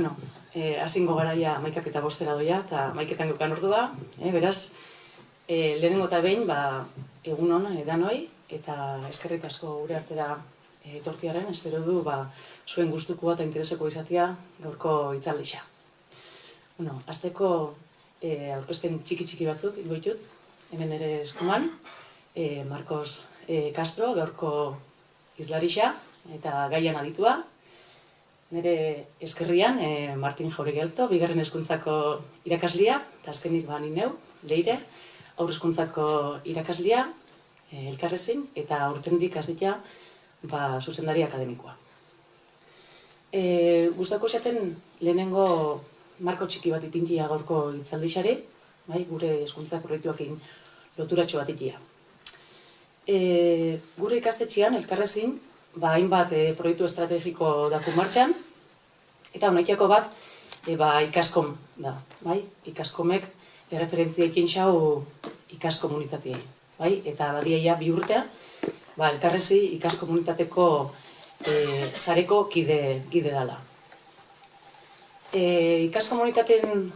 Bueno, hasingo garaia 11:05 doia, eta 11:00 geukan ordua, beraz, lehenengo eta behin, egun on danoi, eta eskerrik asko gure artera etortziaren, espero du, zuen gustukoa eta intereseko izatea gaurko hitzaldia. Bueno, hasteko aurkezpen txiki batzuk ingo ditut, hemen ere eskuman, Marcos Castro, gaurko hizlaria eta gaian aditua. Nire eskerrian, Martin Jauregelto, bigarren hezkuntzako irakaslia, eta azkenik ni neu, Leire, haur hezkuntzako irakaslia, elkarrezin, eta aurtendik hasita zuzendari akademikoa. Gustatuko zaten lehenengo marko txiki bat ipintia gaurko hitzaldixari, gure hezkuntza proiektuakin loturatxo bat ikia. Gure ikastetxean, elkarrezin, hainbat proiektu estrategiko daku martxan, eta honaikiako bat ikaskom da. Ikaskomek referentzia ikin xau ikaskomunitateei. Eta badieia 2 urtea, elkarrezi ikaskomunitateko sareko kide dala. Ikaskomunitateen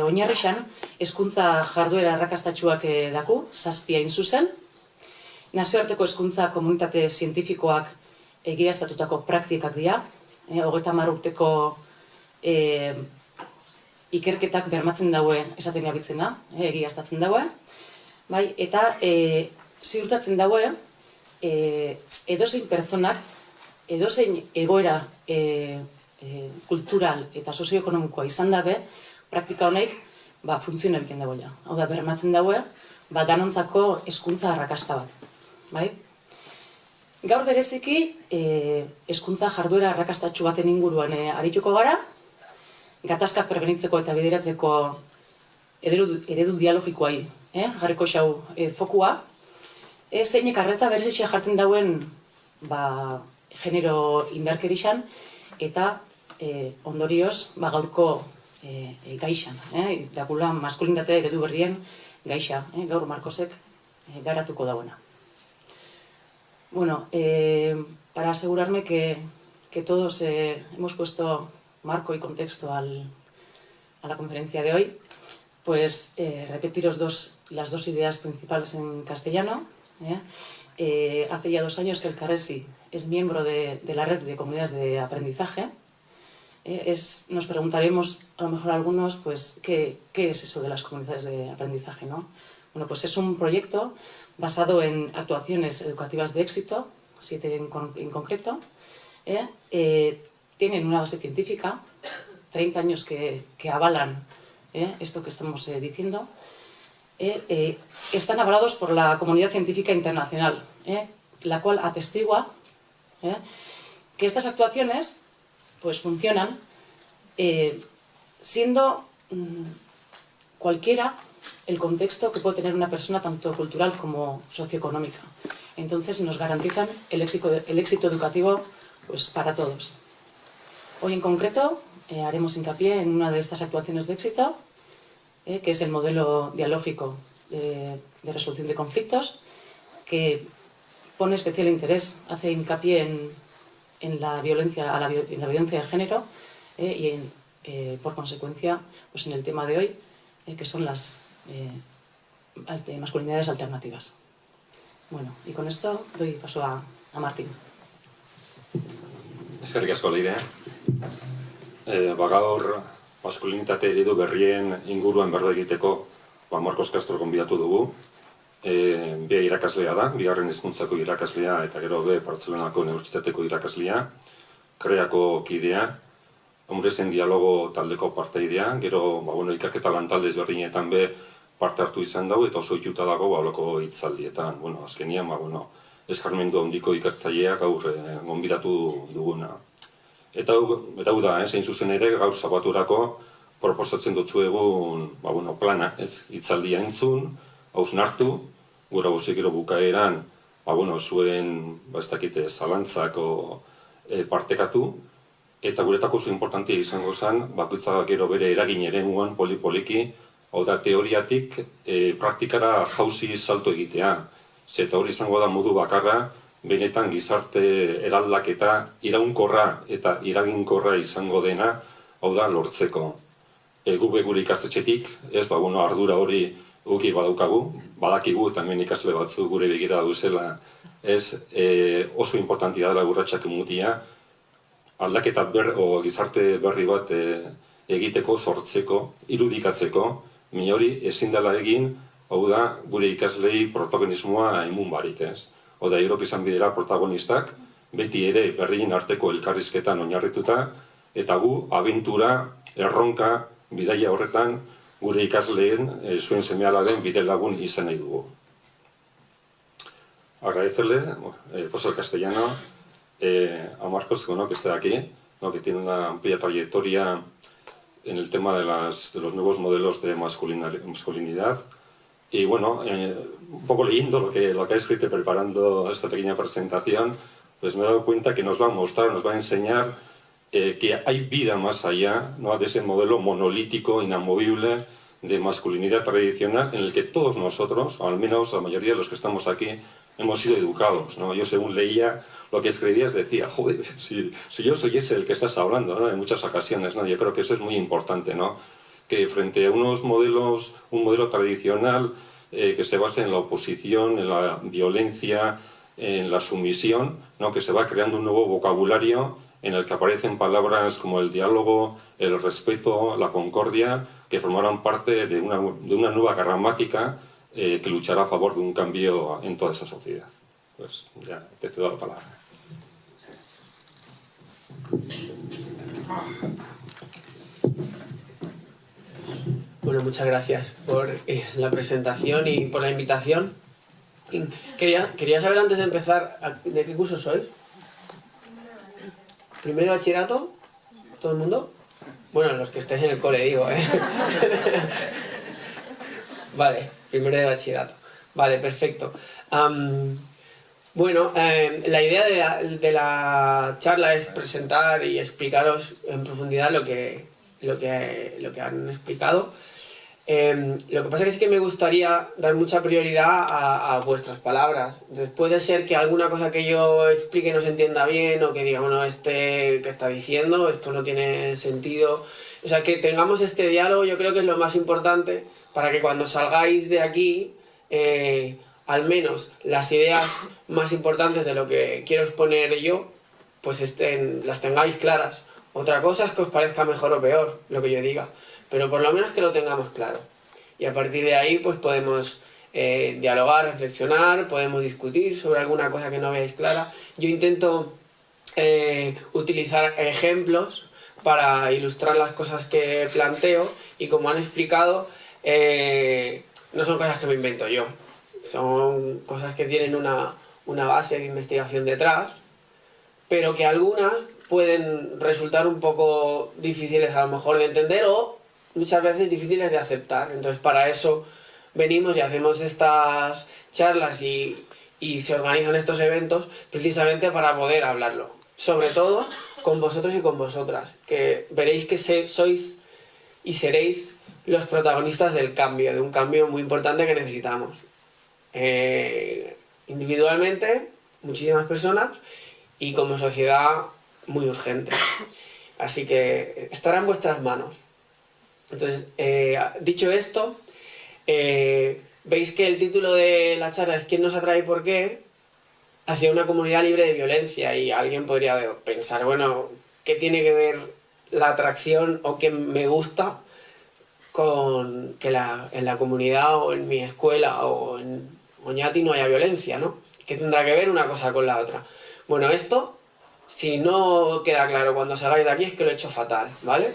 oinarrixan, hezkuntza jarduera arrakastatsuak daku, 7 hain zuzen, nazioarteko hezkuntza komunitate zientifikoak egiaztatutako praktikak dira, 30 urteko ikerketak bermatzen daue esaten gabitzena, egiaztatzen daue, eta ziurtatzen daue edozein pertsonak, edozein egoera kultural eta sozioekonomikoa izan dabe, praktika honek funtzionalken dagoela. Hau da, bermatzen daue, danontzako hezkuntza arrakasta bat. Gaur bereziki, hezkuntza jarduera arrakastatsu baten inguruan arituko gara, gatazkak prebenitzeko eta bideratzeko eredu dialogikoai jarriko xau fokua, zeinek arreta berezitxea jartzen dauen genero indarkerixan eta ondorioz gaurko gaixan, dakula maskulinatea eredu berrien gaixa, gaur Marcosek garatuko dauena. Bueno, para asegurarme que todos hemos puesto marco y contexto a la conferencia de hoy, pues repetiros las dos ideas principales en castellano. Hace ya 2 años que el Carresi es miembro de la red de comunidades de aprendizaje. Nos preguntaremos, a lo mejor algunos, pues, ¿qué es eso de las comunidades de aprendizaje, no? Bueno, pues es un proyecto basado en actuaciones educativas de éxito, 7 en concreto. Tienen una base científica, 30 años que avalan esto que estamos diciendo. Están avalados por la comunidad científica internacional, la cual atestigua que estas actuaciones pues, funcionan siendo cualquiera el contexto que puede tener una persona tanto cultural como socioeconómica. Entonces nos garantizan el éxito educativo pues, para todos. Hoy en concreto haremos hincapié en una de estas actuaciones de éxito, que es el modelo dialógico de resolución de conflictos, que pone especial interés, hace hincapié en la violencia de género y por consecuencia pues en el tema de hoy, que son las masculinidades alternativas. Bueno, y con esto doy paso a Martín. Eskerrik asko, Leire. Gaur maskulinitate eredu berrien inguruan berba egiteko Marcos Castro gonbidatu dugu. Bea irakaslea da, bigarren hezkuntzako irakaslea eta gero Bartzelonako Unibertsitateko irakaslea, Kreako kidea, Hombrezen dialogo taldeko parteidea, gero ikerketa lantalde ezberdinetan parte hartu izan dago eta oso ohituta dago holako hitzaldietan. Azkenian eskarmendu handiko ikertzailea gaur gonbidatu duguna. Eta hau da, zein zuzen ere, gaur sabaturako proposatzen dutzu egun plana, hitzaldia entzun, hausnartu, gura guzikero bukaeran, zuen, ez dakite, zalantzako partekatu, eta guretako oso importantia izango zen, bakoitza gero bere eragin eremuan poli-poliki, hau da, teoriatik praktikara jauzi salto egitea. Eta hori izango da modu bakarra, benetan gizarte eraldaketa iraunkorra eta iraginkorra izango dena hau da, lortzeko. Gube gure ikastetxetik, ardura hori uki badaukagu, badakigu eta hemen ikasle batzu gure begira duzela, oso importantia dela urratsak mutia, aldaketa gizarte berri bat egiteko, sortzeko, irudikatzeko, hori ezin dela egin, hau da, gure ikaslei protagonismoa imun barik, Hau da, Eurok izan bidera protagonistak, beti ere berrien arteko elkarrizketan oinarrituta, eta gu, abentura, erronka, bidaia horretan, gure ikasleen, zuen seme-alaben bide lagun izan nahi dugu. Agradecerle, pues el castellano, a Marcos, que está aquí, que tiene una amplia trayectoria en el tema de los nuevos modelos de masculinidad. Y bueno, un poco leyendo lo que ha escrito y preparando esta pequeña presentación, pues me he dado cuenta que nos va a mostrar, nos va a enseñar que hay vida más allá, ¿no?, de ese modelo monolítico, inamovible, de masculinidad tradicional, en el que todos nosotros, o al menos la mayoría de los que estamos aquí, hemos sido educados, ¿no? Yo, según leía lo que escribías, decía, joder, si yo soy ese el que estás hablando, ¿no?, en muchas ocasiones, ¿no? Yo creo que eso es muy importante, ¿no?, que frente a unos modelos, un modelo tradicional que se basa en la oposición, en la violencia, en la sumisión, ¿no?, que se va creando un nuevo vocabulario en el que aparecen palabras como el diálogo, el respeto, la concordia, que formarán parte de una nueva gramática que luchará a favor de un cambio en toda esa sociedad. Pues ya te cedo la palabra. Bueno, muchas gracias por la presentación y por la invitación. Quería saber, antes de empezar, ¿de qué curso sois? ¿Primero de bachillerato? ¿Todo el mundo? Bueno, los que estéis en el cole, digo, Vale, primero de bachillerato. Vale, perfecto. Bueno, la idea de la charla es presentar y explicaros en profundidad lo que han explicado. Lo que pasa es que me gustaría dar mucha prioridad a vuestras palabras. Entonces, puede ser que alguna cosa que yo explique no se entienda bien, o que diga, bueno, que está diciendo, esto no tiene sentido. O sea, que tengamos este diálogo, yo creo que es lo más importante, para que cuando salgáis de aquí, al menos las ideas más importantes de lo que quiero exponer yo, pues las tengáis claras. Otra cosa es que os parezca mejor o peor lo que yo diga, pero por lo menos que lo tengamos claro. Y a partir de ahí pues podemos dialogar, reflexionar, podemos discutir sobre alguna cosa que no veáis clara. Yo intento utilizar ejemplos para ilustrar las cosas que planteo, y como han explicado, no son cosas que me invento yo, son cosas que tienen una base de investigación detrás, pero que algunas pueden resultar un poco difíciles a lo mejor de entender, o muchas veces difíciles de aceptar. Entonces, para eso venimos y hacemos estas charlas y se organizan estos eventos, precisamente para poder hablarlo, sobre todo con vosotros y con vosotras, que veréis que sois y seréis los protagonistas del cambio, de un cambio muy importante que necesitamos. Individualmente, muchísimas personas, y como sociedad, muy urgente. Así que estará en vuestras manos. Entonces, dicho esto, veis que el título de la charla es ¿Quién nos atrae y por qué? Hacia una comunidad libre de violencia. Y alguien podría pensar, bueno, ¿qué tiene que ver la atracción o qué me gusta con que en la comunidad o en mi escuela o en Oñati no haya violencia, ¿no? ¿Qué tendrá que ver una cosa con la otra? Bueno, esto, si no queda claro cuando salgáis de aquí, es que lo he hecho fatal, ¿vale?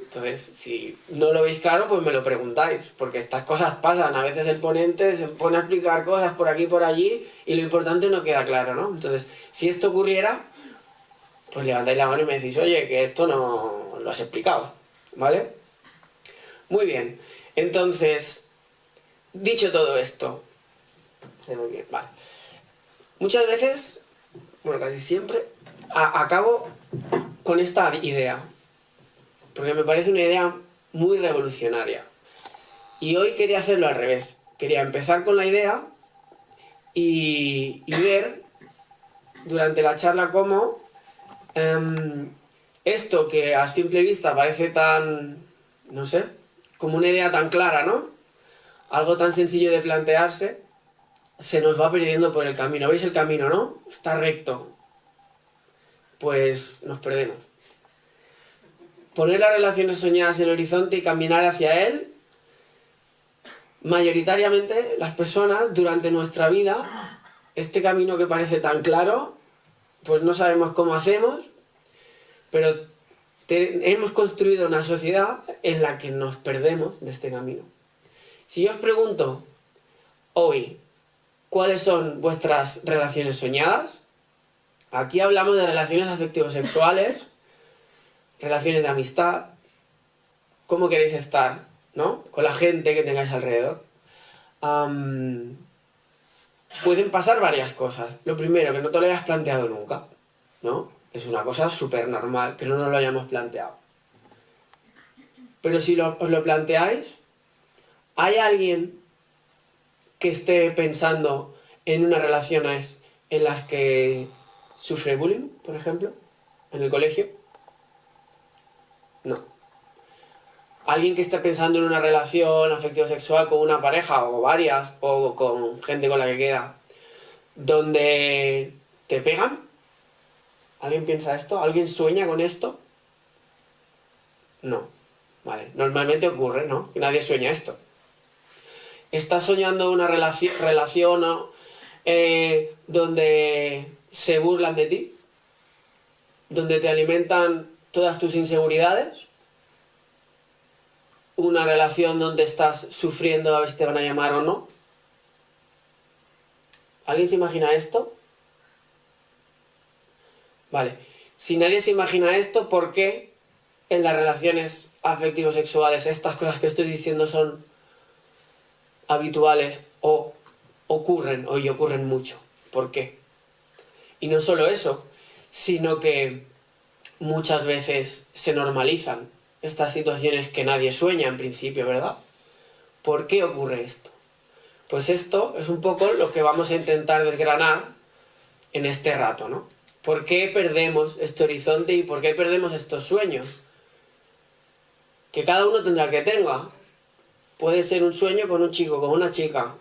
Entonces, si no lo veis claro, pues me lo preguntáis, porque estas cosas pasan. A veces el ponente se pone a explicar cosas por aquí y por allí, y lo importante no queda claro, ¿no? Entonces, si esto ocurriera, pues levantáis la mano y me decís, oye, que esto no lo has explicado, ¿vale? Muy bien. Entonces, dicho todo esto, muy bien, vale. Muchas veces, bueno, casi siempre, acabo con esta idea, porque me parece una idea muy revolucionaria. Y hoy quería hacerlo al revés. Quería empezar con la idea y ver durante la charla cómo esto que a simple vista parece tan, no sé, como una idea tan clara, ¿no? Algo tan sencillo de plantearse, se nos va perdiendo por el camino. ¿Veis el camino, no? Está recto. Pues nos perdemos. Poner las relaciones soñadas en el horizonte y caminar hacia él, mayoritariamente las personas durante nuestra vida, este camino que parece tan claro, pues no sabemos cómo hacemos, pero hemos construido una sociedad en la que nos perdemos de este camino. Si yo os pregunto hoy, ¿cuáles son vuestras relaciones soñadas? Aquí hablamos de relaciones afectivo-sexuales, relaciones de amistad, cómo queréis estar, ¿no? Con la gente que tengáis alrededor. Pueden pasar varias cosas. Lo primero, que no te lo hayas planteado nunca, ¿no? Es una cosa súper normal, que no nos lo hayamos planteado. Pero si os lo planteáis, ¿hay alguien que esté pensando en unas relaciones en las que sufre bullying, por ejemplo, en el colegio? No. Alguien que esté pensando en una relación afectivo-sexual con una pareja, o varias, o con gente con la que queda, donde te pegan. ¿Alguien piensa esto? ¿Alguien sueña con esto? No. Vale. Normalmente ocurre, ¿no? Que nadie sueña esto. ¿Estás soñando una relación donde se burlan de ti? ¿Donde te alimentan todas tus inseguridades? ¿Una relación donde estás sufriendo a ver si te van a llamar o no? ¿Alguien se imagina esto? Vale. Si nadie se imagina esto, ¿por qué en las relaciones afectivo-sexuales estas cosas que estoy diciendo son habituales o ocurren mucho? ¿Por qué? Y no solo eso, sino que muchas veces se normalizan estas situaciones que nadie sueña en principio, ¿verdad? ¿Por qué ocurre esto? Pues esto es un poco lo que vamos a intentar desgranar en este rato, ¿no? ¿Por qué perdemos este horizonte y por qué perdemos estos sueños? Que cada uno tendrá que tenga. Puede ser un sueño con un chico, con una chica,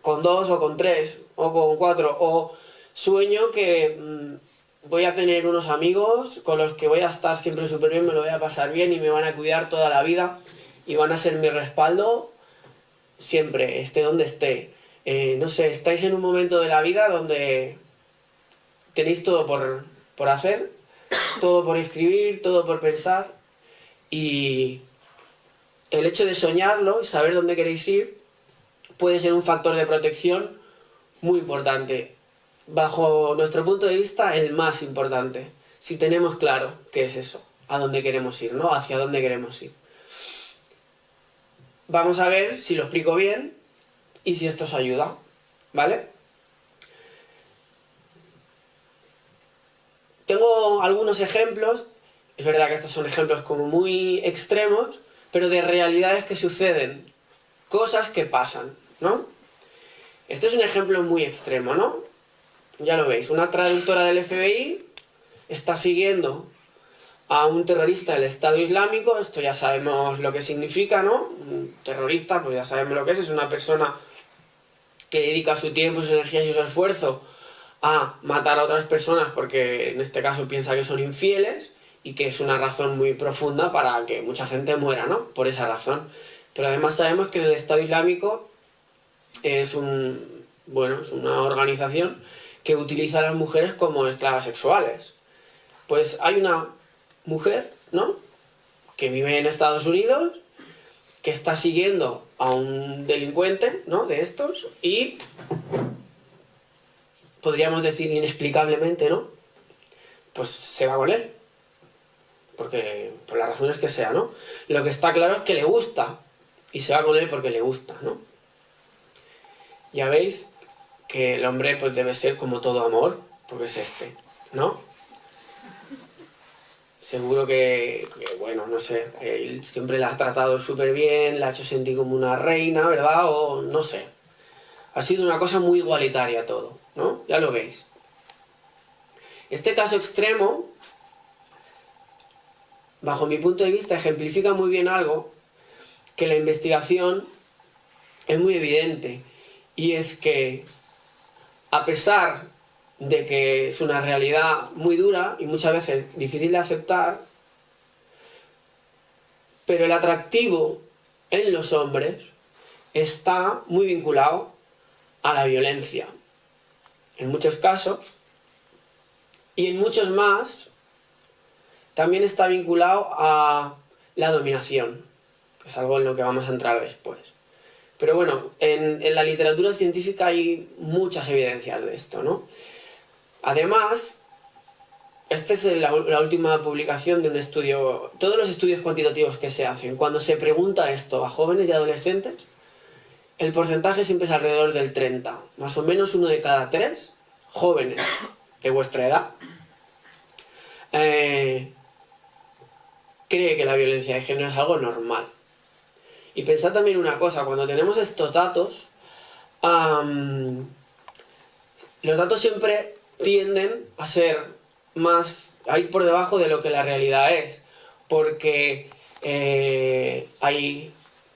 con 2 o con 3 o con 4, o sueño que voy a tener unos amigos con los que voy a estar siempre súper bien, me lo voy a pasar bien y me van a cuidar toda la vida y van a ser mi respaldo siempre, esté donde esté. No sé, estáis en un momento de la vida donde tenéis todo por hacer, todo por escribir, todo por pensar, y el hecho de soñarlo y saber dónde queréis ir puede ser un factor de protección muy importante. Bajo nuestro punto de vista, el más importante, si tenemos claro qué es eso, a dónde queremos ir, ¿no? Hacia dónde queremos ir. Vamos a ver si lo explico bien y si esto os ayuda, ¿vale? Tengo algunos ejemplos, es verdad que estos son ejemplos como muy extremos, pero de realidades que suceden, cosas que pasan, ¿no? Este es un ejemplo muy extremo, ¿no? Ya lo veis, una traductora del FBI está siguiendo a un terrorista del Estado Islámico, esto ya sabemos lo que significa, ¿no? Un terrorista, pues ya sabemos lo que es una persona que dedica su tiempo, su energía y su esfuerzo a matar a otras personas porque en este caso piensa que son infieles y que es una razón muy profunda para que mucha gente muera, ¿no? Por esa razón. Pero además sabemos que el Estado Islámico es una organización que utiliza a las mujeres como esclavas sexuales. Pues hay una mujer, ¿no?, que vive en Estados Unidos, que está siguiendo a un delincuente, ¿no?, de estos, y podríamos decir inexplicablemente, ¿no?, pues se va con él. Porque, por las razones que sea, ¿no? Lo que está claro es que le gusta, y se va con él porque le gusta, ¿no? Ya veis que el hombre pues debe ser como todo amor, porque es este, ¿no? Seguro que bueno, no sé, él siempre la ha tratado súper bien, la ha hecho sentir como una reina, ¿verdad? O no sé. Ha sido una cosa muy igualitaria todo, ¿no? Ya lo veis. Este caso extremo bajo mi punto de vista, ejemplifica muy bien algo que la investigación es muy evidente, y es que a pesar de que es una realidad muy dura y muchas veces difícil de aceptar, pero el atractivo en los hombres está muy vinculado a la violencia, en muchos casos, y en muchos más también está vinculado a la dominación, que es algo en lo que vamos a entrar después. Pero bueno, en la literatura científica hay muchas evidencias de esto, ¿no? Además, esta es la última publicación de un estudio, todos los estudios cuantitativos que se hacen, cuando se pregunta esto a jóvenes y adolescentes, el porcentaje siempre es alrededor del 30, más o menos 1 de cada 3 jóvenes de vuestra edad cree que la violencia de género es algo normal. Y pensad también una cosa, cuando tenemos estos datos, los datos siempre tienden a ser a ir por debajo de lo que la realidad es, porque hay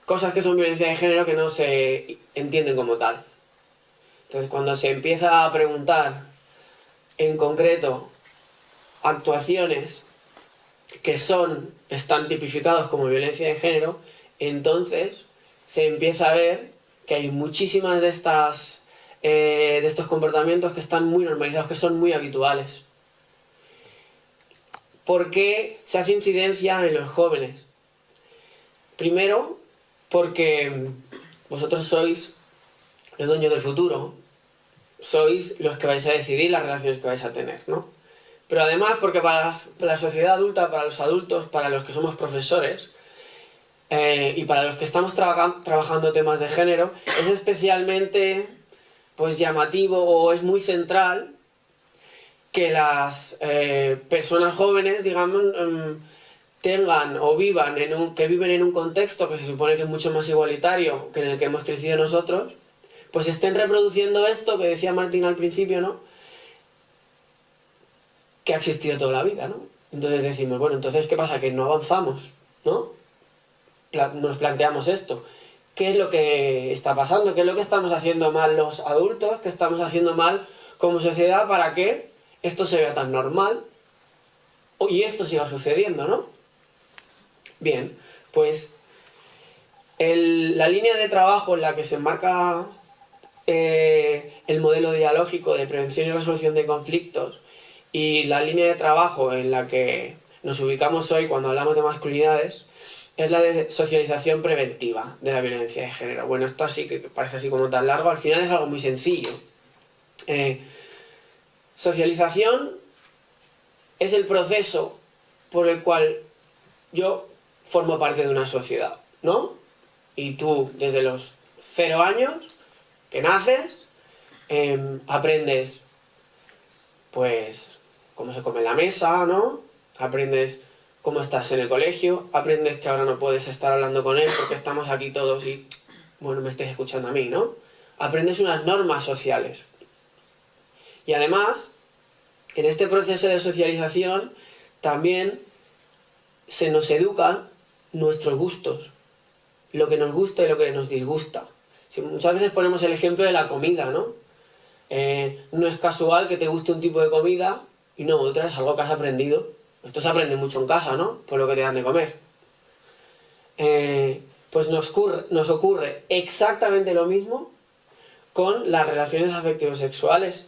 cosas que son violencia de género que no se entienden como tal. Entonces, cuando se empieza a preguntar en concreto actuaciones que están tipificados como violencia de género, entonces se empieza a ver que hay muchísimas de estos comportamientos que están muy normalizados, que son muy habituales. ¿Por qué se hace incidencia en los jóvenes? Primero, porque vosotros sois los dueños del futuro, sois los que vais a decidir las relaciones que vais a tener, ¿no? Pero además porque para la sociedad adulta, para los adultos, para los que somos profesores, y para los que estamos trabajando temas de género, es especialmente llamativo, o es muy central que las personas jóvenes, digamos, tengan o que viven en un contexto que se supone que es mucho más igualitario que en el que hemos crecido nosotros, pues estén reproduciendo esto que decía Martín al principio, ¿no? Que ha existido toda la vida, ¿no? Entonces decimos, bueno, entonces ¿qué pasa? Que no avanzamos, ¿no? Nos planteamos esto. ¿Qué es lo que está pasando? ¿Qué es lo que estamos haciendo mal los adultos? ¿Qué estamos haciendo mal como sociedad para que esto se vea tan normal y esto siga sucediendo, ¿no? Bien, pues la línea de trabajo en la que se enmarca el modelo dialógico de prevención y resolución de conflictos, y la línea de trabajo en la que nos ubicamos hoy cuando hablamos de masculinidades, es la de socialización preventiva de la violencia de género. Bueno, esto así que parece así como tan largo, al final es algo muy sencillo. Socialización es el proceso por el cual yo formo parte de una sociedad, ¿no? Y tú, desde los 0 años que naces, aprendes, pues, cómo se come en la mesa, ¿no? Aprendes cómo estás en el colegio, aprendes que ahora no puedes estar hablando con él porque estamos aquí todos y, bueno, me estés escuchando a mí, ¿no? Aprendes unas normas sociales. Y además, en este proceso de socialización, también se nos educan nuestros gustos, lo que nos gusta y lo que nos disgusta. Muchas veces ponemos el ejemplo de la comida, ¿no? No es casual que te guste un tipo de comida y no otra, es algo que has aprendido. Esto se aprende mucho en casa, ¿no? Por lo que te dan de comer. Pues nos ocurre exactamente lo mismo con las relaciones afectivo-sexuales.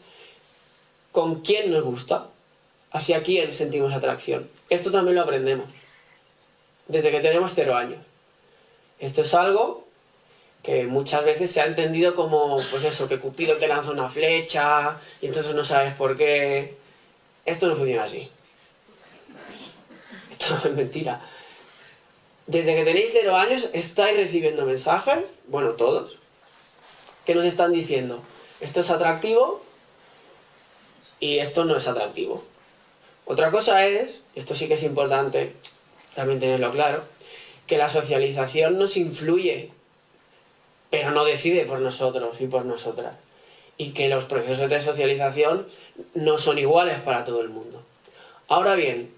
¿Con quién nos gusta? ¿Hacia quién sentimos atracción? Esto también lo aprendemos desde que tenemos 0 años. Esto es algo que muchas veces se ha entendido como, pues eso, que Cupido te lanza una flecha y entonces no sabes por qué. Esto no funciona así. Esto es mentira. Desde que tenéis 0 años estáis recibiendo mensajes, bueno, todos, que nos están diciendo, esto es atractivo y esto no es atractivo. Otra cosa es, esto sí que es importante también tenerlo claro, que la socialización nos influye, pero no decide por nosotros y por nosotras. Y que los procesos de socialización no son iguales para todo el mundo. Ahora bien,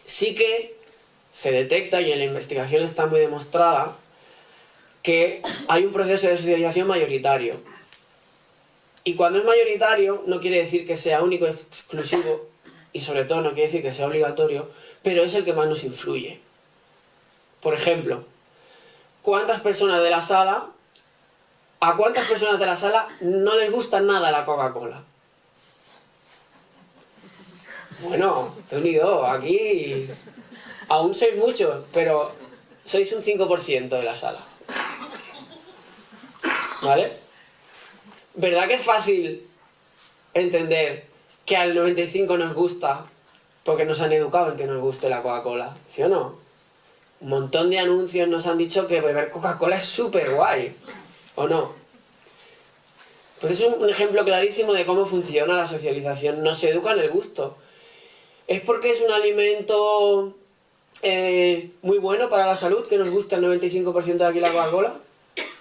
sí que se detecta, y en la investigación está muy demostrada, que hay un proceso de socialización mayoritario. Y cuando es mayoritario no quiere decir que sea único, exclusivo, y sobre todo no quiere decir que sea obligatorio, pero es el que más nos influye. Por ejemplo, ¿a cuántas personas de la sala no les gusta nada la Coca-Cola? Bueno, te he unido, aquí aún sois muchos, pero sois un 5% de la sala. ¿Vale? ¿Verdad que es fácil entender que al 95% nos gusta porque nos han educado en que nos guste la Coca-Cola? ¿Sí o no? Un montón de anuncios nos han dicho que beber Coca-Cola es súper guay. ¿O no? Pues es un ejemplo clarísimo de cómo funciona la socialización. Nos educa en el gusto. ¿Es porque es un alimento muy bueno para la salud que nos gusta el 95% de aquí la Coca-Cola?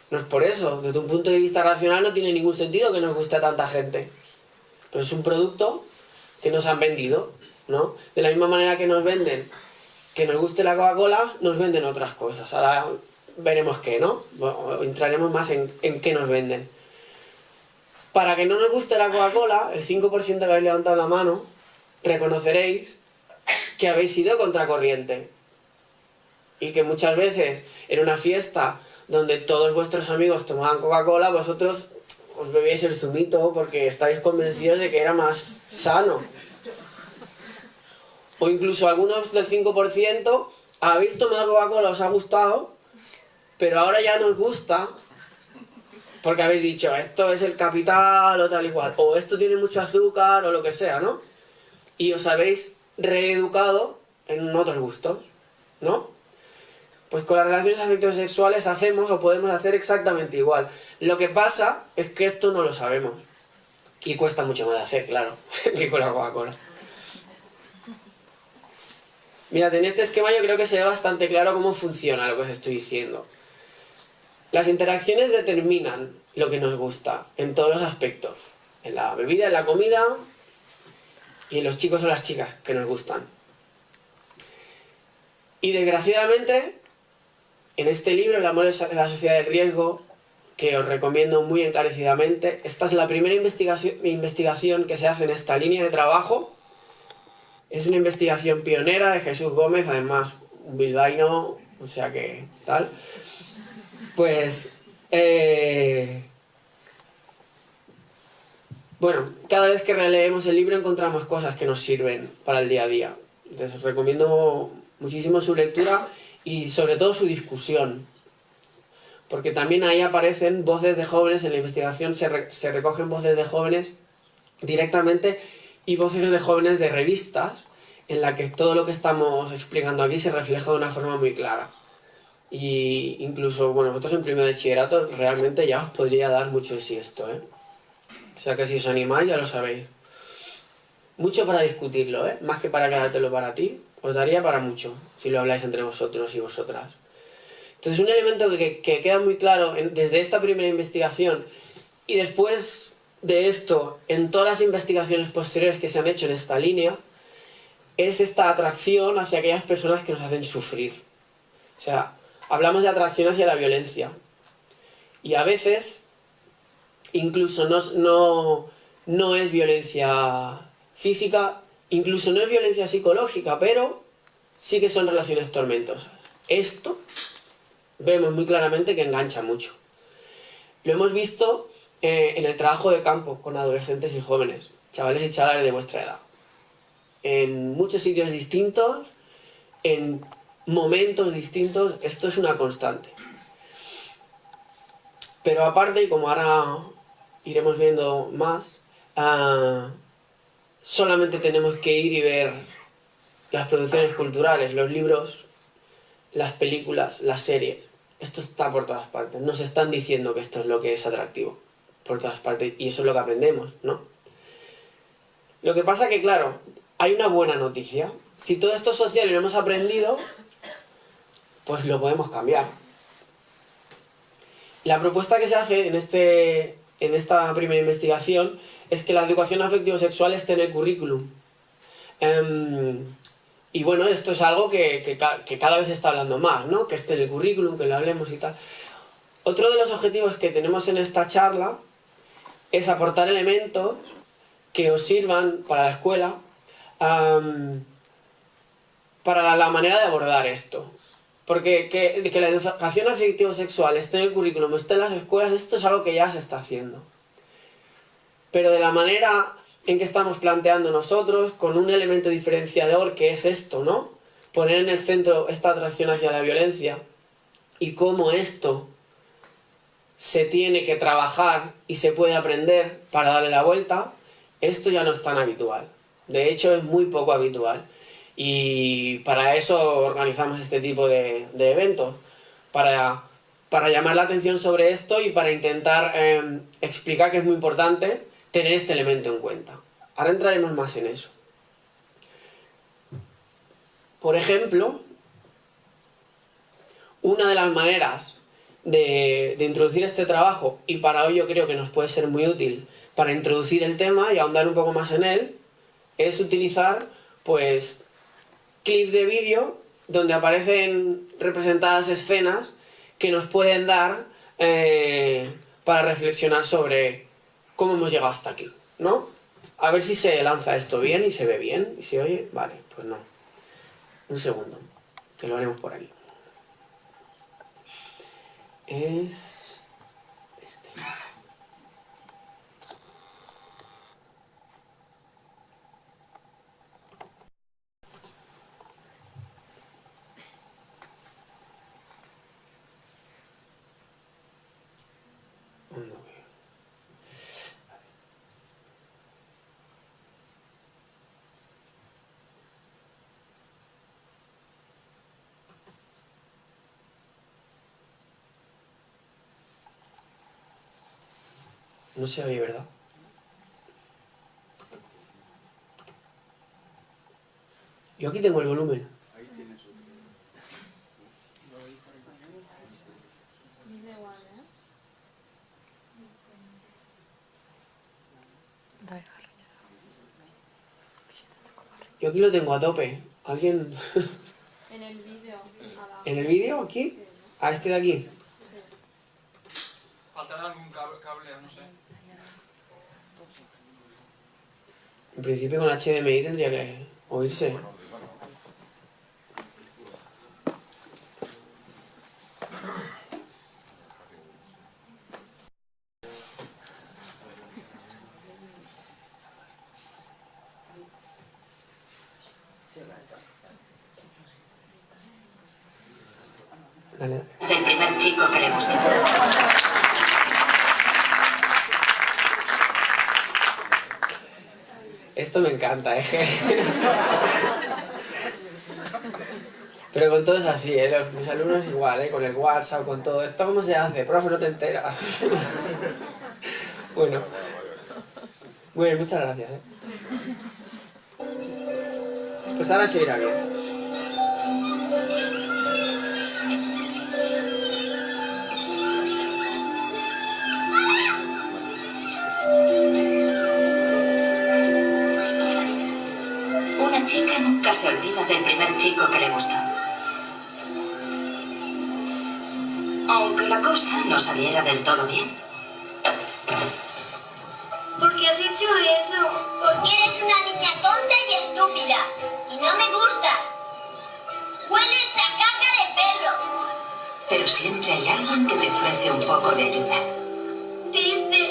No es por eso. Desde un punto de vista racional no tiene ningún sentido que nos guste a tanta gente. Pero es un producto que nos han vendido, ¿no? De la misma manera que nos venden que nos guste la Coca-Cola, nos venden otras cosas. Ahora veremos qué, ¿no? Bueno, entraremos más en qué nos venden. Para que no nos guste la Coca-Cola, el 5% que habéis levantado la mano, reconoceréis que habéis ido contracorriente. Y que muchas veces en una fiesta donde todos vuestros amigos tomaban Coca-Cola, vosotros os bebíais el zumito porque estáis convencidos de que era más sano. O incluso algunos del 5% habéis tomado Coca-Cola, os ha gustado, pero ahora ya no os gusta porque habéis dicho, esto es el capital o tal y cual, o esto tiene mucho azúcar o lo que sea, ¿no? Y os habéis reeducado en otros gustos, ¿no? Pues con las relaciones afectivo-sexuales hacemos o podemos hacer exactamente igual. Lo que pasa es que esto no lo sabemos. Y cuesta mucho más de hacer, claro, que con la Coca-Cola. Mirad, en este esquema yo creo que se ve bastante claro cómo funciona lo que os estoy diciendo. Las interacciones determinan lo que nos gusta en todos los aspectos. En la bebida, en la comida y en los chicos o las chicas que nos gustan. Y desgraciadamente, en este libro, El amor en la sociedad del riesgo, que os recomiendo muy encarecidamente, esta es la primera investigación que se hace en esta línea de trabajo. Es una investigación pionera de Jesús Gómez, además un bilbaíno, o sea que tal. Pues, bueno, cada vez que releemos el libro encontramos cosas que nos sirven para el día a día. Entonces os recomiendo muchísimo su lectura y sobre todo su discusión. Porque también ahí aparecen voces de jóvenes, en la investigación se recogen voces de jóvenes directamente y voces de jóvenes de revistas en la que todo lo que estamos explicando aquí se refleja de una forma muy clara. Y incluso, bueno, vosotros en primero de bachillerato realmente ya os podría dar mucho de sí esto, ¿eh? O sea que si os animáis ya lo sabéis. Mucho para discutirlo, ¿eh? Más que para quedártelo para ti, os daría para mucho, si lo habláis entre vosotros y vosotras. Entonces un elemento que queda muy claro desde esta primera investigación y después de esto, en todas las investigaciones posteriores que se han hecho en esta línea, es esta atracción hacia aquellas personas que nos hacen sufrir. O sea, hablamos de atracción hacia la violencia. Y a veces, incluso no es violencia física, incluso no es violencia psicológica, pero sí que son relaciones tormentosas. Esto vemos muy claramente que engancha mucho. Lo hemos visto en el trabajo de campo con adolescentes y jóvenes, chavales y chavales de vuestra edad. En muchos sitios distintos, en momentos distintos, esto es una constante. Pero aparte, y como ahora iremos viendo más, solamente tenemos que ir y ver las producciones culturales, los libros, las películas, las series. Esto está por todas partes. Nos están diciendo que esto es lo que es atractivo. Por todas partes. Y eso es lo que aprendemos, ¿no? Lo que pasa que, claro, hay una buena noticia. Si todo esto es social y lo hemos aprendido, pues lo podemos cambiar. La propuesta que se hace en esta primera investigación es que la educación afectivo-sexual esté en el currículum. Y bueno, esto es algo que cada vez se está hablando más, ¿no? Que esté en el currículum, que lo hablemos y tal. Otro de los objetivos que tenemos en esta charla es aportar elementos que os sirvan para la escuela, para la manera de abordar esto. Porque que la educación afectivo-sexual esté en el currículum, esté en las escuelas, esto es algo que ya se está haciendo. Pero de la manera en que estamos planteando nosotros, con un elemento diferenciador que es esto, ¿no? Poner en el centro esta atracción hacia la violencia y cómo esto se tiene que trabajar y se puede aprender para darle la vuelta, esto ya no es tan habitual. De hecho, es muy poco habitual. Y para eso organizamos este tipo de eventos, para llamar la atención sobre esto y para intentar explicar que es muy importante tener este elemento en cuenta. Ahora entraremos más en eso. Por ejemplo, una de las maneras de introducir este trabajo, y para hoy yo creo que nos puede ser muy útil para introducir el tema y ahondar un poco más en él, es utilizar pues clips de vídeo donde aparecen representadas escenas que nos pueden dar para reflexionar sobre cómo hemos llegado hasta aquí, ¿no? A ver si se lanza esto bien y se ve bien y se oye. Vale, pues no. Un segundo, que lo haremos por aquí. Es este. No se oye, ¿verdad? Yo aquí tengo el volumen. Yo aquí lo tengo a tope. ¿Alguien? En el vídeo. ¿En el vídeo? ¿Aquí? ¿A este de aquí? Faltará algún cable, no sé. En principio con HDMI tendría que oírse. Dale. Del primer chico que le gustó. Esto me encanta, Pero con todo es así, mis alumnos igual, con el WhatsApp, con todo. ¿Esto cómo se hace? Profe, no te enteras. Bueno. Muy bien, muchas gracias, Pues ahora se irá bien. Una chica nunca se olvida del primer chico que le gustó. Aunque la cosa no saliera del todo bien. ¿Por qué has hecho eso? Porque eres una niña tonta y estúpida. Y no me gustas. Hueles a caca de perro. Pero siempre hay alguien que te ofrece un poco de ayuda. Dice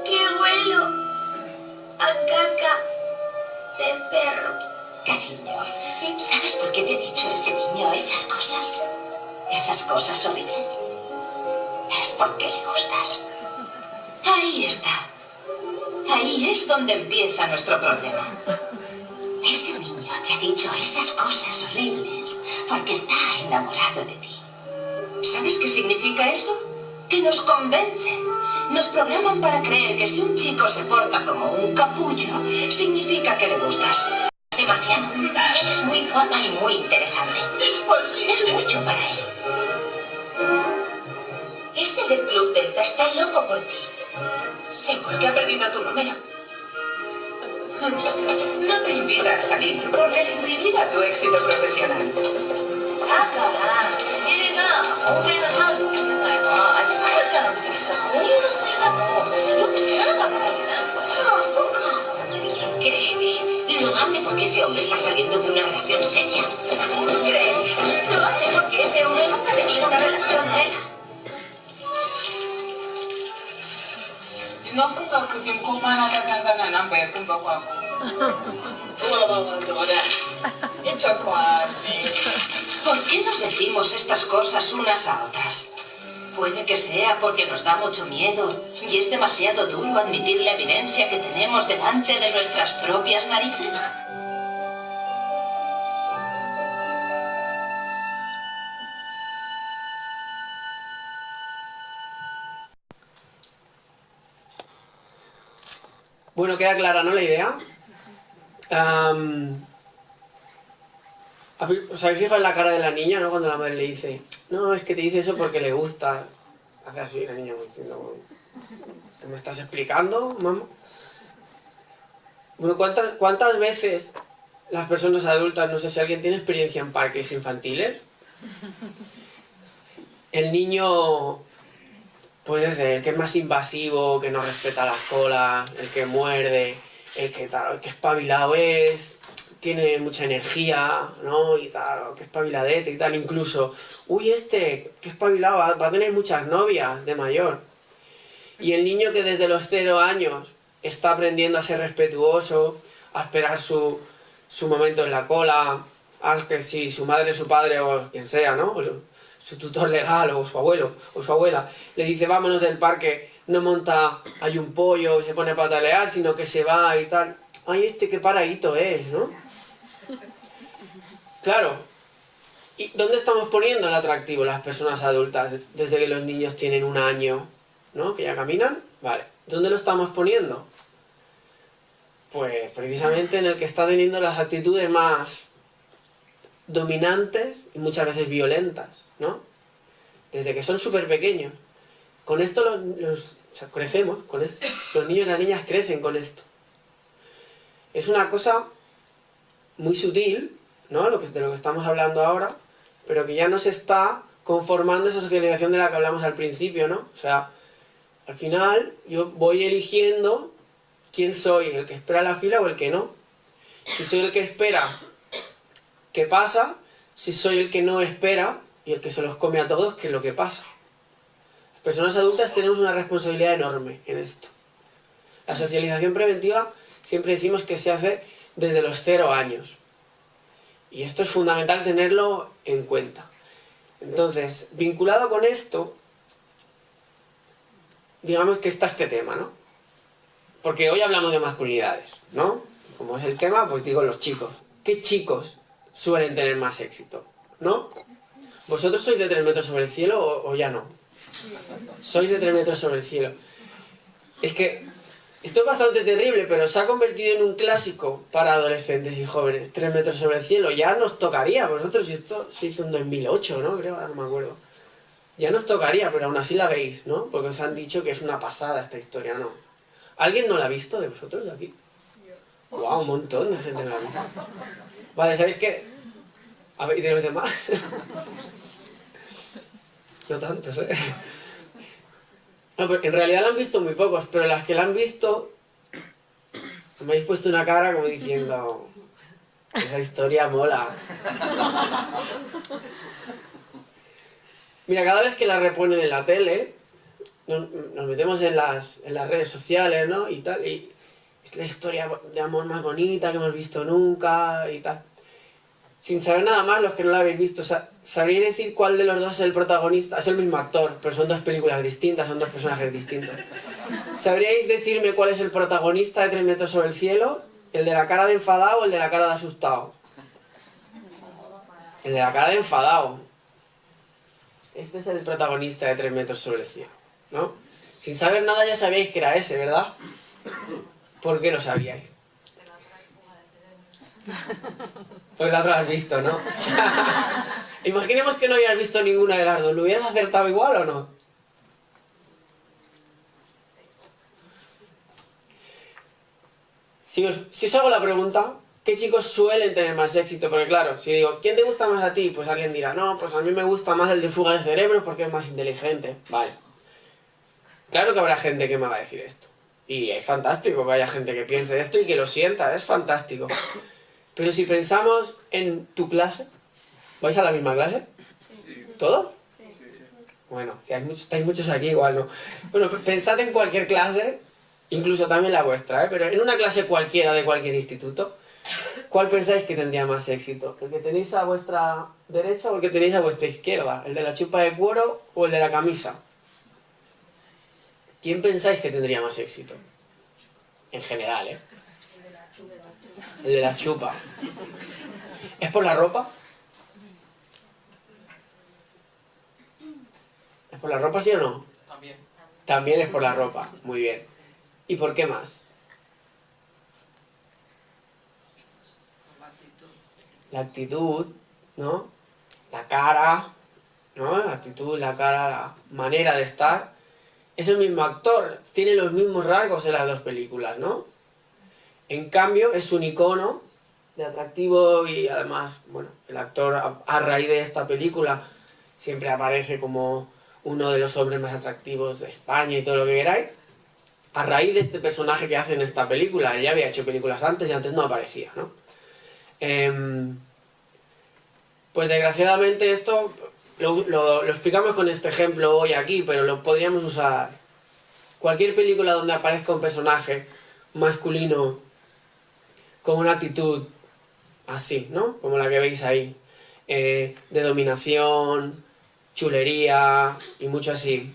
que huelo a caca de perro. Cariño, ¿sabes por qué te ha dicho ese niño esas cosas? Esas cosas horribles. Es porque le gustas. Ahí está. Ahí es donde empieza nuestro problema. Ese niño te ha dicho esas cosas horribles porque está enamorado de ti. ¿Sabes qué significa eso? Que nos convencen. Nos programan para creer que si un chico se porta como un capullo, significa que le gustas. Demasiado. Eres muy guapa y muy interesante. Es mucho para él. Ese del Club Delta está loco por ti. Seguro que ha perdido tu número. No te invita a salir porque le impedirá tu éxito profesional. Ah, caray. Créeme, lo hace porque ese hombre está saliendo de una relación seria. Créeme, lo hace porque ese hombre nunca ha tenido una relación seria. ¿Por qué nos decimos estas cosas unas a otras? Puede que sea porque nos da mucho miedo y es demasiado duro admitir la evidencia que tenemos delante de nuestras propias narices. Bueno, queda clara, ¿no? La idea. ¿Os habéis fijado en la cara de la niña, no? Cuando la madre le dice, no, es que te dice eso porque le gusta. Hace así la niña diciendo, ¿qué me estás explicando, mamá? Bueno, ¿cuántas veces las personas adultas, no sé si alguien tiene experiencia en parques infantiles? El niño, pues ese, el que es más invasivo, que no respeta las colas, el que muerde, el que espabilado es, tiene mucha energía, ¿no? Y tal, que espabiladete y tal, incluso, uy, que espabilado, va a tener muchas novias de mayor. Y el niño que desde los 0 años está aprendiendo a ser respetuoso, a esperar su momento en la cola, a que si su madre, su padre o quien sea, ¿no? Su tutor legal o su abuelo o su abuela le dice vámonos del parque, no monta hay un pollo y se pone a patalear, sino que se va y tal. Ay, qué paradito es, ¿no? Claro. ¿Y dónde estamos poniendo el atractivo las personas adultas? Desde que los niños tienen 1 año, ¿no? Que ya caminan. Vale. ¿Dónde lo estamos poniendo? Pues precisamente en el que está teniendo las actitudes más dominantes y muchas veces violentas, ¿no? Desde que son súper pequeños. Con esto crecemos, con esto. Los niños y las niñas crecen con esto. Es una cosa muy sutil, ¿no? De lo que estamos hablando ahora, pero que ya nos está conformando esa socialización de la que hablamos al principio, ¿no? O sea, al final yo voy eligiendo quién soy, el que espera la fila o el que no. Si soy el que espera, ¿qué pasa? Si soy el que no espera y el que se los come a todos, ¿qué es lo que pasa? Las personas adultas tenemos una responsabilidad enorme en esto. La socialización preventiva siempre decimos que se hace desde los 0 años. Y esto es fundamental tenerlo en cuenta. Entonces, vinculado con esto, digamos que está este tema, ¿no? Porque hoy hablamos de masculinidades, ¿no? Como es el tema, pues digo los chicos. ¿Qué chicos suelen tener más éxito? ¿No? ¿Vosotros sois de 3 metros sobre el cielo o ya no? Sois de 3 metros sobre el cielo. Es que esto es bastante terrible, pero se ha convertido en un clásico para adolescentes y jóvenes. 3 metros sobre el cielo. Ya nos tocaría. Vosotros, si esto se hizo en 2008, ¿no? Creo, ahora no me acuerdo. Ya nos tocaría, pero aún así la veis, ¿no? Porque os han dicho que es una pasada esta historia, ¿no? ¿Alguien no la ha visto de vosotros de aquí? ¡Guau! Un montón de gente no la ha visto. Vale, ¿sabéis qué? A ver, ¿y de los demás? No tantos, ¿eh? No, pero en realidad la han visto muy pocos, pero las que la han visto me habéis puesto una cara como diciendo esa historia mola. Mira, cada vez que la reponen en la tele, nos metemos en las redes sociales, ¿no? Y tal, y es la historia de amor más bonita que hemos visto nunca y tal. Sin saber nada más, los que no la habéis visto, ¿sabríais decir cuál de los dos es el protagonista? Es el mismo actor, pero son 2 películas distintas, son 2 personajes distintos. ¿Sabríais decirme cuál es el protagonista de 3 metros sobre el cielo? ¿El de la cara de enfadado o el de la cara de asustado? El de la cara de enfadado. Este es el protagonista de 3 metros sobre el cielo, ¿no? Sin saber nada ya sabíais que era ese, ¿verdad? ¿Por qué lo sabíais? Pues la otra has visto, ¿no? Imaginemos que no hayas visto ninguna de las dos. ¿Lo hubieras acertado igual o no? Si os hago la pregunta, ¿qué chicos suelen tener más éxito? Porque claro, si digo, ¿quién te gusta más a ti? Pues alguien dirá, no, pues a mí me gusta más el de fuga de cerebros porque es más inteligente. Vale. Claro que habrá gente que me va a decir esto. Y es fantástico que haya gente que piense esto y que lo sienta, es fantástico. Pero si pensamos en tu clase, ¿vais a la misma clase? ¿Todos? Bueno, si estáis muchos aquí, igual no. Bueno, pensad en cualquier clase, incluso también la vuestra, ¿eh? Pero en una clase cualquiera de cualquier instituto, ¿cuál pensáis que tendría más éxito? ¿El que tenéis a vuestra derecha o el que tenéis a vuestra izquierda? ¿El de la chupa de cuero o el de la camisa? ¿Quién pensáis que tendría más éxito? En general, ¿eh? El de la chupa. ¿Es por la ropa? ¿Es por la ropa, sí o no? También. También es por la ropa. Muy bien. ¿Y por qué más? La actitud, ¿no? La cara, ¿no? La actitud, la cara, la manera de estar. Es el mismo actor, tiene los mismos rasgos en las dos películas, ¿no? En cambio, es un icono de atractivo y además, bueno, el actor a raíz de esta película siempre aparece como uno de los hombres más atractivos de España y todo lo que queráis. A raíz de este personaje que hace en esta película, ella había hecho películas antes y antes no aparecía, ¿no? Pues desgraciadamente esto lo explicamos con este ejemplo hoy aquí, pero lo podríamos usar. Cualquier película donde aparezca un personaje masculino con una actitud así, ¿no? Como la que veis ahí, de dominación, chulería y mucho así,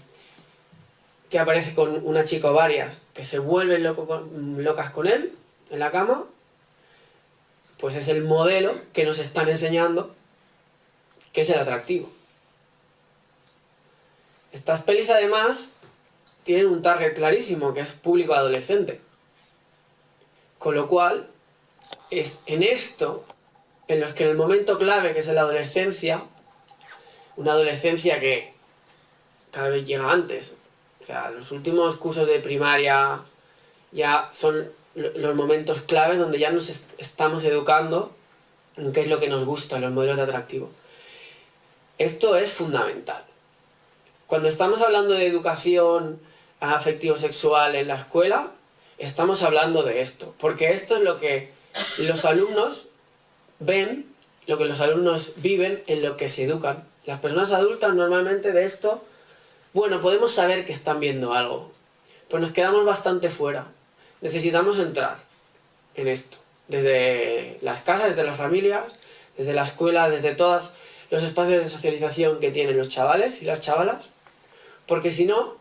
que aparece con una chica o varias que se vuelven locas con él en la cama, pues es el modelo que nos están enseñando que es el atractivo. Estas pelis además tienen un target clarísimo, que es público adolescente. Con lo cual, es en esto, en los que en el momento clave, que es la adolescencia, una adolescencia que cada vez llega antes. O sea, los últimos cursos de primaria ya son los momentos claves donde ya nos estamos educando en qué es lo que nos gusta, los modelos de atractivo. Esto es fundamental. Cuando estamos hablando de educación afectivo-sexual en la escuela, estamos hablando de esto, porque esto es lo que los alumnos ven, lo que los alumnos viven, en lo que se educan. Las personas adultas normalmente de esto, bueno, podemos saber que están viendo algo, pues nos quedamos bastante fuera. Necesitamos entrar en esto, desde las casas, desde las familias, desde la escuela, desde todos los espacios de socialización que tienen los chavales y las chavalas, porque si no,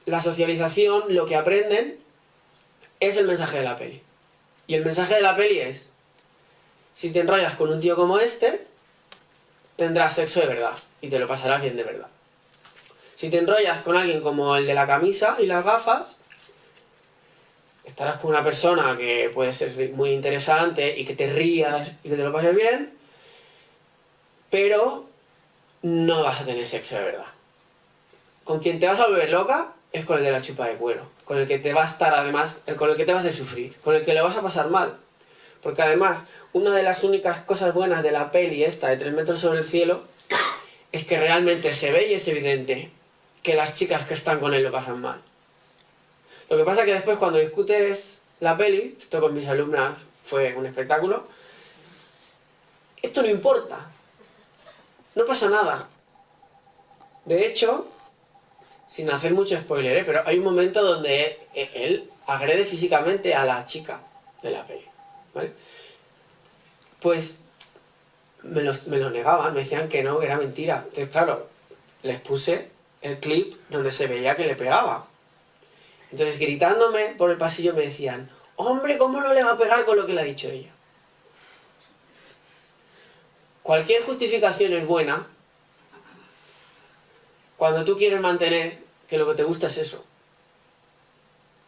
la socialización, lo que aprenden, es el mensaje de la peli. Y el mensaje de la peli es, si te enrollas con un tío como este, tendrás sexo de verdad y te lo pasarás bien de verdad. Si te enrollas con alguien como el de la camisa y las gafas, estarás con una persona que puede ser muy interesante y que te rías y que te lo pases bien, pero no vas a tener sexo de verdad. Con quien te vas a volver loca es con el de la chupa de cuero, con el que te va a estar además, con el que te vas a hacer sufrir, con el que lo vas a pasar mal. Porque además, una de las únicas cosas buenas de la peli esta de 3 metros sobre el cielo es que realmente se ve y es evidente que las chicas que están con él lo pasan mal. Lo que pasa es que después cuando discutes la peli, esto con mis alumnas fue un espectáculo, esto no importa. No pasa nada. De hecho, sin hacer mucho spoiler, pero hay un momento donde él agrede físicamente a la chica de la peli, ¿vale? Pues me lo negaban, me decían que no, que era mentira. Entonces, claro, les puse el clip donde se veía que le pegaba. Entonces, gritándome por el pasillo me decían, hombre, ¿cómo no le va a pegar con lo que le ha dicho ella? Cualquier justificación es buena cuando tú quieres mantener que lo que te gusta es eso.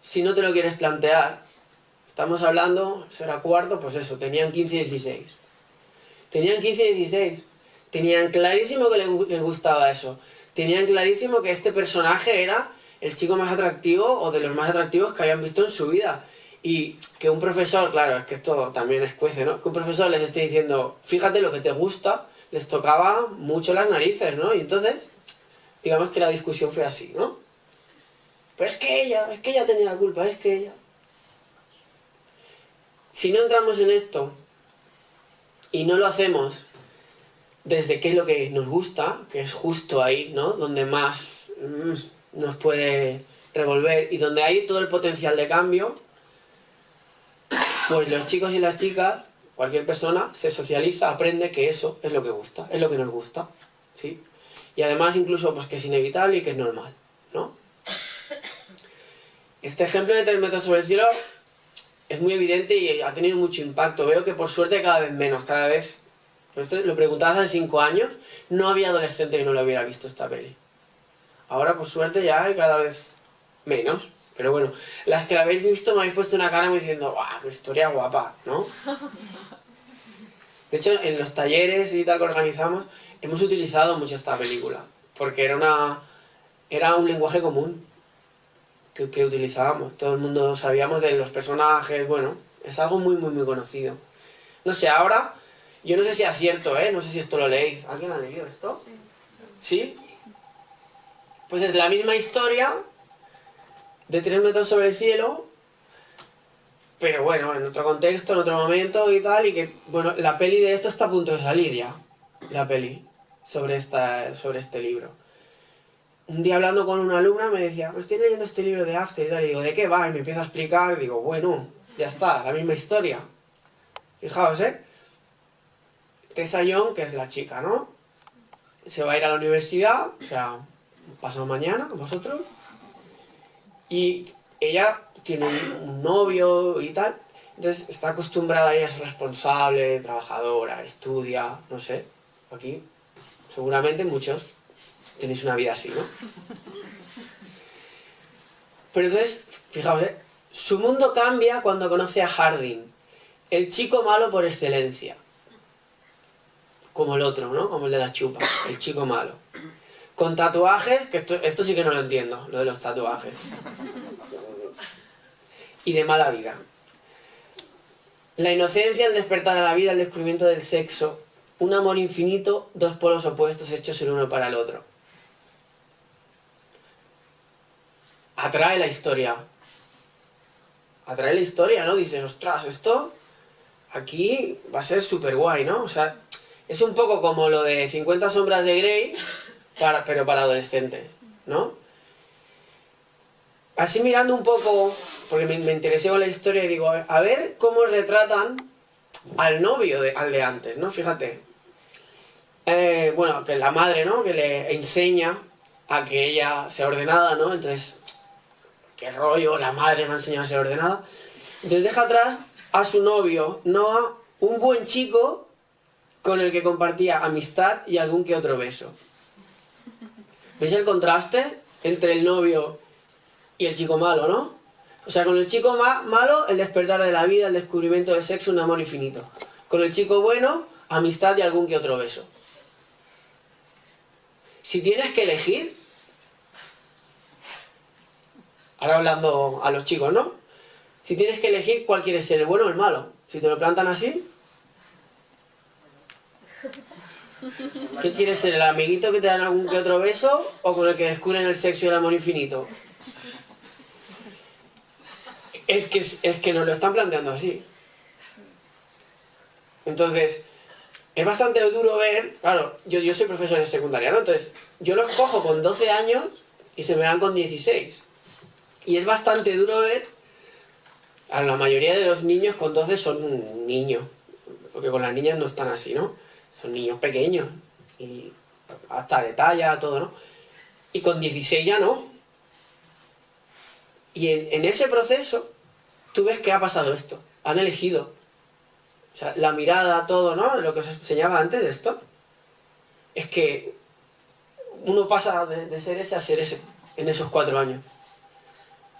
Si no te lo quieres plantear, estamos hablando, será cuarto, pues eso, tenían 15 y 16. Tenían 15 y 16. Tenían clarísimo que les gustaba eso. Tenían clarísimo que este personaje era el chico más atractivo o de los más atractivos que habían visto en su vida. Y que un profesor, claro, es que esto también escuece, ¿no? Que un profesor les esté diciendo, fíjate lo que te gusta, les tocaba mucho las narices, ¿no? Y entonces, digamos que la discusión fue así, ¿no? Pues es que ella tenía la culpa, es que ella... Si no entramos en esto y no lo hacemos desde qué es lo que nos gusta, que es justo ahí, ¿no? Donde más nos puede revolver y donde hay todo el potencial de cambio, pues los chicos y las chicas, cualquier persona, se socializa, aprende que eso es lo que gusta, es lo que nos gusta, ¿sí? Y además incluso pues que es inevitable y que es normal, ¿no? Este ejemplo de 3 metros sobre el cielo es muy evidente y ha tenido mucho impacto. Veo que por suerte cada vez menos, cada vez... Esto lo preguntabas hace 5 años, no había adolescente que no lo hubiera visto esta peli. Ahora por suerte ya hay cada vez menos. Pero bueno, las que la habéis visto me habéis puesto una cara me diciendo, ¡guau, qué historia guapa!, ¿no? De hecho, en los talleres y tal que organizamos, hemos utilizado mucho esta película. Porque era un lenguaje común que utilizábamos. Todo el mundo sabíamos de los personajes, bueno, es algo muy, muy, muy conocido. No sé, ahora, yo no sé si acierto, no sé si esto lo leéis. ¿Alguien ha leído esto? ¿Sí? Pues es la misma historia de 3 metros sobre el cielo, pero bueno, en otro contexto, en otro momento y tal, y que, bueno, la peli de esto está a punto de salir ya, la peli, sobre este libro. Un día hablando con una alumna me decía, pues estoy leyendo este libro de After y tal, y digo, ¿de qué va? Y me empieza a explicar, y digo, bueno, ya está, la misma historia. Fijaos, Tessa Young, que es la chica, ¿no? Se va a ir a la universidad, o sea, pasado mañana, vosotros, y ella tiene un novio y tal, entonces está acostumbrada, ella es responsable, trabajadora, estudia, no sé, aquí seguramente muchos tenéis una vida así, ¿no? Pero entonces, fijaos, su mundo cambia cuando conoce a Harding, el chico malo por excelencia, como el otro, ¿no? Como el de la chupa, el chico malo. Con tatuajes, que esto sí que no lo entiendo, lo de los tatuajes. Y de mala vida. La inocencia, el despertar a la vida, el descubrimiento del sexo, un amor infinito, 2 polos opuestos hechos el uno para el otro. Atrae la historia. Atrae la historia, ¿no? Dices, ostras, esto aquí va a ser súper guay, ¿no? O sea, es un poco como lo de 50 sombras de Grey, pero para adolescentes, ¿no? Así mirando un poco, porque me interesé con la historia y digo, a ver cómo retratan al novio, al de antes, ¿no? Fíjate. Bueno, que la madre, ¿no? Que le enseña a que ella sea ordenada, ¿no? Entonces, qué rollo, la madre me ha enseñado a ser ordenada. Entonces deja atrás a su novio, Noah, un buen chico con el que compartía amistad y algún que otro beso. ¿Veis el contraste entre el novio y el chico malo, no? O sea, con el chico malo, el despertar de la vida, el descubrimiento del sexo, un amor infinito. Con el chico bueno, amistad y algún que otro beso. Si tienes que elegir, ahora hablando a los chicos, ¿no? Si tienes que elegir, ¿cuál quieres ser, el bueno o el malo? Si te lo plantan así, ¿qué quieres ser, el amiguito que te dan algún que otro beso o con el que descubren el sexo y el amor infinito? Es que nos lo están planteando así. Entonces, es bastante duro ver, claro, yo soy profesor de secundaria, ¿no? Entonces, yo los cojo con 12 años y se me dan con 16. Y es bastante duro ver, a la mayoría de los niños con 12 son un niño, porque con las niñas no están así, ¿no? Son niños pequeños, y hasta de talla, todo, ¿no? Y con 16 ya no. Y en ese proceso, tú ves que ha pasado esto. Han elegido. O sea, la mirada, todo, ¿no? Lo que os enseñaba antes de esto. Es que uno pasa de ser ese a ser ese en esos 4 años.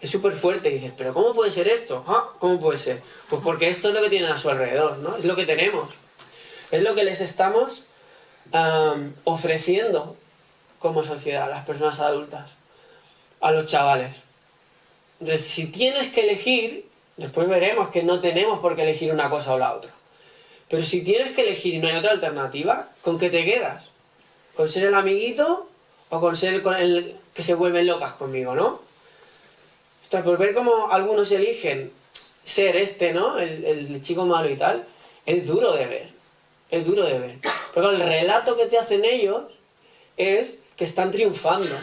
Es súper fuerte y dices, ¿pero cómo puede ser esto? ¿Ah? ¿Cómo puede ser? Pues porque esto es lo que tienen a su alrededor, ¿no? Es lo que tenemos. Es lo que les estamos ofreciendo como sociedad a las personas adultas, a los chavales. Entonces, si tienes que elegir, Después veremos que no tenemos por qué elegir una cosa o la otra. Pero si tienes que elegir y no hay otra alternativa, ¿con qué te quedas? ¿Con ser el amiguito o con ser con el que se vuelven locas conmigo, no? Ostras, por ver cómo algunos eligen ser este, ¿no? El chico malo y tal, es duro de ver. Es duro de ver. Pero el relato que te hacen ellos es que están triunfando.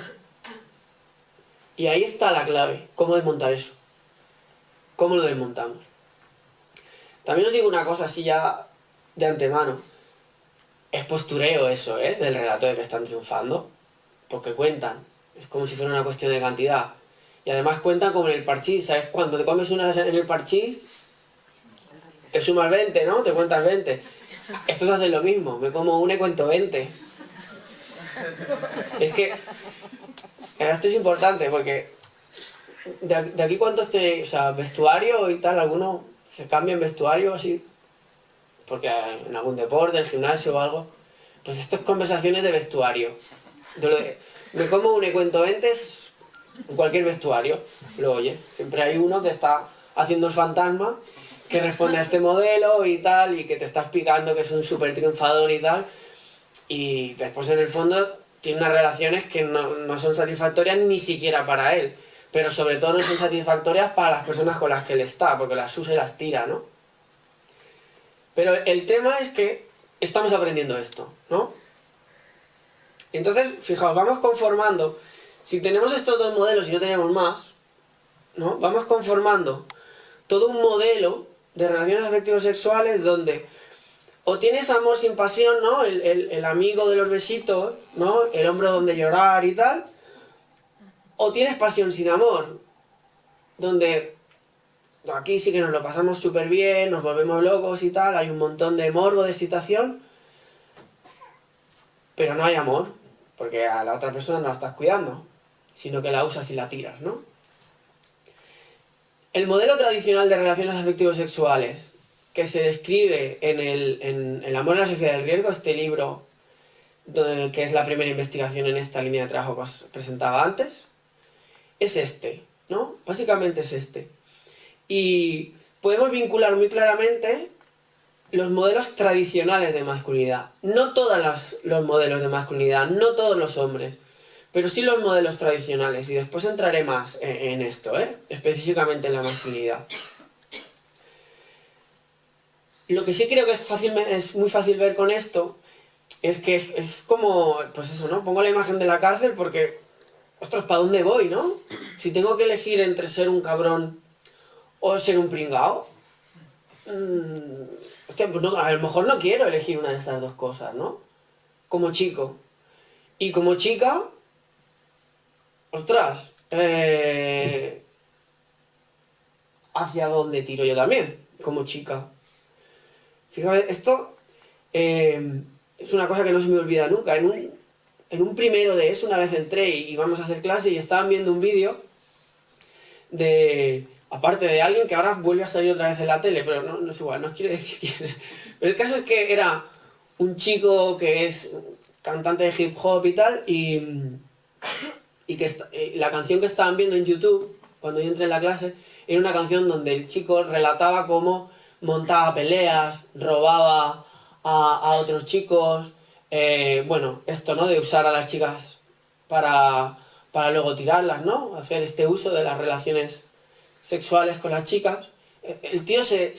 Y ahí está la clave. ¿Cómo desmontar eso? ¿Cómo lo desmontamos? También os digo una cosa así ya de antemano. Es postureo eso, ¿eh? Del relato de que están triunfando. Porque cuentan. Es como si fuera una cuestión de cantidad. Y además cuentan como en el parchís, ¿sabes? Cuando te comes una en el parchís, te sumas 20, ¿no? Te cuentas 20. Estos hacen lo mismo. Me como una y cuento 20. Es que esto es importante porque de aquí cuántos tenéis, o sea, vestuario y tal, alguno se cambia en vestuario así, porque en algún deporte, en el gimnasio o algo, pues esto es conversaciones de vestuario. Me como una y cuento 20 es en cualquier vestuario, lo oye. Siempre hay uno que está haciendo el fantasma, que responde a este modelo y tal, y que te está explicando que es un súper triunfador y tal, y después en el fondo tiene unas relaciones que no son satisfactorias ni siquiera para él, pero sobre todo no son satisfactorias para las personas con las que él está, porque las usa y las tira, ¿no? Pero el tema es que estamos aprendiendo esto, ¿no? Entonces, fijaos, vamos conformando, si tenemos estos dos modelos y no tenemos más, ¿no? Vamos conformando todo un modelo de relaciones afectivo-sexuales donde o tienes amor sin pasión, ¿no? El amigo de los besitos, ¿no? El hombro donde llorar y tal. O tienes pasión sin amor, donde aquí sí que nos lo pasamos súper bien, nos volvemos locos y tal, hay un montón de morbo, de excitación, pero no hay amor, porque a la otra persona no la estás cuidando, sino que la usas y la tiras, ¿no? El modelo tradicional de relaciones afectivo-sexuales que se describe en el amor en la sociedad del riesgo, este libro, que es la primera investigación en esta línea de trabajo que os presentaba antes, es este, ¿no? Básicamente es este. Y podemos vincular muy claramente los modelos tradicionales de masculinidad. No todos los modelos de masculinidad, no todos los hombres, pero sí los modelos tradicionales. Y después entraré más en esto, ¿eh? Específicamente en la masculinidad. Lo que sí creo que es muy fácil ver con esto es que es como, pues eso, ¿no? Pongo la imagen de la cárcel porque, ostras, ¿para dónde voy, no? Si tengo que elegir entre ser un cabrón o ser un pringao, hostia, pues no, a lo mejor no quiero elegir una de estas dos cosas, ¿no? Como chico. Y como chica, ostras, ¿hacia dónde tiro yo también? Como chica. Fíjate, esto es una cosa que no se me olvida nunca. En un primero de eso, una vez entré y íbamos a hacer clase y estaban viendo un vídeo de, aparte de alguien que ahora vuelve a salir otra vez en la tele, pero no es igual, no os quiero decir quién es. Pero el caso es que era un chico que es cantante de hip hop y tal, y que la canción que estaban viendo en YouTube, cuando yo entré en la clase, era una canción donde el chico relataba cómo montaba peleas, robaba a otros chicos, bueno, esto, ¿no? De usar a las chicas para luego tirarlas, ¿no? Hacer este uso de las relaciones sexuales con las chicas. El tío se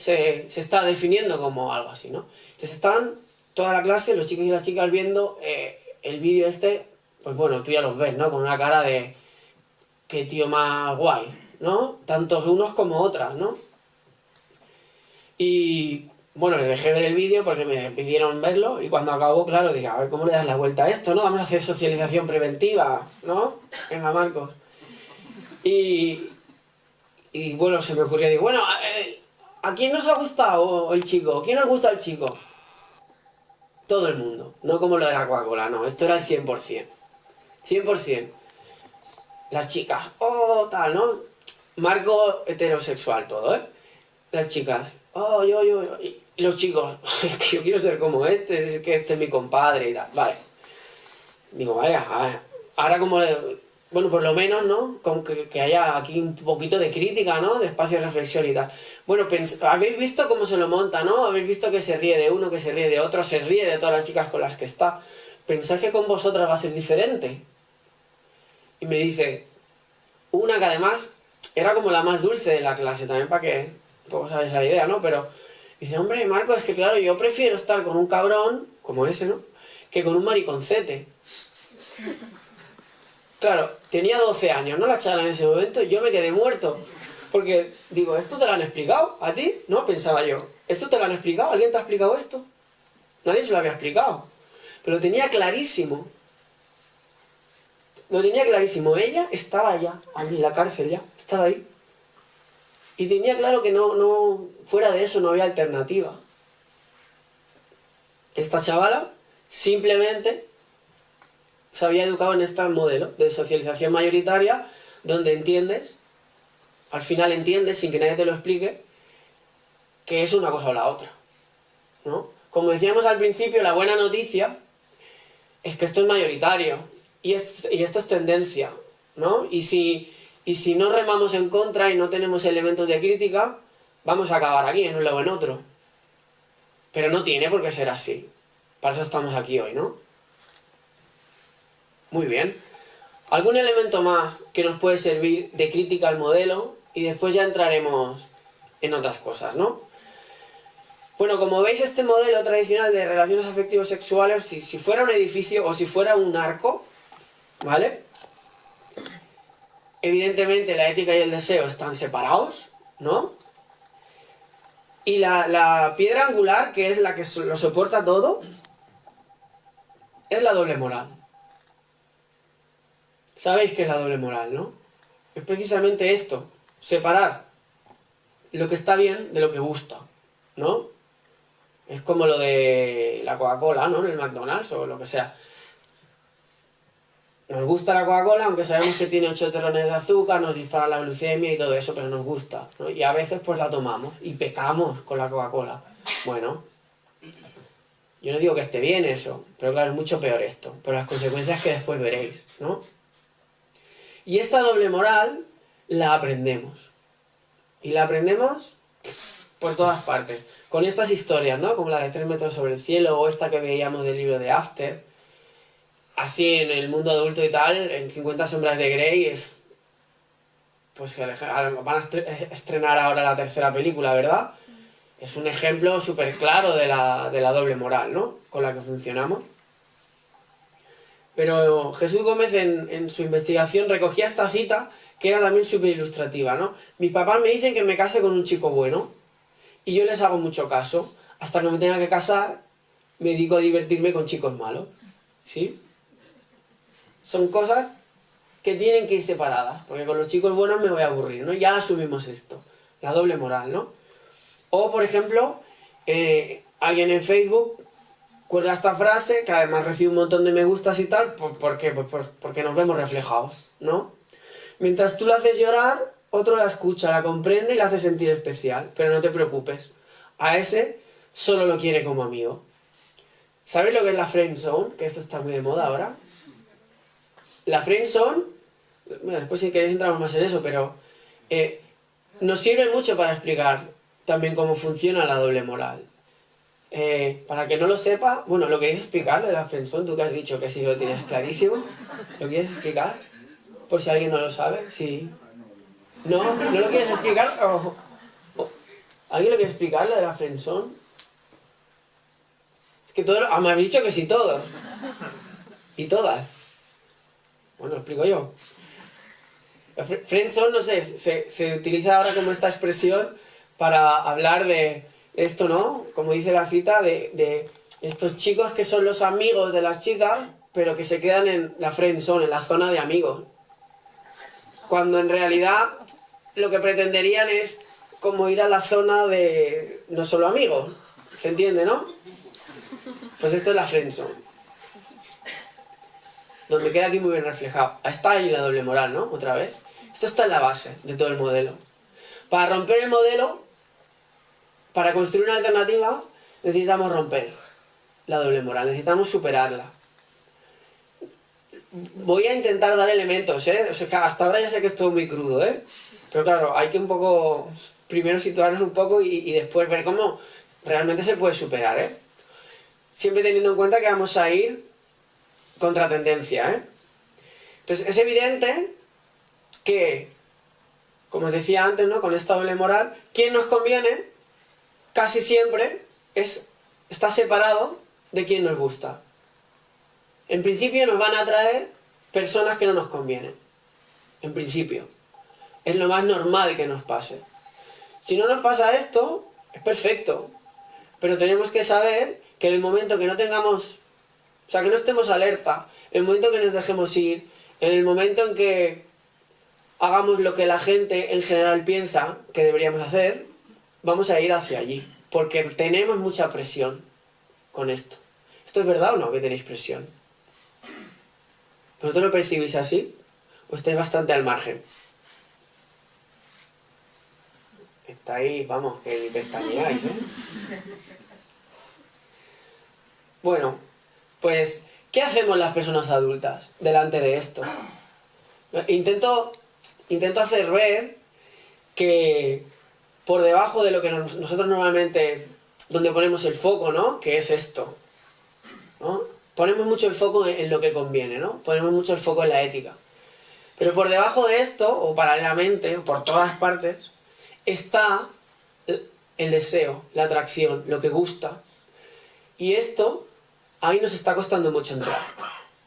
está definiendo como algo así, ¿no? Entonces estaban toda la clase, los chicos y las chicas, viendo el vídeo este, pues bueno, tú ya los ves, ¿no? Con una cara de qué tío más guay, ¿no? Tantos unos como otras, ¿no? Y bueno, les dejé ver el vídeo porque me pidieron verlo y cuando acabó, claro, dije, a ver cómo le das la vuelta a esto, ¿no? Vamos a hacer socialización preventiva, ¿no? Venga, Marcos. Y bueno, se me ocurrió, digo, bueno, ¿a quién nos ha gustado el chico? ¿Quién nos gusta el chico? Todo el mundo, no como lo de la Coca-Cola, no, esto era el 100%. 100%. Las chicas, oh, tal, ¿no? Marco heterosexual todo, ¿eh? Las chicas, oh, yo. Y los chicos, es que yo quiero ser como este, es que este es mi compadre y tal. Vale. Digo, vaya, a ver, ahora como bueno, por lo menos, ¿no? Con que haya aquí un poquito de crítica, ¿no? De espacio de reflexión y tal. Bueno, habéis visto cómo se lo monta, ¿no? Habéis visto que se ríe de uno, que se ríe de otro, se ríe de todas las chicas con las que está. ¿Pensáis que con vosotras va a ser diferente? Y me dice, una que además era como la más dulce de la clase, también para que un poco sabéis la idea, ¿no? Pero dice, hombre, Marco, es que claro, yo prefiero estar con un cabrón, como ese, ¿no? Que con un mariconcete. Claro, tenía 12 años, ¿no? La charla en ese momento, yo me quedé muerto. Porque digo, ¿esto te lo han explicado? ¿A ti? No, pensaba yo. ¿Esto te lo han explicado? ¿Alguien te ha explicado esto? Nadie se lo había explicado. Pero lo tenía clarísimo. Lo tenía clarísimo. Ella estaba allá, en la cárcel ya, estaba ahí. Y tenía claro que no, fuera de eso no había alternativa. Esta chavala simplemente se había educado en este modelo de socialización mayoritaria, donde entiendes, al final entiendes, sin que nadie te lo explique, que es una cosa o la otra, ¿no? Como decíamos al principio, la buena noticia es que esto es mayoritario, y esto es tendencia, ¿no? Y si no remamos en contra y no tenemos elementos de crítica, vamos a acabar aquí, en un lado o en otro. Pero no tiene por qué ser así. Para eso estamos aquí hoy, ¿no? Muy bien. ¿Algún elemento más que nos puede servir de crítica al modelo? Y después ya entraremos en otras cosas, ¿no? Bueno, como veis, este modelo tradicional de relaciones afectivos sexuales, si fuera un edificio o si fuera un arco, ¿vale? Evidentemente la ética y el deseo están separados, ¿no? Y la piedra angular, que es la que lo soporta todo, es la doble moral. Sabéis qué es la doble moral, ¿no? Es precisamente esto, separar lo que está bien de lo que gusta, ¿no? Es como lo de la Coca-Cola, ¿no? En el McDonald's o lo que sea. Nos gusta la Coca-Cola, aunque sabemos que tiene 8 terrones de azúcar, nos dispara la glucemia y todo eso, pero nos gusta, ¿no? Y a veces pues la tomamos y pecamos con la Coca-Cola. Bueno, yo no digo que esté bien eso, pero claro, es mucho peor esto, por las consecuencias que después veréis, ¿no? Y esta doble moral la aprendemos. Y la aprendemos por todas partes. Con estas historias, ¿no? Como la de 3 metros sobre el cielo o esta que veíamos del libro de After. Así en el mundo adulto y tal, en 50 sombras de Grey es... Pues van a estrenar ahora la 3ª película, ¿verdad? Es un ejemplo súper claro de la doble moral, ¿no? Con la que funcionamos. Pero Jesús Gómez en su investigación recogía esta cita que era también súper ilustrativa, ¿no? Mis papás me dicen que me case con un chico bueno y yo les hago mucho caso. Hasta que me tenga que casar, me dedico a divertirme con chicos malos, ¿sí? Son cosas que tienen que ir separadas, porque con los chicos buenos me voy a aburrir, ¿no? Ya asumimos esto, la doble moral, ¿no? O, por ejemplo, alguien en Facebook cuelga esta frase, que además recibe un montón de me gustas y tal, ¿por qué? Pues porque nos vemos reflejados, ¿no? Mientras tú la haces llorar, otro la escucha, la comprende y la hace sentir especial, pero no te preocupes, a ese solo lo quiere como amigo. ¿Sabéis lo que es la friendzone? Que esto está muy de moda ahora. La friendzone, bueno, después si queréis entramos más en eso, pero nos sirve mucho para explicar también cómo funciona la doble moral. Para que no lo sepa, bueno, ¿lo queréis explicar lo de la friendzone? Tú que has dicho que sí lo tienes clarísimo. ¿Lo quieres explicar? Por si alguien no lo sabe. Sí. ¿No? ¿No lo quieres explicar? ¿Alguien lo quiere explicar, lo de la friendzone? Es que todos... me habéis dicho que sí, todos. Y todas. Bueno, lo explico yo. La friendzone, no sé, se utiliza ahora como esta expresión para hablar de esto, ¿no? Como dice la cita, de estos chicos que son los amigos de las chicas, pero que se quedan en la friendzone, en la zona de amigos. Cuando en realidad lo que pretenderían es como ir a la zona de no solo amigos. ¿Se entiende, no? Pues esto es la friendzone. Donde queda aquí muy bien reflejado. Está ahí la doble moral, ¿no? Otra vez. Esto está en la base de todo el modelo. Para romper el modelo, para construir una alternativa, necesitamos romper la doble moral, necesitamos superarla. voy a intentar dar elementos, ¿eh? O sea, que hasta ahora ya sé que es todo muy crudo, ¿eh? Pero claro, hay que un poco, primero situarnos un poco y después ver cómo realmente se puede superar, ¿eh? Siempre teniendo en cuenta que vamos a ir contra tendencia, ¿eh? Entonces, es evidente que, como os decía antes, ¿no? Con esta doble moral, quien nos conviene casi siempre está separado de quien nos gusta. En principio nos van a atraer personas que no nos convienen. En principio. Es lo más normal que nos pase. Si no nos pasa esto, es perfecto. Pero tenemos que saber que en el momento que no tengamos, o sea, que no estemos alerta, en el momento que nos dejemos ir, en el momento en que hagamos lo que la gente en general piensa que deberíamos hacer, vamos a ir hacia allí. Porque tenemos mucha presión con esto. ¿Esto es verdad o no, que tenéis presión? ¿Vosotros lo percibís así? ¿O estáis bastante al margen? Estáis, vamos, que ni pestañeáis, ¿eh? Bueno, pues, ¿qué hacemos las personas adultas delante de esto? Intento hacer ver que por debajo de lo que nosotros normalmente, donde ponemos el foco, ¿no? Que es esto, ¿no? Ponemos mucho el foco en lo que conviene, ¿no? Ponemos mucho el foco en la ética. Pero por debajo de esto, o paralelamente, o por todas partes, está el deseo, la atracción, lo que gusta. Y esto, ahí nos está costando mucho entrar.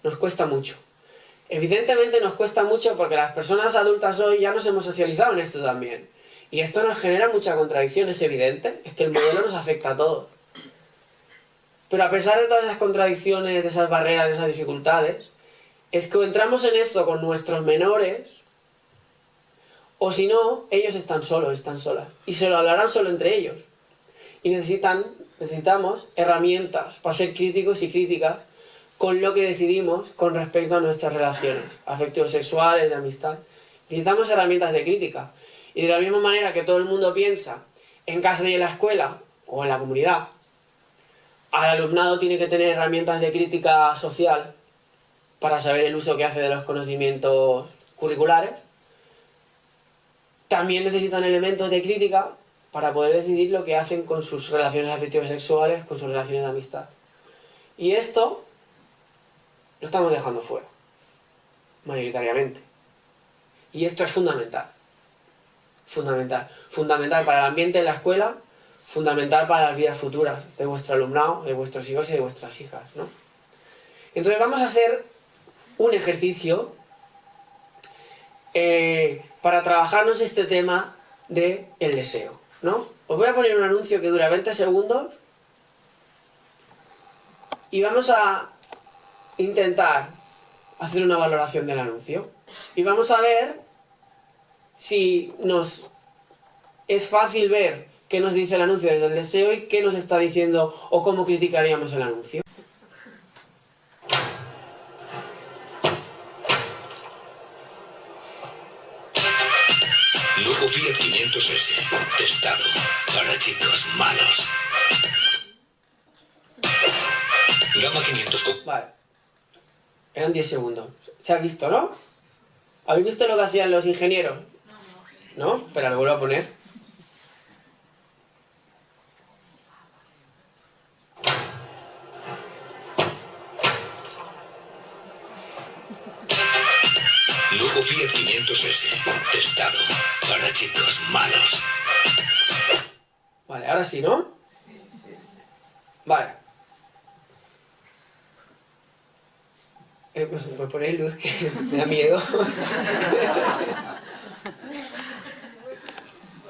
Nos cuesta mucho. Evidentemente nos cuesta mucho porque las personas adultas hoy ya nos hemos socializado en esto también. Y esto nos genera mucha contradicción, es evidente. Es que el modelo nos afecta a todos. Pero a pesar de todas esas contradicciones, de esas barreras, de esas dificultades, es que o entramos en esto con nuestros menores, o si no, ellos están solos, están solas. Y se lo hablarán solo entre ellos. Y necesitamos herramientas para ser críticos y críticas con lo que decidimos con respecto a nuestras relaciones afectivos sexuales, de amistad. Necesitamos herramientas de crítica. Y de la misma manera que todo el mundo piensa en casa y en la escuela, o en la comunidad, al alumnado tiene que tener herramientas de crítica social para saber el uso que hace de los conocimientos curriculares. También necesitan elementos de crítica para poder decidir lo que hacen con sus relaciones afectivos sexuales, con sus relaciones de amistad. Y esto lo estamos dejando fuera, mayoritariamente. Y esto es fundamental. Fundamental. Fundamental para el ambiente en la escuela, fundamental para las vidas futuras de vuestro alumnado, de vuestros hijos y de vuestras hijas, ¿no? Entonces vamos a hacer un ejercicio para trabajarnos este tema del deseo, ¿no? Os voy a poner un anuncio que dura 20 segundos y vamos a intentar hacer una valoración del anuncio. Y vamos a ver si nos es fácil ver qué nos dice el anuncio del deseo y qué nos está diciendo o cómo criticaríamos el anuncio. Luego Fiat 500S, testado para chicos malos. Gama 500... Vale. Eran 10 segundos. Se ha visto, ¿no? ¿Habéis visto lo que hacían los ingenieros? ¿No? Espera, lo vuelvo a poner. Luego Fiat 500S, testado para chicos malos. Vale, ahora sí, ¿no? Vale. Pues ponéis luz que me da miedo.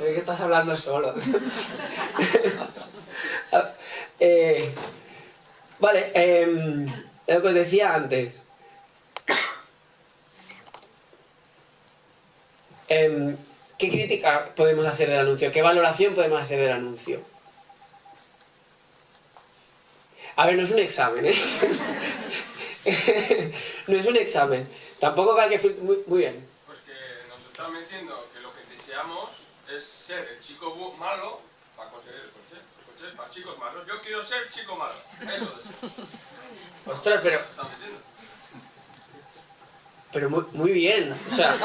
¿De qué estás hablando solo? Vale, lo que os decía antes. ¿Qué crítica podemos hacer del anuncio? ¿Qué valoración podemos hacer del anuncio? A ver, no es un examen, ¿eh? No es un examen. Tampoco hay que... Muy bien. Pues que nos están metiendo que lo que deseamos es ser el chico malo para conseguir el coche. El coche es para chicos malos. Yo quiero ser chico malo. Eso deseo. Ostras, pero... Nos están metiendo. Pero muy bien, o sea...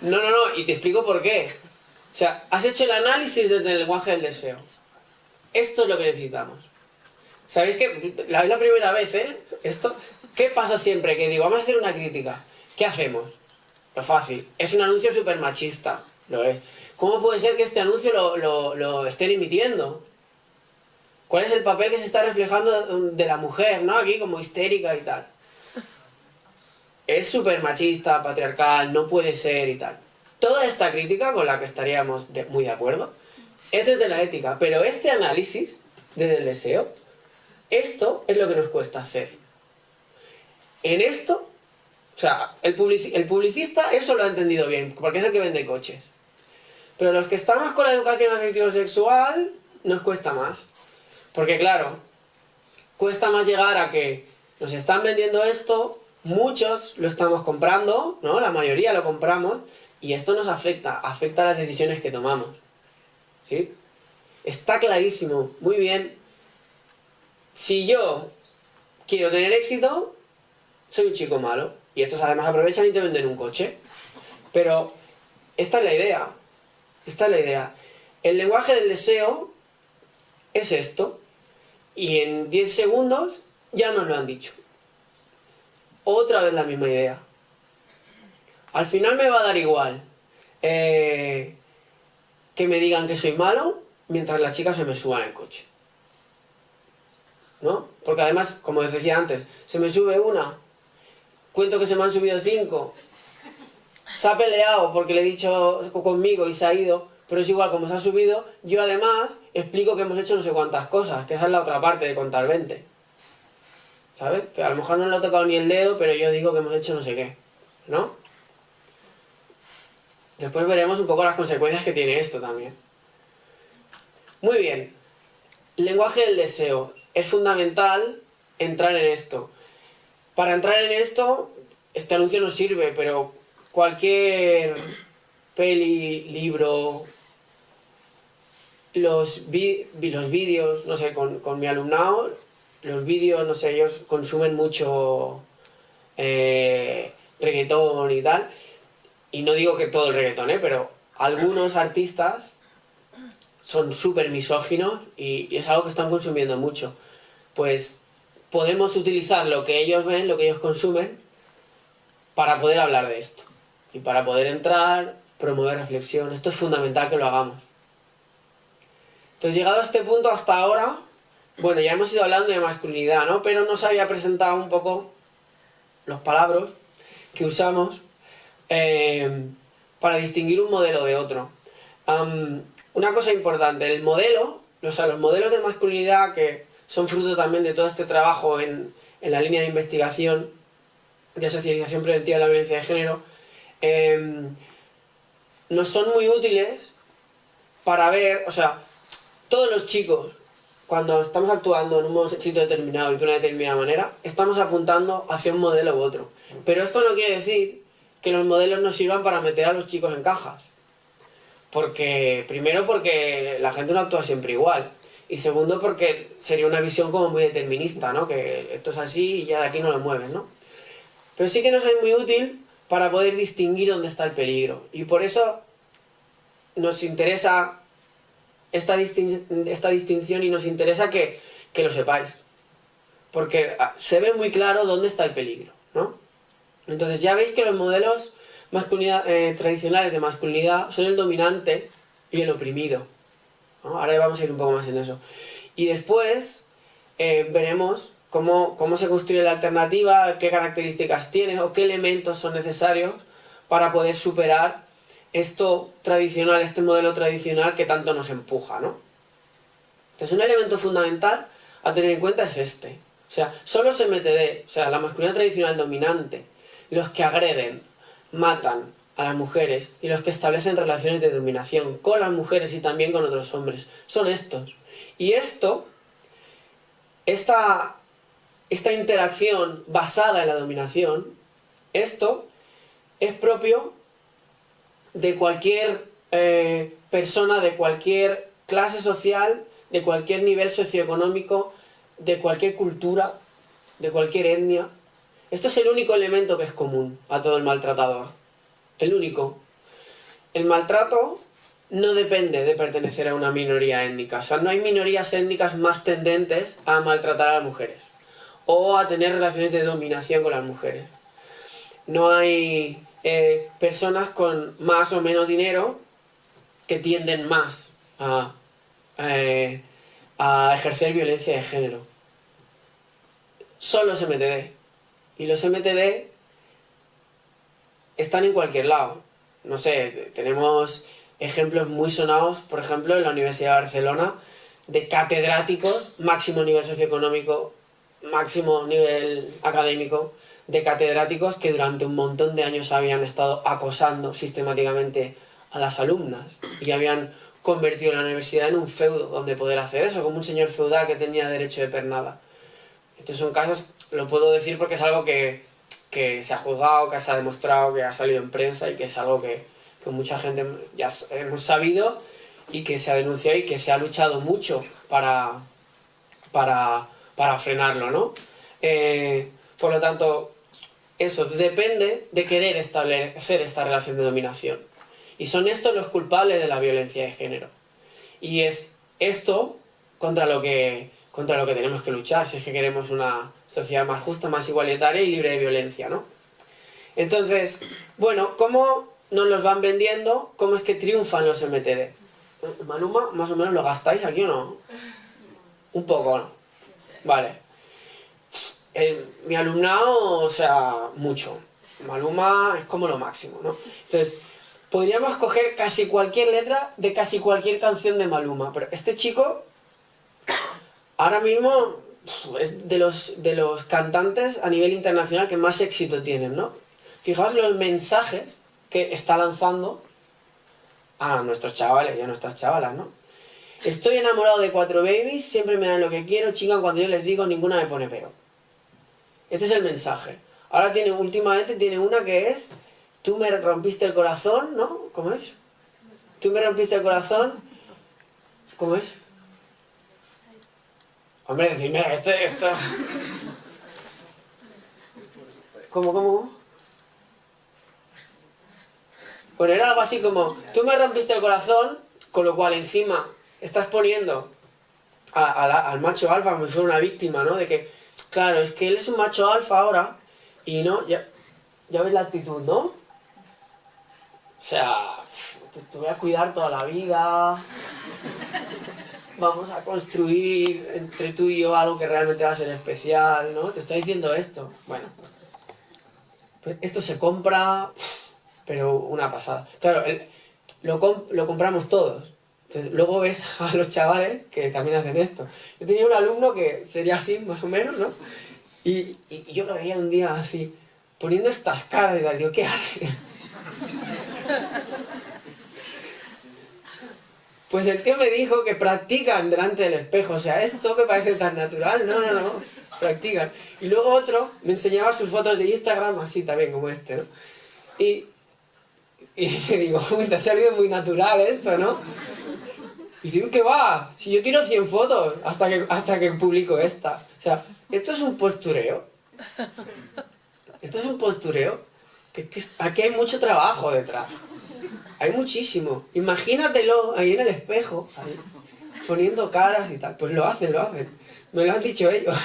No, y te explico por qué. O sea, has hecho el análisis desde el lenguaje del deseo. Esto es lo que necesitamos. ¿Sabéis que es la primera vez, Esto, ¿qué pasa siempre? Que digo, vamos a hacer una crítica. ¿Qué hacemos? Lo fácil. Es un anuncio súper machista. Lo es. ¿Cómo puede ser que este anuncio lo estén emitiendo? ¿Cuál es el papel que se está reflejando de la mujer, ¿no? Aquí como histérica y tal. Es súper machista, patriarcal, no puede ser y tal. Toda esta crítica, con la que estaríamos muy de acuerdo, es desde la ética. Pero este análisis, desde el deseo, esto es lo que nos cuesta hacer. En esto, o sea, el publicista eso lo ha entendido bien, porque es el que vende coches. Pero los que estamos con la educación afectivo-sexual, nos cuesta más. Porque claro, cuesta más llegar a que nos están vendiendo esto, muchos lo estamos comprando, ¿no? La mayoría lo compramos, y esto nos afecta a las decisiones que tomamos. ¿Sí? Está clarísimo, muy bien. Si yo quiero tener éxito, soy un chico malo. Y estos además aprovechan y te venden un coche. Pero esta es la idea. Esta es la idea. El lenguaje del deseo es esto. Y en 10 segundos ya nos lo han dicho. Otra vez la misma idea. Al final me va a dar igual que me digan que soy malo mientras las chicas se me suban al coche. ¿No? Porque además, como os decía antes, se me sube una, cuento que se me han subido 5, se ha peleado porque le he dicho conmigo y se ha ido, pero es igual, como se ha subido, yo además explico que hemos hecho no sé cuántas cosas, que esa es la otra parte de contar 20. ¿Sabes? Que a lo mejor no le he tocado ni el dedo, pero yo digo que hemos hecho no sé qué, ¿no? Después veremos un poco las consecuencias que tiene esto también. Muy bien. Lenguaje del deseo. Es fundamental entrar en esto. Para entrar en esto, este anuncio nos sirve, pero cualquier peli, libro, los vídeos, no sé, con mi alumnado, los vídeos, no sé, ellos consumen mucho reggaetón y tal. Y no digo que todo el reggaetón, pero algunos artistas son súper misóginos y es algo que están consumiendo mucho. Pues podemos utilizar lo que ellos ven, lo que ellos consumen, para poder hablar de esto. Y para poder entrar, promover reflexión. Esto es fundamental que lo hagamos. Entonces, llegado a este punto hasta ahora, bueno, ya hemos ido hablando de masculinidad, ¿no? Pero nos había presentado un poco los palabras que usamos para distinguir un modelo de otro. Una cosa importante, el modelo, los modelos de masculinidad que son fruto también de todo este trabajo en la línea de investigación de socialización preventiva de la violencia de género, nos son muy útiles para ver, o sea, todos los chicos, cuando estamos actuando en un sitio determinado y de una determinada manera, estamos apuntando hacia un modelo u otro. Pero esto no quiere decir que los modelos nos sirvan para meter a los chicos en cajas. Primero porque la gente no actúa siempre igual. Y segundo porque sería una visión como muy determinista, ¿no? Que esto es así y ya de aquí no lo mueves, ¿no? Pero sí que nos es muy útil para poder distinguir dónde está el peligro. Y por eso nos interesa esta distinción y nos interesa que lo sepáis. Porque se ve muy claro dónde está el peligro, ¿no? Entonces ya veis que los modelos tradicionales de masculinidad son el dominante y el oprimido, ¿no? Ahora vamos a ir un poco más en eso. Y después veremos cómo se construye la alternativa, qué características tiene o qué elementos son necesarios para poder superar esto tradicional, este modelo tradicional que tanto nos empuja, ¿no? Entonces un elemento fundamental a tener en cuenta es este. O sea, son los MTD, o sea, la masculinidad tradicional dominante, los que agreden, matan a las mujeres y los que establecen relaciones de dominación con las mujeres y también con otros hombres. Son estos. Y esta interacción basada en la dominación, esto es propio de cualquier persona, de cualquier clase social, de cualquier nivel socioeconómico, de cualquier cultura, de cualquier etnia. Esto es el único elemento que es común a todo el maltratador. El único. El maltrato no depende de pertenecer a una minoría étnica. O sea, no hay minorías étnicas más tendentes a maltratar a las mujeres o a tener relaciones de dominación con las mujeres. No hay personas con más o menos dinero que tienden más a ejercer violencia de género. Son los MTD. Y los MTD están en cualquier lado. No sé, tenemos ejemplos muy sonados, por ejemplo, en la Universidad de Barcelona, de catedráticos, máximo nivel socioeconómico, máximo nivel académico, de catedráticos que durante un montón de años habían estado acosando sistemáticamente a las alumnas y habían convertido la universidad en un feudo donde poder hacer eso, como un señor feudal que tenía derecho de pernada. Estos son casos, lo puedo decir porque es algo que se ha juzgado, que se ha demostrado, que ha salido en prensa y que es algo que mucha gente ya hemos sabido y que se ha denunciado y que se ha luchado mucho para frenarlo, ¿no? Por lo tanto, eso depende de querer establecer esta relación de dominación. Y son estos los culpables de la violencia de género. Y es esto contra lo que tenemos que luchar, si es que queremos una sociedad más justa, más igualitaria y libre de violencia, ¿no? Entonces, bueno, ¿cómo nos los van vendiendo? ¿Cómo es que triunfan los MTD? Maluma, ¿más o menos lo gastáis aquí o no? Un poco, ¿no? Vale. Mi alumnado, o sea, mucho. Maluma es como lo máximo, ¿no? Entonces, podríamos coger casi cualquier letra de casi cualquier canción de Maluma, pero este chico ahora mismo es de los cantantes a nivel internacional que más éxito tienen, ¿no? Fijaos los mensajes que está lanzando a nuestros chavales y a nuestras chavalas, ¿no? Estoy enamorado de 4 babies, siempre me dan lo que quiero, chingan cuando yo les digo, ninguna me pone pero. Este es el mensaje. Ahora últimamente tiene una que es, tú me rompiste el corazón, ¿no? ¿Cómo es? Tú me rompiste el corazón, ¿cómo es? Hombre, decime, esto... ¿Cómo? Bueno, era algo así como, tú me rompiste el corazón, con lo cual encima estás poniendo al macho alfa como si fuera una víctima, ¿no? De que, claro, es que él es un macho alfa ahora, y no, ya ves la actitud, ¿no? O sea, te voy a cuidar toda la vida, vamos a construir entre tú y yo algo que realmente va a ser especial, ¿no? Te está diciendo esto. Bueno, pues esto se compra, pero una pasada. Claro, lo compramos todos. Entonces, luego ves a los chavales que también hacen esto. Yo tenía un alumno que sería así, más o menos, ¿no? Y yo lo veía un día así, poniendo estas caras y tal, digo, ¿qué hace? Pues el tío me dijo que practican delante del espejo, o sea, esto que parece tan natural, no, practican. Y luego otro me enseñaba sus fotos de Instagram, así también como este, ¿no? Y le digo, te ha salido muy natural esto, ¿no? Y digo, ¿qué va? Si yo tiro 100 fotos hasta que publico esta. O sea, esto es un postureo. Esto es un postureo. Que aquí hay mucho trabajo detrás. Hay muchísimo. Imagínatelo ahí en el espejo, ahí, poniendo caras y tal. Pues lo hacen. Me lo han dicho ellos.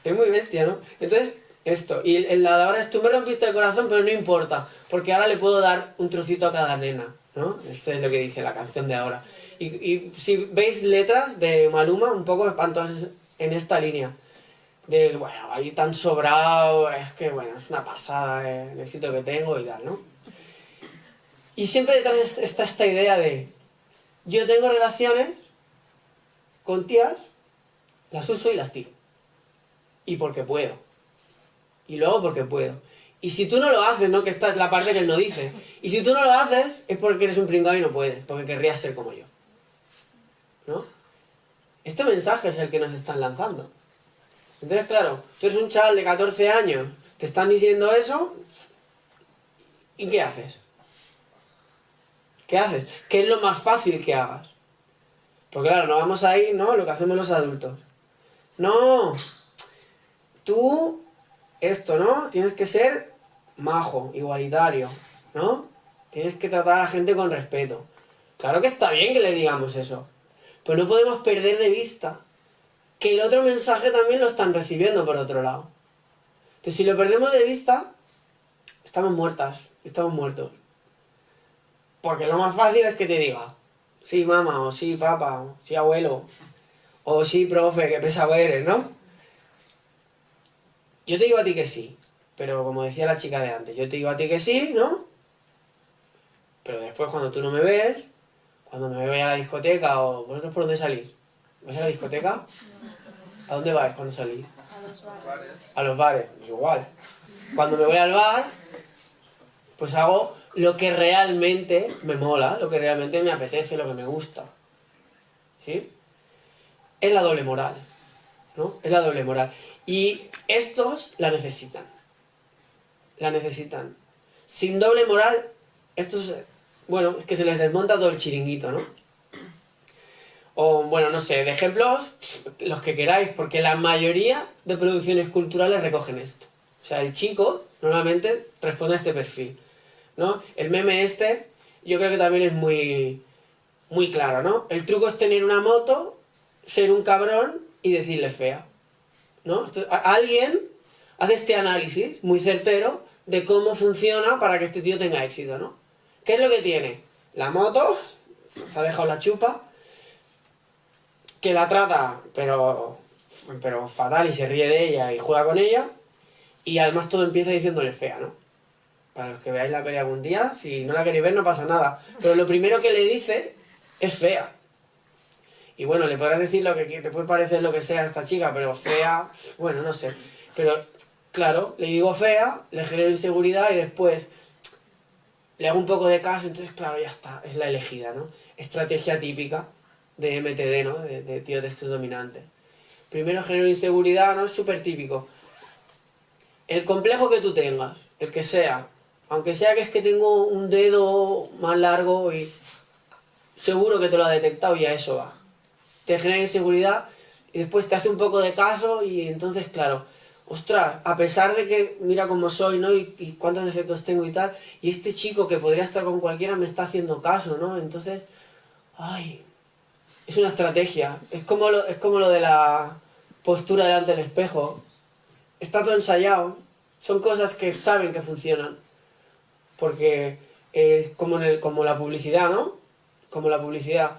Es muy bestia, ¿no? Entonces, esto. Y la de ahora es, tú me rompiste el corazón, pero no importa. Porque ahora le puedo dar un trocito a cada nena, ¿no? Esto es lo que dice la canción de ahora. Y si veis letras de Maluma, un poco espantosas en esta línea. De, bueno, ahí tan sobrado, es que, bueno, es una pasada el éxito que tengo y tal, ¿no? Y siempre detrás está esta idea de, yo tengo relaciones con tías, las uso y las tiro. Y porque puedo. Y luego porque puedo. Y si tú no lo haces, ¿no? Que esta es la parte que él no dice. Y si tú no lo haces, es porque eres un pringao y no puedes, porque querrías ser como yo. ¿No? Este mensaje es el que nos están lanzando. Entonces, claro, tú eres un chaval de 14 años, te están diciendo eso, ¿y qué haces? ¿Qué haces? ¿Qué es lo más fácil que hagas? Porque claro, no vamos a ir, ¿no? Lo que hacemos los adultos. No, tú esto, ¿no? Tienes que ser majo, igualitario, ¿no? Tienes que tratar a la gente con respeto. Claro que está bien que le digamos eso, pero no podemos perder de vista que el otro mensaje también lo están recibiendo por otro lado. Entonces, si lo perdemos de vista, estamos muertas, estamos muertos. Porque lo más fácil es que te diga, sí mamá, o sí papá, o sí abuelo, o sí profe, que pesado eres, ¿no? Yo te digo a ti que sí, pero como decía la chica de antes, yo te digo a ti que sí, ¿no? Pero después cuando tú no me ves, cuando me voy a la discoteca, o ¿vosotros por dónde salís? ¿Vais a la discoteca? ¿A dónde vais cuando salís? A los bares, pues igual. Cuando me voy al bar, pues hago lo que realmente me mola, lo que realmente me apetece, lo que me gusta. ¿Sí? Es la doble moral, ¿no? Es la doble moral. Y estos la necesitan. La necesitan. Sin doble moral, estos, bueno, es que se les desmonta todo el chiringuito, ¿no? O, bueno, no sé, de ejemplos, los que queráis, porque la mayoría de producciones culturales recogen esto. O sea, el chico normalmente responde a este perfil, ¿no? El meme este, yo creo que también es muy claro, ¿no? El truco es tener una moto, ser un cabrón y decirle fea, ¿no? Alguien hace este análisis muy certero de cómo funciona para que este tío tenga éxito, ¿no? ¿Qué es lo que tiene? La moto, se ha dejado la chupa, que la trata, pero fatal, y se ríe de ella y juega con ella, y además todo empieza diciéndole fea, ¿no? Para los que veáis la peli algún día, si no la queréis ver no pasa nada, pero lo primero que le dice es fea. Y bueno, le podrás decir lo que te puede parecer lo que sea a esta chica, pero fea, bueno, no sé. Pero, claro, le digo fea, le genero inseguridad y después le hago un poco de caso, entonces, claro, ya está, es la elegida, ¿no? Estrategia típica de MTD, ¿no? De tío de estos dominantes. Primero genero inseguridad, ¿no? Es súper típico. El complejo que tú tengas, el que sea, aunque sea que es que tengo un dedo más largo y seguro que te lo ha detectado y a eso va. Te genera inseguridad y después te hace un poco de caso y entonces, claro, ostras, a pesar de que mira cómo soy, ¿no? Y cuántos defectos tengo y tal, y este chico que podría estar con cualquiera me está haciendo caso, ¿no? Entonces, ay, es una estrategia. Es como lo de la postura delante del espejo. Está todo ensayado. Son cosas que saben que funcionan. Porque como la publicidad, ¿no? Como la publicidad.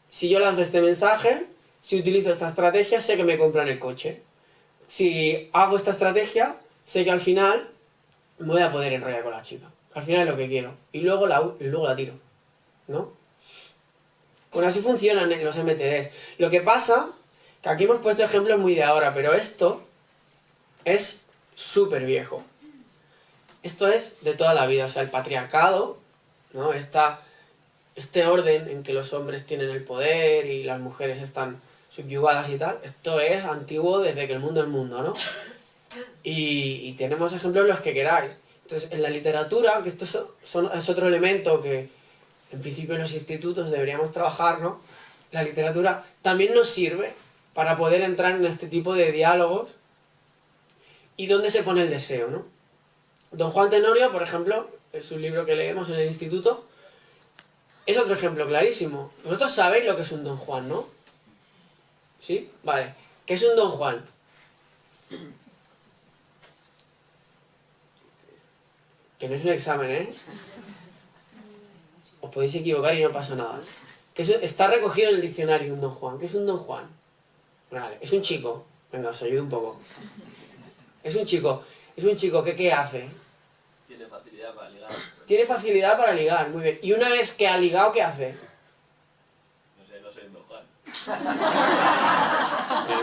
Si yo lanzo este mensaje, si utilizo esta estrategia, sé que me compran el coche. Si hago esta estrategia, sé que al final me voy a poder enrollar con la chica. Al final es lo que quiero. Y luego la tiro, ¿no? Bueno, así funcionan los MTDs. Lo que pasa, que aquí hemos puesto ejemplos muy de ahora, pero esto es súper viejo. Esto es de toda la vida, o sea, el patriarcado, ¿no? Este orden en que los hombres tienen el poder y las mujeres están subyugadas y tal, esto es antiguo desde que el mundo es mundo, ¿no? Y tenemos ejemplos los que queráis. Entonces, en la literatura, que esto es otro elemento que en principio en los institutos deberíamos trabajar, ¿no? La literatura también nos sirve para poder entrar en este tipo de diálogos y dónde se pone el deseo, ¿no? Don Juan Tenorio, por ejemplo, es un libro que leemos en el instituto, es otro ejemplo clarísimo. Vosotros sabéis lo que es un Don Juan, ¿no? ¿Sí? Vale. ¿Qué es un Don Juan? Que no es un examen, ¿eh? Os podéis equivocar y no pasa nada. Está recogido en el diccionario un Don Juan. ¿Qué es un Don Juan? Vale, es un chico. Venga, os ayudo un poco. Es un chico. ¿Qué hace? Tiene facilidad para ligar. Tiene facilidad para ligar, muy bien. Y una vez que ha ligado, ¿qué hace? No sé, no soy un Don Juan.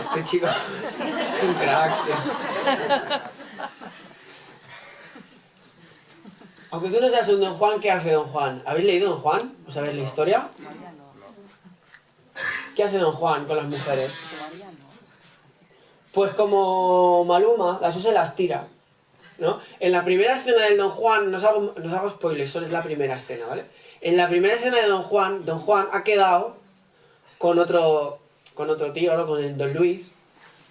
Este chico es un crack, tío. Aunque tú no seas un Don Juan, ¿qué hace Don Juan? ¿Habéis leído Don Juan? ¿O sabéis la historia? ¿Qué hace Don Juan con las mujeres? Pues como Maluma, las usa y las tira, ¿no? En la primera escena del Don Juan, no os hago spoilers, solo es la primera escena, ¿vale? En la primera escena de Don Juan ha quedado con otro tío, ¿no? Con el Don Luis.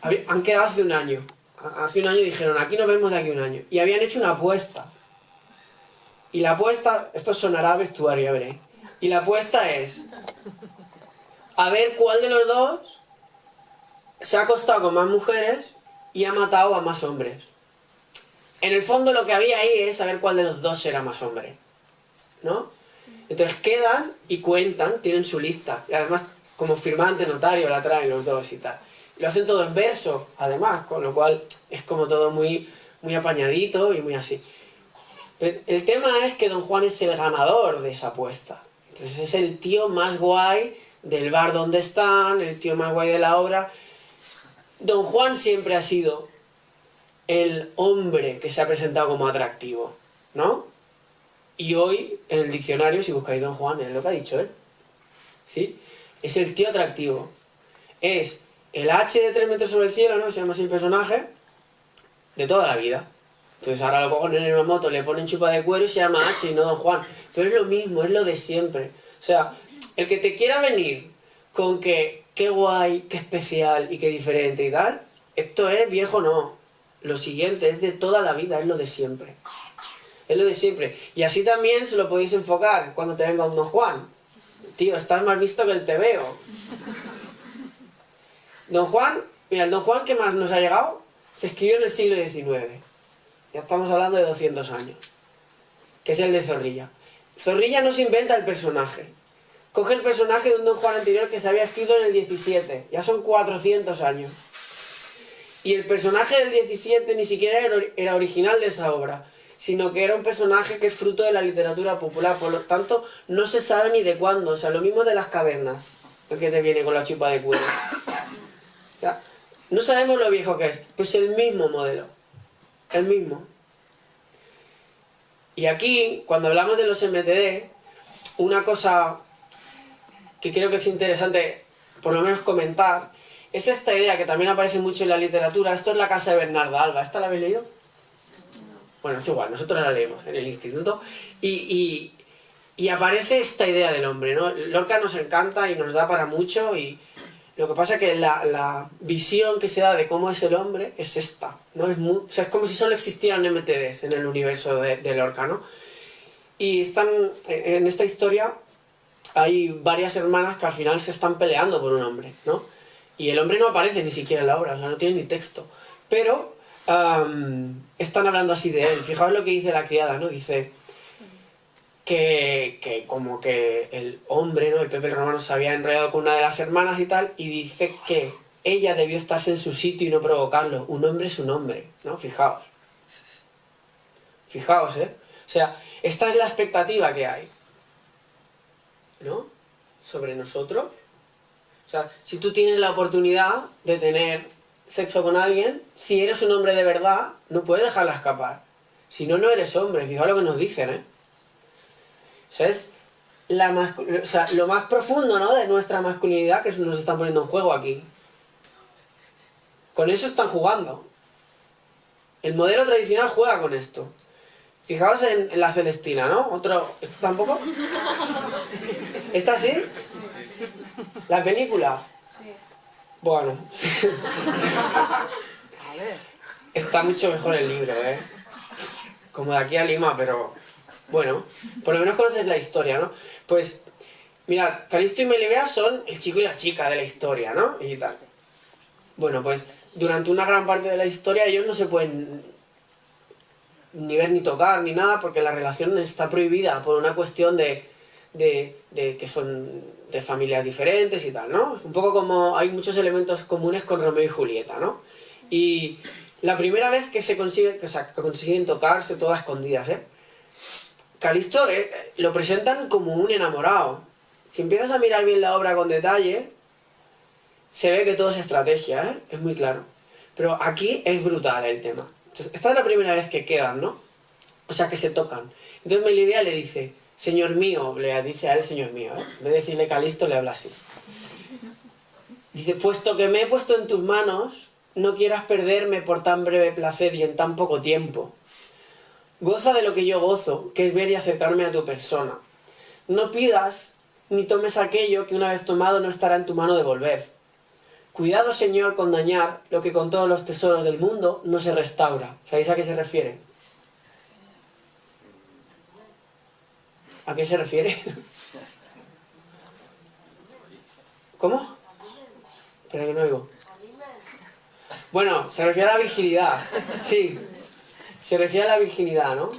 Han quedado hace un año. hace un año dijeron, aquí nos vemos de aquí a un año. Y habían hecho una apuesta. Y la apuesta, esto sonará a vestuario, ya veréis. Y la apuesta es a ver cuál de los dos se ha acostado con más mujeres y ha matado a más hombres. En el fondo lo que había ahí es saber cuál de los dos era más hombre, ¿no? Entonces quedan y cuentan, tienen su lista. Y además, como firmante notario, la traen los dos y tal. Y lo hacen todo en verso, además, con lo cual es como todo muy, muy apañadito y muy así. Pero el tema es que Don Juan es el ganador de esa apuesta. Entonces es el tío más guay del bar donde están, el tío más guay de la obra. Don Juan siempre ha sido el hombre que se ha presentado como atractivo, ¿no? Y hoy, en el diccionario, si buscáis Don Juan, es lo que ha dicho él. ¿Sí? Es el tío atractivo. Es el H de 3 metros sobre el cielo, ¿no? Se llama así el personaje, de toda la vida. Entonces ahora lo cogen en una moto, le ponen chupa de cuero y se llama H y no Don Juan. Pero es lo mismo, es lo de siempre. O sea, el que te quiera venir con que qué guay, qué especial y qué diferente y tal, esto es viejo no. Lo siguiente es de toda la vida, es lo de siempre. Es lo de siempre. Y así también se lo podéis enfocar cuando te venga un Don Juan. Tío, estás más visto que el tebeo. Don Juan, mira, el Don Juan que más nos ha llegado se escribió en el siglo XIX. Ya estamos hablando de 200 años. Que es el de Zorrilla. Zorrilla no se inventa el personaje. Coge el personaje de un Don Juan anterior que se había escrito en el 17. Ya son 400 años. Y el personaje del 17 ni siquiera era original de esa obra, sino que era un personaje que es fruto de la literatura popular. Por lo tanto, no se sabe ni de cuándo. O sea, lo mismo de las cavernas, el que te viene con la chupa de cuero. O sea, no sabemos lo viejo que es. Pues el mismo modelo. El mismo. Y aquí, cuando hablamos de los MTD, una cosa que creo que es interesante, por lo menos comentar, es esta idea que también aparece mucho en la literatura. Esto es La casa de Bernarda Alba. ¿Esta la habéis leído? Bueno, es igual, nosotros la leemos en el instituto. Y aparece esta idea del hombre, ¿no? Lorca nos encanta y nos da para mucho, y lo que pasa es que la visión que se da de cómo es el hombre es esta, ¿no? O sea, es como si solo existieran MTDs en el universo de Lorca, ¿no? Y están, en esta historia hay varias hermanas que al final se están peleando por un hombre, ¿no? Y el hombre no aparece ni siquiera en la obra, o sea, no tiene ni texto. Pero están hablando así de él. Fijaos lo que dice la criada, ¿no? Dice que como que el hombre, ¿no? El Pepe el Romano se había enrollado con una de las hermanas y tal, y dice que ella debió estarse en su sitio y no provocarlo. Un hombre es un hombre, ¿no? Fijaos. Fijaos, ¿eh? O sea, esta es la expectativa que hay, ¿no? Sobre nosotros. O sea, si tú tienes la oportunidad de tener sexo con alguien, si eres un hombre de verdad, no puedes dejarla escapar. Si no, no eres hombre. Fijaos lo que nos dicen, ¿eh? O sea, es lo más profundo, ¿no?, de nuestra masculinidad que nos están poniendo en juego aquí. Con eso están jugando. El modelo tradicional juega con esto. Fijaos en la Celestina, ¿no? ¿Esto tampoco? ¿Esta sí? ¿La película? Sí. Bueno. Está mucho mejor el libro, ¿eh? Como de aquí a Lima, pero... Bueno, por lo menos conoces la historia, ¿no? Pues, mirad, Calisto y Melibea son el chico y la chica de la historia, ¿no? Y tal. Bueno, pues, durante una gran parte de la historia ellos no se pueden ni ver ni tocar ni nada, porque la relación está prohibida por una cuestión de que son de familias diferentes y tal, ¿no? Es un poco como hay muchos elementos comunes con Romeo y Julieta, ¿no? Y la primera vez que se consiguen, o sea, que consiguen tocarse todas escondidas, ¿eh? Calisto lo presentan como un enamorado. Si empiezas a mirar bien la obra con detalle, se ve que todo es estrategia, ¿eh? Es muy claro. Pero aquí es brutal el tema. Entonces, esta es la primera vez que quedan, ¿no? O sea, que se tocan. Entonces Melibea le dice, señor mío, le dice a él señor mío, ¿eh? En vez de decirle Calisto, le habla así. Dice, puesto que me he puesto en tus manos, no quieras perderme por tan breve placer y en tan poco tiempo. Goza de lo que yo gozo, que es ver y acercarme a tu persona. No pidas ni tomes aquello que una vez tomado no estará en tu mano devolver. Cuidado, Señor, con dañar lo que con todos los tesoros del mundo no se restaura. ¿Sabéis a qué se refiere? ¿A qué se refiere? ¿Cómo? Espera que no oigo. Bueno, se refiere a la virginidad. Sí, se refiere a la virginidad, ¿no?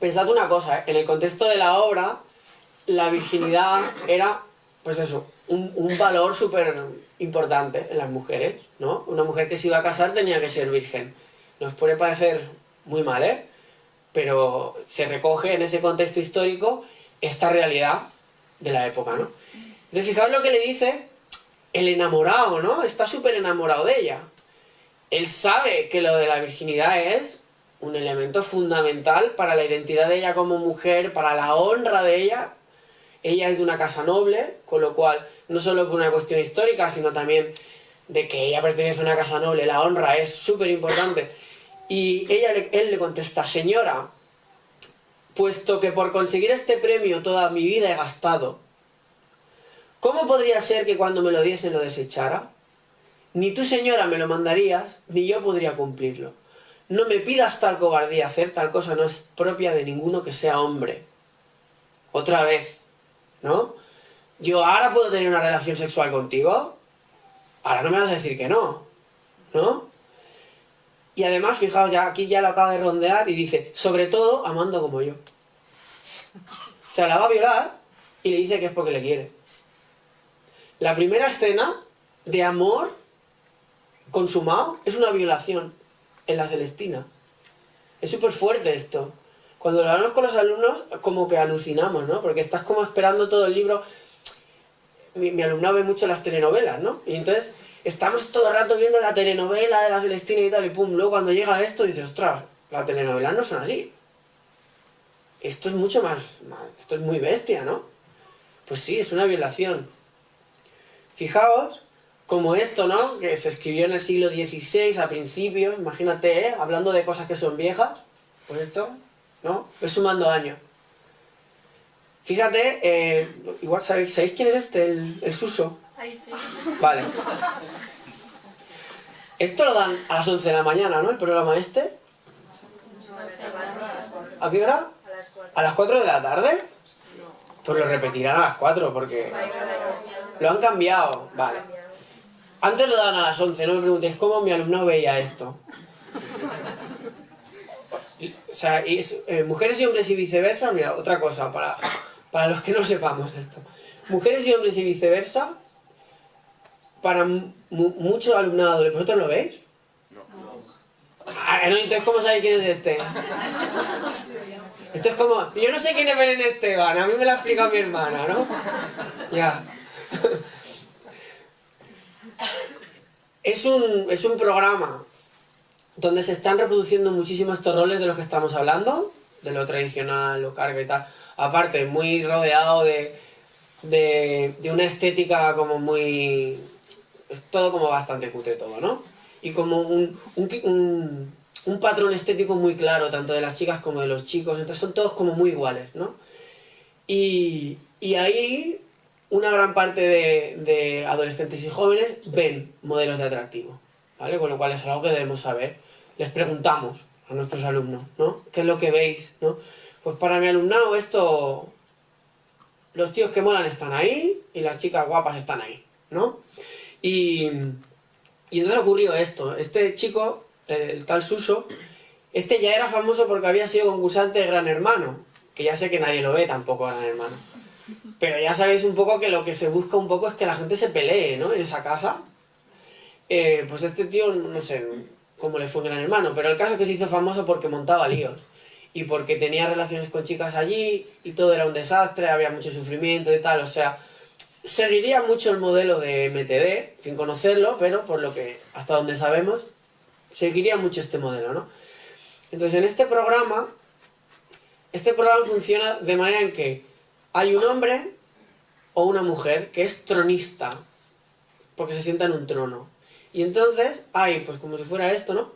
Pensad una cosa, en el contexto de la obra, la virginidad era, pues eso, un valor súper importante en las mujeres, ¿no? Una mujer que se iba a casar tenía que ser virgen. Nos puede parecer muy mal, ¿eh? Pero se recoge en ese contexto histórico esta realidad de la época, ¿no? Entonces, fijaos lo que le dice el enamorado, ¿no? Está súper enamorado de ella. Él sabe que lo de la virginidad es un elemento fundamental para la identidad de ella como mujer, para la honra de ella. Ella es de una casa noble, con lo cual, no solo por una cuestión histórica, sino también de que ella pertenece a una casa noble, la honra es súper importante. Y él le contesta, señora, puesto que por conseguir este premio toda mi vida he gastado, ¿cómo podría ser que cuando me lo diesen lo desechara? Ni tú, señora, me lo mandarías, ni yo podría cumplirlo. No me pidas tal cobardía, hacer tal cosa no es propia de ninguno que sea hombre. Otra vez, ¿no? Yo ahora puedo tener una relación sexual contigo, ahora no me vas a decir que no, ¿no? Y además, fijaos, ya aquí ya lo acaba de rondear y dice, sobre todo amando como yo. O sea, la va a violar y le dice que es porque le quiere. La primera escena de amor consumado es una violación en la Celestina. Es súper fuerte esto. Cuando lo hablamos con los alumnos, como que alucinamos, ¿no? Porque estás como esperando todo el libro. Mi alumnado ve mucho las telenovelas, ¿no? Y entonces estamos todo el rato viendo la telenovela de la Celestina y tal, y pum, luego cuando llega esto dices, ostras, las telenovelas no son así. Esto es mucho más, esto es muy bestia, ¿no? Pues sí, es una violación. Fijaos, como esto, ¿no? Que se escribió en el siglo XVI a principios, imagínate, ¿eh? Hablando de cosas que son viejas, pues esto, ¿no? Voy sumando años. Fíjate, igual ¿sabéis quién es este? El Suso. Ahí sí. Vale. Esto lo dan a las 11 de la mañana, ¿no? El programa este. ¿A qué hora? ¿A las 4 de la tarde? Pues lo repetirán a las 4 porque lo han cambiado. Vale. Antes lo daban a las 11, no me preguntéis cómo mi alumno veía esto. O sea, mujeres y hombres y viceversa, mira, otra cosa para los que no sepamos esto. Mujeres y hombres y viceversa, para mucho alumnado, ¿vosotros lo veis? No. No, entonces ¿cómo sabéis quién es este? Esto es como, yo no sé quién es Belén Esteban, a mí me lo ha explicado mi hermana, ¿no? Ya. Es un programa donde se están reproduciendo muchísimos estos roles de los que estamos hablando, de lo tradicional, lo carga y tal. Aparte, muy rodeado de una estética como muy... Es todo como bastante cutre todo, ¿no? Y como un patrón estético muy claro, tanto de las chicas como de los chicos, entonces son todos como muy iguales, ¿no? Y ahí una gran parte de adolescentes y jóvenes ven modelos de atractivo, ¿vale? Con lo cual es algo que debemos saber. Les preguntamos a nuestros alumnos, ¿no? ¿Qué es lo que veis, no? Pues para mi alumnado esto... Los tíos que molan están ahí y las chicas guapas están ahí, ¿no? Y entonces ocurrió esto. Este chico, el tal Suso, este ya era famoso porque había sido concursante de Gran Hermano, que ya sé que nadie lo ve tampoco Gran Hermano. Pero ya sabéis un poco que lo que se busca un poco es que la gente se pelee, ¿no? En esa casa. Pues este tío, no sé cómo le fue en Gran Hermano, pero el caso es que se hizo famoso porque montaba líos. Y porque tenía relaciones con chicas allí, y todo era un desastre, había mucho sufrimiento y tal, o sea... Seguiría mucho el modelo de MTD, sin conocerlo, pero por lo que, hasta donde sabemos, seguiría mucho este modelo, ¿no? Entonces, en este programa funciona de manera en que hay un hombre o una mujer que es tronista, porque se sienta en un trono. Y entonces hay, pues como si fuera esto, ¿no?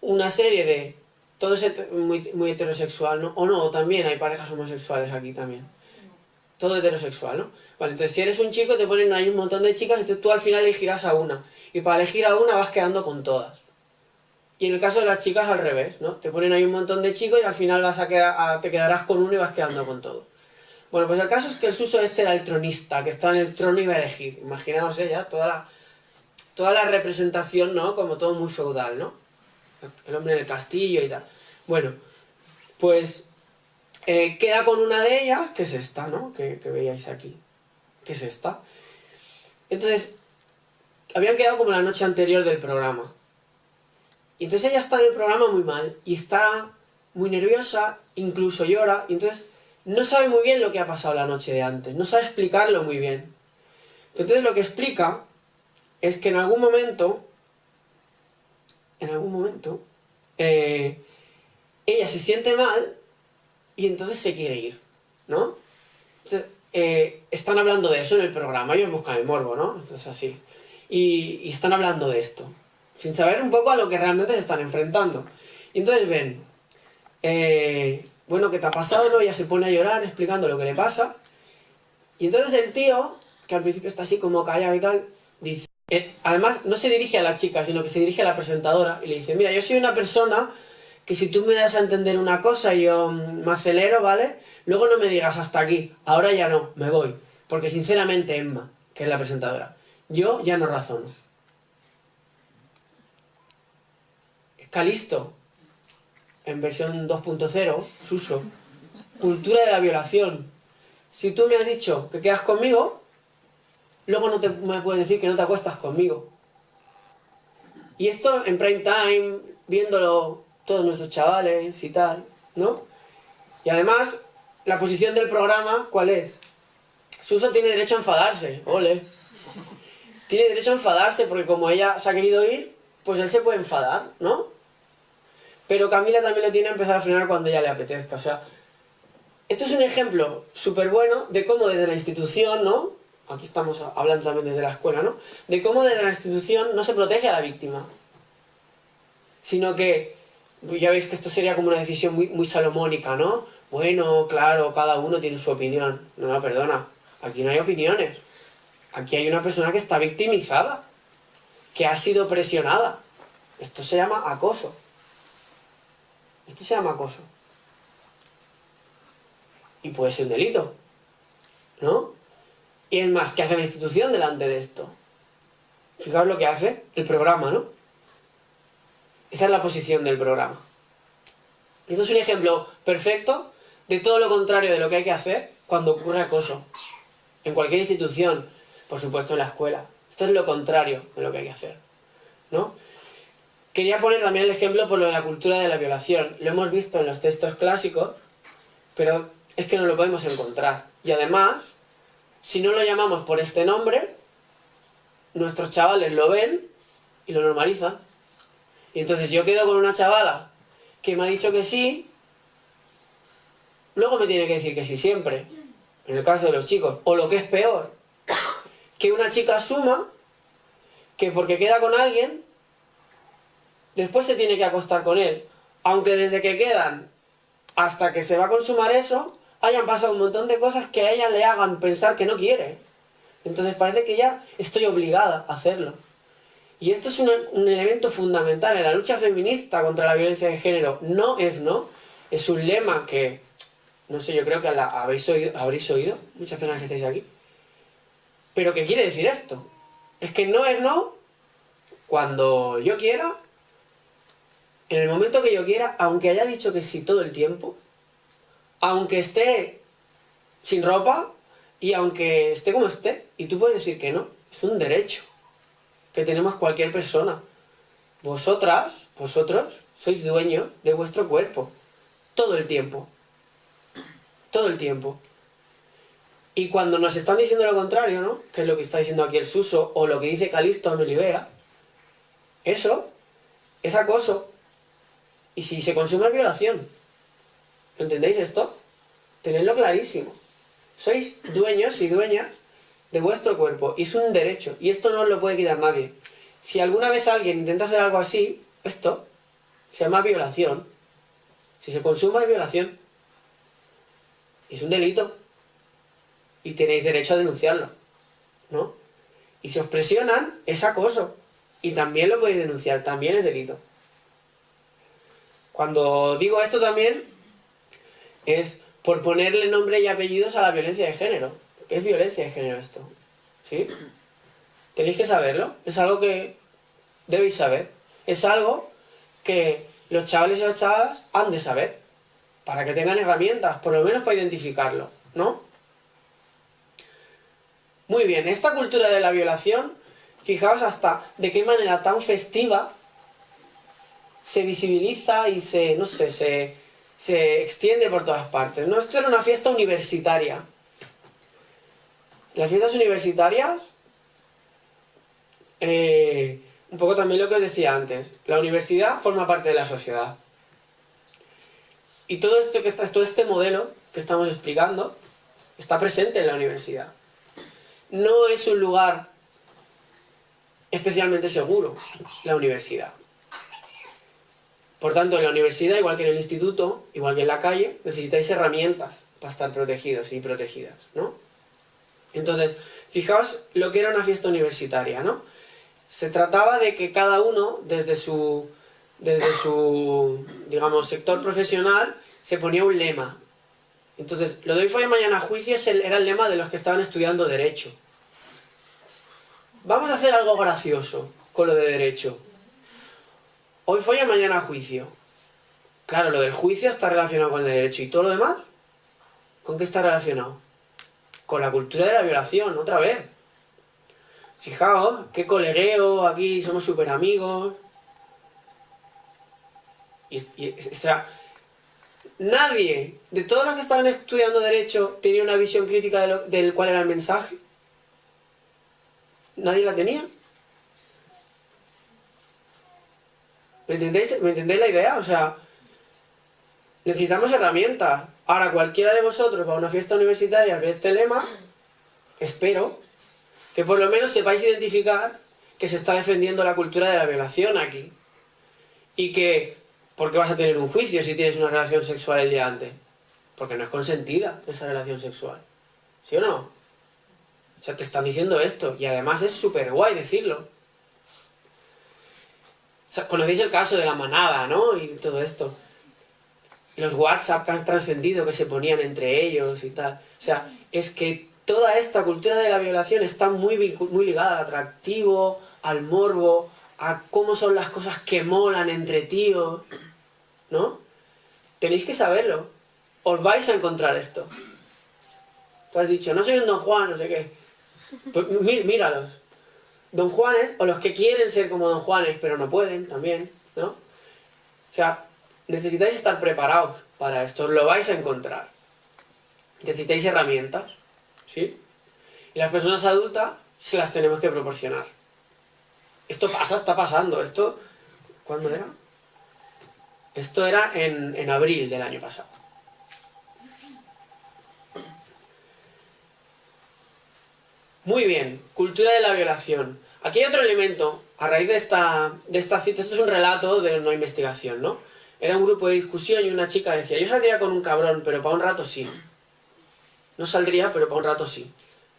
Una serie de... Todo es muy heterosexual, ¿no? O no, también hay parejas homosexuales aquí también. todo heterosexual, ¿no? Vale, entonces si eres un chico te ponen ahí un montón de chicas, entonces tú al final elegirás a una. Y para elegir a una vas quedando con todas. Y en el caso de las chicas al revés, ¿no? Te ponen ahí un montón de chicos y al final te quedarás con uno y vas quedando con todo. Bueno, pues el caso es que el Suso este era el tronista, que estaba en el trono y iba a elegir. Imaginaos ya toda la representación, ¿no? Como todo muy feudal, ¿no? El hombre del castillo y tal. Bueno, pues queda con una de ellas, que es esta, ¿no? Que veíais aquí. Que es esta. Entonces, habían quedado como la noche anterior del programa. Y entonces ella está en el programa muy mal. Y está muy nerviosa, incluso llora. Y entonces no sabe muy bien lo que ha pasado la noche de antes. No sabe explicarlo muy bien. Entonces lo que explica es que en algún momento, ella se siente mal y entonces se quiere ir, ¿no? Entonces, están hablando de eso en el programa, ellos buscan el morbo, ¿no? Entonces así. Y están hablando de esto, sin saber un poco a lo que realmente se están enfrentando. Y entonces ven, bueno, ¿qué te ha pasado? ¿No? Ella se pone a llorar explicando lo que le pasa. Y entonces el tío, que al principio está así como callado y tal, dice... además, no se dirige a la chica, sino que se dirige a la presentadora y le dice, mira, yo soy una persona que si tú me das a entender una cosa y yo me acelero, ¿vale? Luego no me digas hasta aquí, ahora ya no, me voy. Porque sinceramente, Emma, que es la presentadora, yo ya no razono. Calisto, en versión 2.0, Suso, cultura de la violación. Si tú me has dicho que quedas conmigo, luego no me puedes decir que no te acuestas conmigo. Y esto en prime time, viéndolo todos nuestros chavales y tal, ¿no? Y además, la posición del programa, ¿cuál es? Suso tiene derecho a enfadarse, ole. Tiene derecho a enfadarse porque como ella se ha querido ir, pues él se puede enfadar, ¿no? Pero Camila también lo tiene a empezar a frenar cuando ella le apetezca, o sea... Esto es un ejemplo súper bueno de cómo desde la institución, ¿no? Aquí estamos hablando también desde la escuela, ¿no? De cómo desde la institución no se protege a la víctima. Sino que, ya veis que esto sería como una decisión muy salomónica, ¿no? Bueno, claro, cada uno tiene su opinión. No, perdona, aquí no hay opiniones. Aquí hay una persona que está victimizada, que ha sido presionada. Esto se llama acoso. Esto se llama acoso. Y puede ser un delito, ¿no? Y es más, ¿qué hace la institución delante de esto? Fijaos lo que hace el programa, ¿no? Esa es la posición del programa. Esto es un ejemplo perfecto de todo lo contrario de lo que hay que hacer cuando ocurre acoso. En cualquier institución, por supuesto en la escuela. Esto es lo contrario de lo que hay que hacer, ¿no? Quería poner también el ejemplo por lo de la cultura de la violación. Lo hemos visto en los textos clásicos, pero es que no lo podemos encontrar. Y además, si no lo llamamos por este nombre, nuestros chavales lo ven y lo normalizan. Y entonces yo quedo con una chavala que me ha dicho que sí, luego me tiene que decir que sí siempre, en el caso de los chicos. O lo que es peor, que una chica asuma que porque queda con alguien, después se tiene que acostar con él. Aunque desde que quedan hasta que se va a consumar eso, hayan pasado un montón de cosas que a ella le hagan pensar que no quiere. Entonces parece que ya estoy obligada a hacerlo. Y esto es un elemento fundamental en la lucha feminista contra la violencia de género. No es no. Es un lema que, no sé, yo creo que habréis oído, muchas personas que estáis aquí. Pero ¿qué quiere decir esto? Es que no es no cuando yo quiera, en el momento que yo quiera, aunque haya dicho que sí todo el tiempo, aunque esté sin ropa y aunque esté como esté, y tú puedes decir que no. Es un derecho que tenemos cualquier persona. Vosotros sois dueños de vuestro cuerpo todo el tiempo. Todo el tiempo. Y cuando nos están diciendo lo contrario, ¿no? Que es lo que está diciendo aquí el Suso, o lo que dice Calisto en Melibea, eso es acoso. Y si se consume es violación. ¿Entendéis esto? Tenedlo clarísimo. Sois dueños y dueñas de vuestro cuerpo. Y es un derecho. Y esto no os lo puede quitar nadie. Si alguna vez alguien intenta hacer algo así, esto se llama violación. Si se consuma es violación. Y es un delito. y tenéis derecho a denunciarlo, ¿no? Y si os presionan, es acoso. Y también lo podéis denunciar, también es delito. Cuando digo esto también, es por ponerle nombre y apellidos a la violencia de género. ¿Qué es violencia de género esto? ¿Sí? Tenéis que saberlo. Es algo que debéis saber. Es algo que los chavales y las chavalas han de saber. Para que tengan herramientas, por lo menos para identificarlo, ¿no? Muy bien, esta cultura de la violación, fijaos hasta de qué manera tan festiva se visibiliza y no sé, se extiende por todas partes, ¿no? Esto era una fiesta universitaria. Las fiestas universitarias, un poco también lo que os decía antes, la universidad forma parte de la sociedad. Y todo este modelo que estamos explicando está presente en la universidad. No es un lugar especialmente seguro, la universidad. Por tanto, en la universidad, igual que en el instituto, igual que en la calle, necesitáis herramientas para estar protegidos y protegidas, ¿no? Entonces, fijaos lo que era una fiesta universitaria, ¿no? Se trataba de que cada uno, desde su digamos, sector profesional, se ponía un lema. Entonces, lo de hoy fue mañana juicio era el lema de los que estaban estudiando Derecho. Vamos a hacer algo gracioso con lo de Derecho. Hoy fue mañana juicio. Claro, lo del juicio está relacionado con el derecho. ¿Y todo lo demás? ¿Con qué está relacionado? Con la cultura de la violación, otra vez. Fijaos, qué colegueo, aquí somos súper amigos. O sea, nadie de todos los que estaban estudiando Derecho tenía una visión crítica del cuál era el mensaje. Nadie la tenía. ¿Me entendéis la idea? O sea, necesitamos herramientas. Ahora, cualquiera de vosotros va a una fiesta universitaria ve este lema, espero que por lo menos sepáis identificar que se está defendiendo la cultura de la violación aquí. Y que, ¿por qué vas a tener un juicio si tienes una relación sexual el día antes? Porque no es consentida esa relación sexual. ¿Sí o no? O sea, te están diciendo esto. Y además es súper guay decirlo. Conocéis el caso de la manada, ¿no? Y todo esto. Los WhatsApp que han trascendido, que se ponían entre ellos y tal. O sea, es que toda esta cultura de la violación está muy ligada al atractivo, al morbo, a cómo son las cosas que molan entre tíos, ¿no? Tenéis que saberlo. Os vais a encontrar esto. Tú has dicho, no soy un Don Juan, no sé qué. Pues míralos. Don Juanes, o los que quieren ser como Don Juanes, pero no pueden también, ¿no? O sea, necesitáis estar preparados para esto, os lo vais a encontrar. Necesitáis herramientas, ¿sí? Y las personas adultas se las tenemos que proporcionar. Esto pasa, está pasando. Esto, ¿cuándo era? Esto era en abril del año pasado. Muy bien, cultura de la violación. Aquí hay otro elemento, a raíz de esta cita, esto es un relato de una investigación, ¿no? Era un grupo de discusión y una chica decía, yo saldría con un cabrón, pero para un rato sí. No saldría, pero para un rato sí,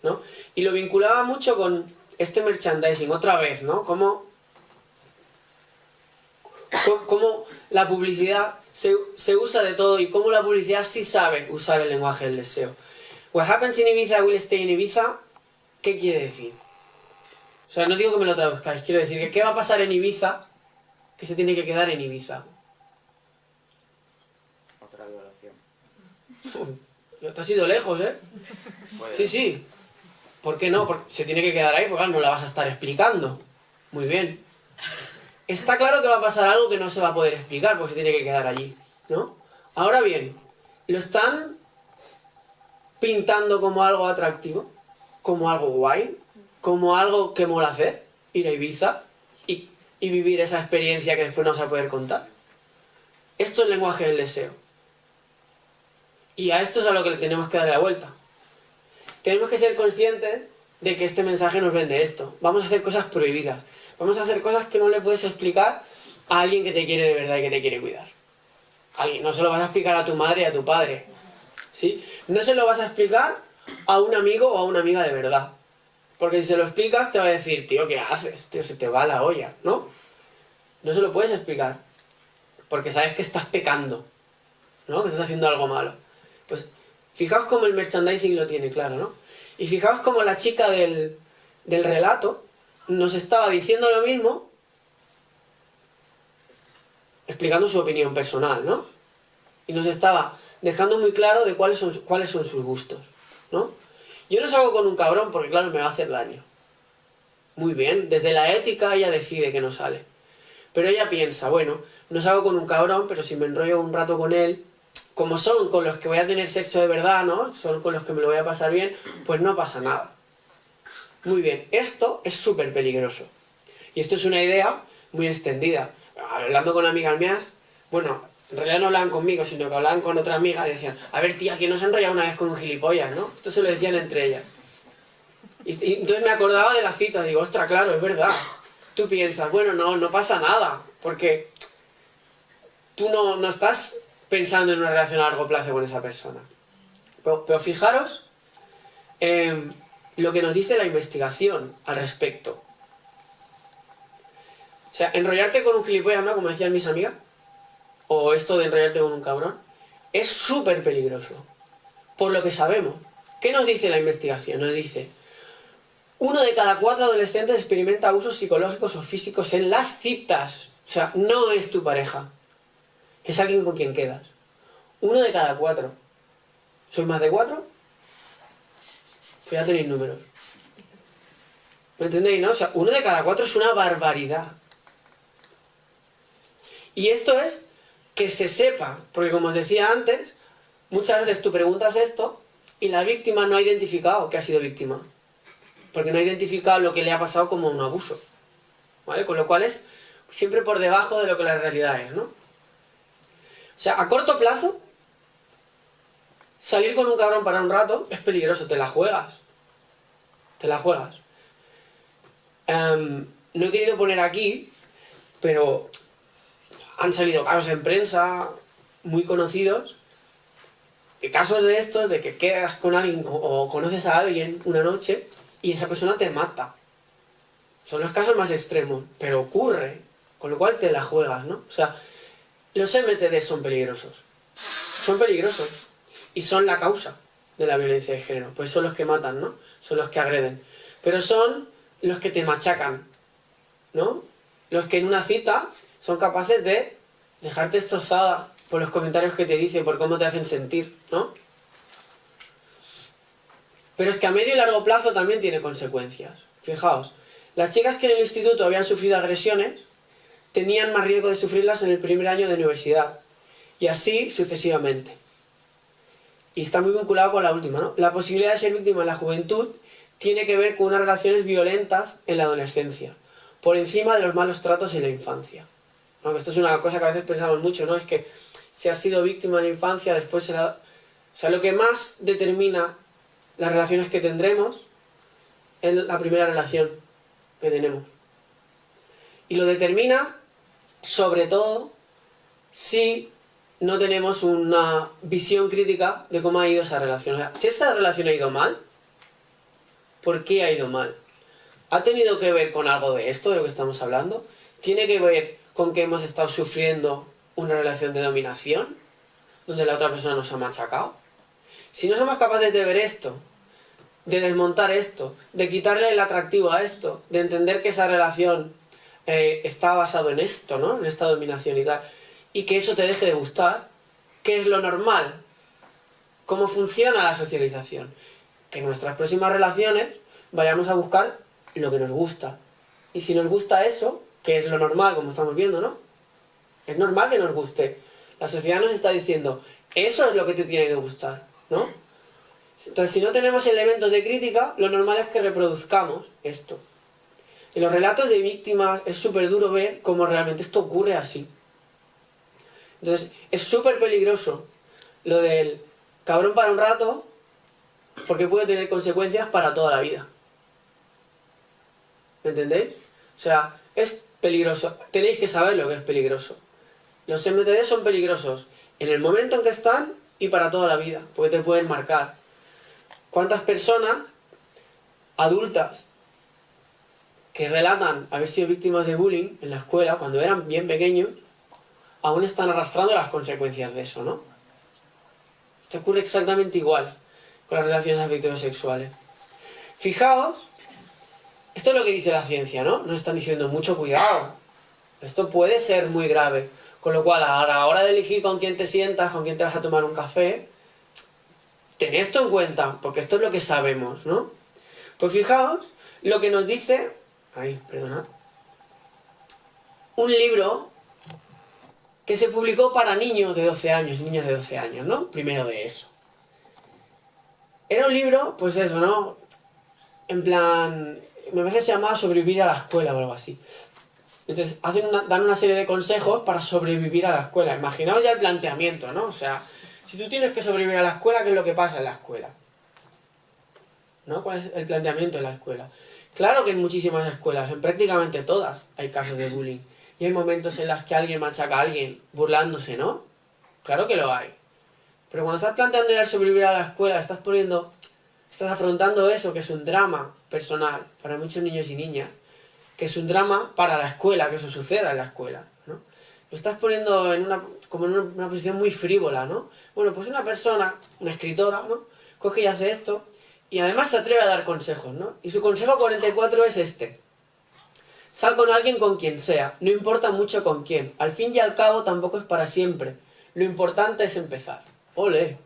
¿no? Y lo vinculaba mucho con este merchandising, otra vez, ¿no? Cómo la publicidad se usa de todo y cómo la publicidad sí sabe usar el lenguaje del deseo. What happens in Ibiza will stay in Ibiza, ¿qué quiere decir? O sea, no digo que me lo traduzcáis, quiero decir que ¿qué va a pasar en Ibiza que se tiene que quedar en Ibiza? Otra violación. Te has ido lejos, ¿eh? Sí, sí. ¿Por qué no? Porque se tiene que quedar ahí, porque claro, no la vas a estar explicando. Muy bien. Está claro que va a pasar algo que no se va a poder explicar, porque se tiene que quedar allí, ¿no? Ahora bien, lo están pintando como algo atractivo, como algo guay, como algo que mola hacer, ir a Ibiza y vivir esa experiencia que después no vas a poder contar. Esto es el lenguaje del deseo. Y a esto es a lo que le tenemos que dar la vuelta. Tenemos que ser conscientes de que este mensaje nos vende esto. Vamos a hacer cosas prohibidas. Vamos a hacer cosas que no le puedes explicar a alguien que te quiere de verdad y que te quiere cuidar. No se lo vas a explicar a tu madre y a tu padre, ¿sí? No se lo vas a explicar a un amigo o a una amiga de verdad. Porque si se lo explicas te va a decir, tío, ¿qué haces? Tío, se te va la olla, ¿no? No se lo puedes explicar. Porque sabes que estás pecando, ¿no? Que estás haciendo algo malo. Pues fijaos cómo el merchandising lo tiene claro, ¿no? Y fijaos cómo la chica del relato nos estaba diciendo lo mismo, explicando su opinión personal, ¿no? Y nos estaba dejando muy claro de cuáles son sus gustos, ¿no? Yo no salgo con un cabrón porque, claro, me va a hacer daño. Muy bien, desde la ética ella decide que no sale. Pero ella piensa, bueno, no salgo con un cabrón, pero si me enrollo un rato con él, como son con los que voy a tener sexo de verdad, ¿no? Son con los que me lo voy a pasar bien, pues no pasa nada. Muy bien, esto es súper peligroso. Y esto es una idea muy extendida. Hablando con amigas mías, bueno, en realidad no hablaban conmigo, sino que hablaban con otra amiga y decían, a ver tía, ¿quién no se ha enrollado una vez con un gilipollas, no? Esto se lo decían entre ellas. Y entonces me acordaba de la cita, digo, ostras, claro, es verdad. Tú piensas, bueno, no pasa nada, porque tú no estás pensando en una relación a largo plazo con esa persona. Pero fijaros lo que nos dice la investigación al respecto. O sea, enrollarte con un gilipollas, ¿no? Como decían mis amigas, o esto de enrollarte con un cabrón, es súper peligroso. Por lo que sabemos. ¿Qué nos dice la investigación? Nos dice, 1 de cada 4 adolescentes experimenta abusos psicológicos o físicos en las citas. O sea, no es tu pareja. Es alguien con quien quedas. 1 de cada 4. ¿Sois más de 4? Pues ya tenéis números. ¿Me entendéis, no? O sea, 1 de cada 4 es una barbaridad. Y esto es que se sepa, porque como os decía antes, muchas veces tú preguntas esto y la víctima no ha identificado que ha sido víctima. Porque no ha identificado lo que le ha pasado como un abuso. ¿Vale? Con lo cual es siempre por debajo de lo que la realidad es, ¿no? O sea, a corto plazo, salir con un cabrón para un rato es peligroso, te la juegas. Te la juegas. No he querido poner aquí, pero han salido casos en prensa muy conocidos, de casos de estos, de que quedas con alguien o conoces a alguien una noche y esa persona te mata. Son los casos más extremos, pero ocurre, con lo cual te la juegas, ¿no? O sea, los MTD son peligrosos. Son peligrosos. Y son la causa de la violencia de género. Pues son los que matan, ¿no? Son los que agreden. Pero son los que te machacan, ¿no? Los que en una cita son capaces de dejarte destrozada por los comentarios que te dicen, por cómo te hacen sentir, ¿no? Pero es que a medio y largo plazo también tiene consecuencias. Fijaos, las chicas que en el instituto habían sufrido agresiones tenían más riesgo de sufrirlas en el primer año de universidad. Y así sucesivamente. Y está muy vinculado con la última, ¿no? La posibilidad de ser víctima en la juventud tiene que ver con unas relaciones violentas en la adolescencia, por encima de los malos tratos en la infancia. ¿No? Esto es una cosa que a veces pensamos mucho, ¿no? Es que si has sido víctima en la infancia, después será... O sea, lo que más determina las relaciones que tendremos es la primera relación que tenemos. Y lo determina, sobre todo, si no tenemos una visión crítica de cómo ha ido esa relación. O sea, si esa relación ha ido mal, ¿por qué ha ido mal? ¿Ha tenido que ver con algo de esto, de lo que estamos hablando? ¿Tiene que ver con que hemos estado sufriendo una relación de dominación, donde la otra persona nos ha machacado? Si no somos capaces de ver esto, de desmontar esto, de quitarle el atractivo a esto, de entender que esa relación está basado en esto, ¿no? En esta dominación y tal, y que eso te deje de gustar, ¿qué es lo normal? ¿Cómo funciona la socialización? Que en nuestras próximas relaciones vayamos a buscar lo que nos gusta. Y si nos gusta eso, que es lo normal, como estamos viendo, ¿no? Es normal que nos guste. La sociedad nos está diciendo, eso es lo que te tiene que gustar, ¿no? Entonces, si no tenemos elementos de crítica, lo normal es que reproduzcamos esto. En los relatos de víctimas es súper duro ver cómo realmente esto ocurre así. Entonces, es súper peligroso lo del cabrón para un rato, porque puede tener consecuencias para toda la vida. ¿Me entendéis? O sea, es peligroso. Tenéis que saber lo que es peligroso. Los MTD son peligrosos en el momento en que están y para toda la vida, porque te pueden marcar. ¿Cuántas personas adultas que relatan haber sido víctimas de bullying en la escuela cuando eran bien pequeños aún están arrastrando las consecuencias de eso, ¿no? Esto ocurre exactamente igual con las relaciones afectivo-sexuales. Fijaos, esto es lo que dice la ciencia, ¿no? Nos están diciendo mucho cuidado. Esto puede ser muy grave. Con lo cual, a la hora de elegir con quién te sientas, con quién te vas a tomar un café, ten esto en cuenta, porque esto es lo que sabemos, ¿no? Pues fijaos lo que nos dice... Ay, perdonad. Un libro que se publicó para niños de 12 años, niñas de 12 años, ¿no? Primero de eso. Era un libro, pues eso, ¿no? En plan, me parece que se llamaba Sobrevivir a la escuela o algo así. Entonces, dan una serie de consejos para sobrevivir a la escuela. Imaginaos ya el planteamiento, ¿no? O sea, si tú tienes que sobrevivir a la escuela, ¿qué es lo que pasa en la escuela? ¿No? ¿Cuál es el planteamiento de la escuela? Claro que en muchísimas escuelas, en prácticamente todas, hay casos de bullying. Y hay momentos en los que alguien machaca a alguien burlándose, ¿no? Claro que lo hay. Pero cuando estás planteando ya el sobrevivir a la escuela, estás afrontando eso, que es un drama personal para muchos niños y niñas, que es un drama para la escuela, que eso suceda en la escuela, ¿no? Lo estás poniendo como en una posición muy frívola, ¿no? Bueno, pues una persona, una escritora, ¿no? Coge y hace esto, y además se atreve a dar consejos, ¿no? Y su consejo 44 es este. Sal con alguien con quien sea, no importa mucho con quién. Al fin y al cabo tampoco es para siempre. Lo importante es empezar. ¡Ole!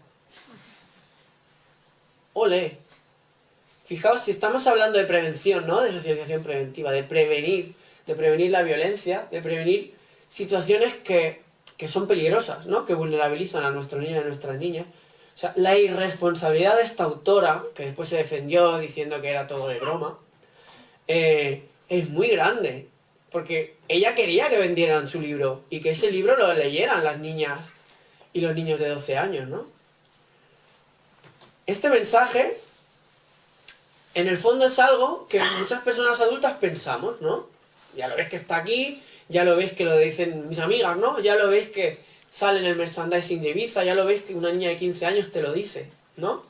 ¡Ole! Fijaos, si estamos hablando de prevención, ¿no? De socialización preventiva, de prevenir la violencia, de prevenir situaciones que son peligrosas, ¿no? Que vulnerabilizan a nuestros niños y a nuestras niñas. O sea, la irresponsabilidad de esta autora, que después se defendió diciendo que era todo de broma, es muy grande. Porque ella quería que vendieran su libro y que ese libro lo leyeran las niñas y los niños de 12 años, ¿no? Este mensaje, en el fondo, es algo que muchas personas adultas pensamos, ¿no? Ya lo ves que está aquí, ya lo ves que lo dicen mis amigas, ¿no? Ya lo ves que sale en el merchandising de Ibiza, ya lo ves que una niña de 15 años te lo dice, ¿no?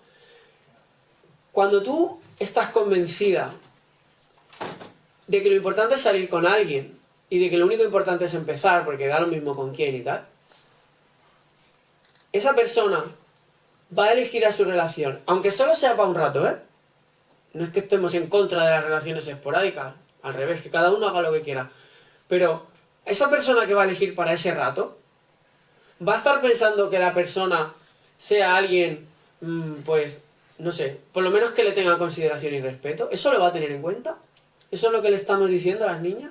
Cuando tú estás convencida de que lo importante es salir con alguien y de que lo único importante es empezar, porque da lo mismo con quién y tal, esa persona va a elegir a su relación, aunque solo sea para un rato, ¿eh? No es que estemos en contra de las relaciones esporádicas, al revés, que cada uno haga lo que quiera. Pero esa persona que va a elegir para ese rato, va a estar pensando que la persona sea alguien, pues, no sé, por lo menos que le tenga consideración y respeto. ¿Eso lo va a tener en cuenta? ¿Eso es lo que le estamos diciendo a las niñas?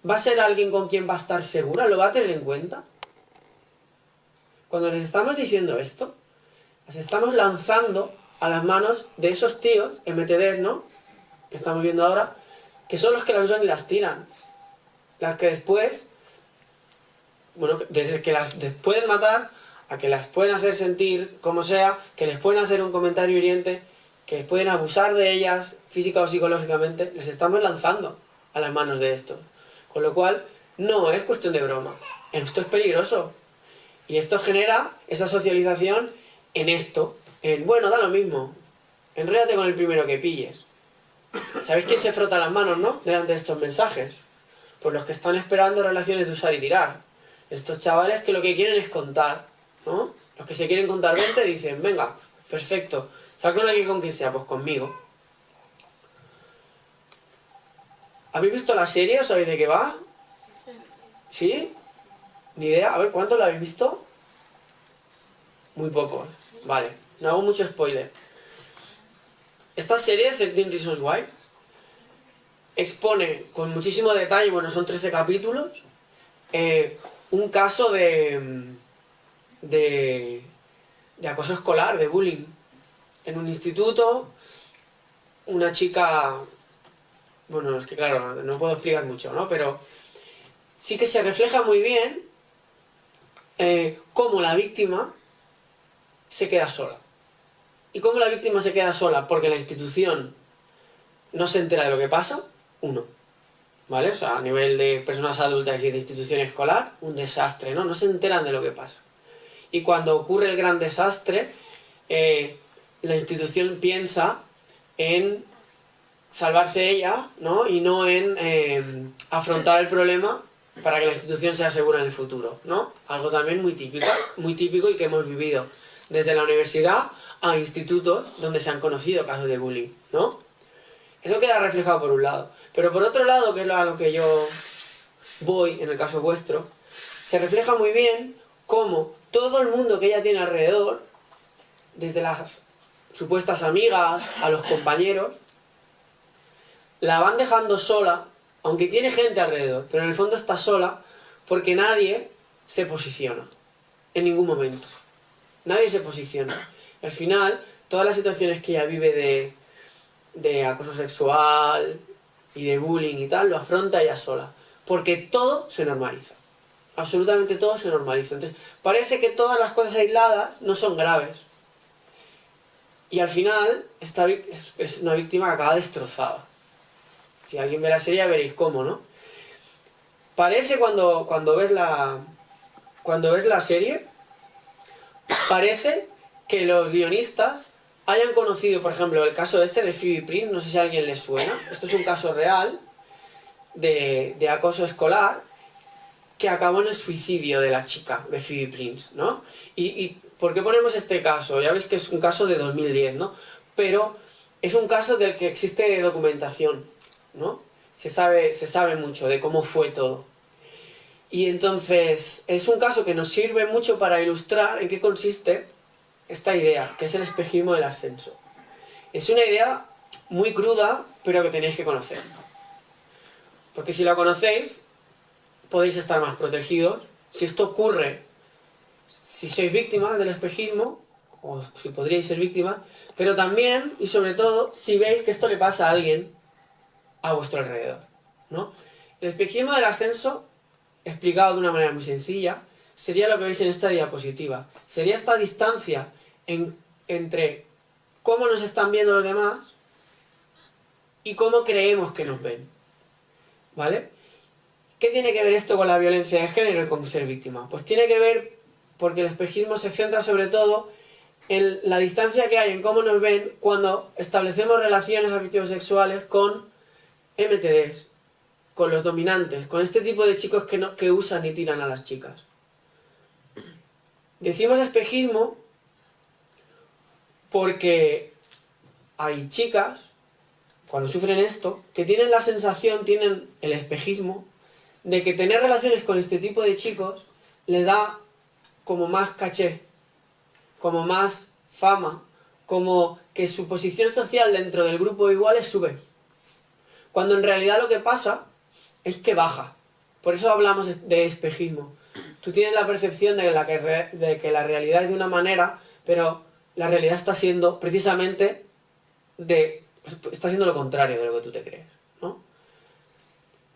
¿Va a ser alguien con quien va a estar segura? ¿Lo va a tener en cuenta? Cuando les estamos diciendo esto, las estamos lanzando a las manos de esos tíos, MTD, ¿no? Que estamos viendo ahora, que son los que las usan y las tiran. Las que después, bueno, desde que las pueden matar, a que las pueden hacer sentir como sea, que les pueden hacer un comentario hiriente, que pueden abusar de ellas física o psicológicamente, les estamos lanzando a las manos de esto. Con lo cual, no es cuestión de broma. Esto es peligroso. Y esto genera esa socialización en esto. Bueno, da lo mismo. Enrédate con el primero que pilles. ¿Sabéis quién se frota las manos, no? Delante de estos mensajes. Pues los que están esperando relaciones de usar y tirar. Estos chavales que lo que quieren es contar, ¿no? Los que se quieren contar 20 dicen, venga, perfecto. Sal con alguien con quien sea, pues conmigo. ¿Habéis visto la serie? ¿Os sabéis de qué va? ¿Sí? Ni idea. A ver, ¿cuántos la habéis visto? Muy pocos. Vale, no hago mucho spoiler. Esta serie, 13 Reasons Why, expone con muchísimo detalle, bueno, son 13 capítulos, un caso de acoso escolar, de bullying. En un instituto, una chica... Bueno, es que claro, no puedo explicar mucho, ¿no? Pero sí que se refleja muy bien cómo la víctima se queda sola. ¿Y cómo la víctima se queda sola? Porque la institución no se entera de lo que pasa, uno. ¿Vale? O sea, a nivel de personas adultas y de institución escolar, un desastre, ¿no? No se enteran de lo que pasa. Y cuando ocurre el gran desastre, la institución piensa en salvarse ella, ¿no? Y no en afrontar el problema para que la institución sea segura en el futuro, ¿no? Algo también muy típico y que hemos vivido desde la universidad a institutos donde se han conocido casos de bullying, ¿no? Eso queda reflejado por un lado. Pero por otro lado, que es a lo que yo voy en el caso vuestro, se refleja muy bien cómo todo el mundo que ella tiene alrededor, desde las supuestas amigas a los compañeros, la van dejando sola, aunque tiene gente alrededor, pero en el fondo está sola porque nadie se posiciona en ningún momento. Nadie se posiciona. Al final, todas las situaciones que ella vive de acoso sexual y de bullying y tal, lo afronta ella sola. Porque todo se normaliza. Absolutamente todo se normaliza. Entonces, parece que todas las cosas aisladas no son graves. Y al final, es una víctima que acaba destrozada. Si alguien ve la serie, veréis cómo, ¿no? Parece cuando ves la serie, parece que los guionistas hayan conocido, por ejemplo, el caso de Phoebe Prince, no sé si a alguien les suena. Esto es un caso real de acoso escolar que acabó en el suicidio de la chica de Phoebe Prince, ¿no? ¿Y por qué ponemos este caso? Ya veis que es un caso de 2010, ¿no? Pero es un caso del que existe documentación, ¿no? Se sabe mucho de cómo fue todo. Y entonces es un caso que nos sirve mucho para ilustrar en qué consiste esta idea, que es el espejismo del ascenso. Es una idea muy cruda, pero que tenéis que conocer. Porque si la conocéis, podéis estar más protegidos. Si esto ocurre, si sois víctimas del espejismo, o si podríais ser víctimas, pero también, y sobre todo, si veis que esto le pasa a alguien a vuestro alrededor, ¿no? El espejismo del ascenso, explicado de una manera muy sencilla, sería lo que veis en esta diapositiva. Sería esta distancia entre cómo nos están viendo los demás y cómo creemos que nos ven, ¿vale? ¿Qué tiene que ver esto con la violencia de género y con ser víctima? Pues tiene que ver porque el espejismo se centra sobre todo en la distancia que hay en cómo nos ven cuando establecemos relaciones afectivo-sexuales con MTDs, con los dominantes, con este tipo de chicos que usan y tiran a las chicas. Decimos espejismo porque hay chicas, cuando sufren esto, que tienen la sensación, tienen el espejismo, de que tener relaciones con este tipo de chicos les da como más caché, como más fama, como que su posición social dentro del grupo de iguales sube. Cuando en realidad lo que pasa es que baja. Por eso hablamos de espejismo. Tú tienes la percepción de que la realidad es de una manera, pero la realidad está siendo precisamente está siendo lo contrario de lo que tú te crees, ¿no?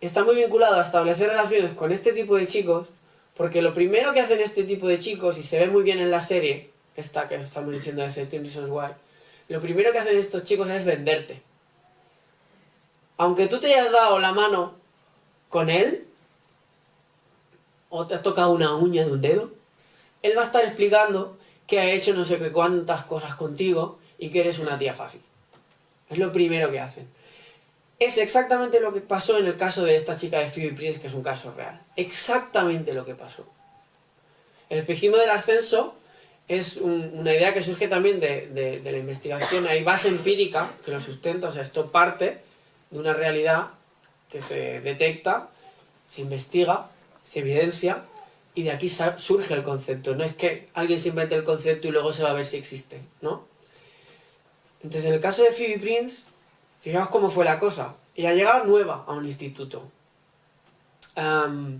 Está muy vinculado a establecer relaciones con este tipo de chicos, porque lo primero que hacen este tipo de chicos, y se ve muy bien en la serie, esta que estamos diciendo de 13 Reasons Why, lo primero que hacen estos chicos es venderte. Aunque tú te hayas dado la mano con él, o te has tocado una uña de un dedo, él va a estar explicando que ha hecho no sé qué cuántas cosas contigo y que eres una tía fácil. Es lo primero que hacen. Es exactamente lo que pasó en el caso de esta chica de Phoebe Prince, que es un caso real. Exactamente lo que pasó. El espejismo del ascenso es una idea que surge también de la investigación. Hay base empírica que lo sustenta, o sea, esto parte de una realidad que se detecta, se investiga, se evidencia, y de aquí surge el concepto. No es que alguien se invente el concepto y luego se va a ver si existe, ¿no? Entonces, en el caso de Phoebe Prince, fijaos cómo fue la cosa. Ella llega nueva a un instituto. Ella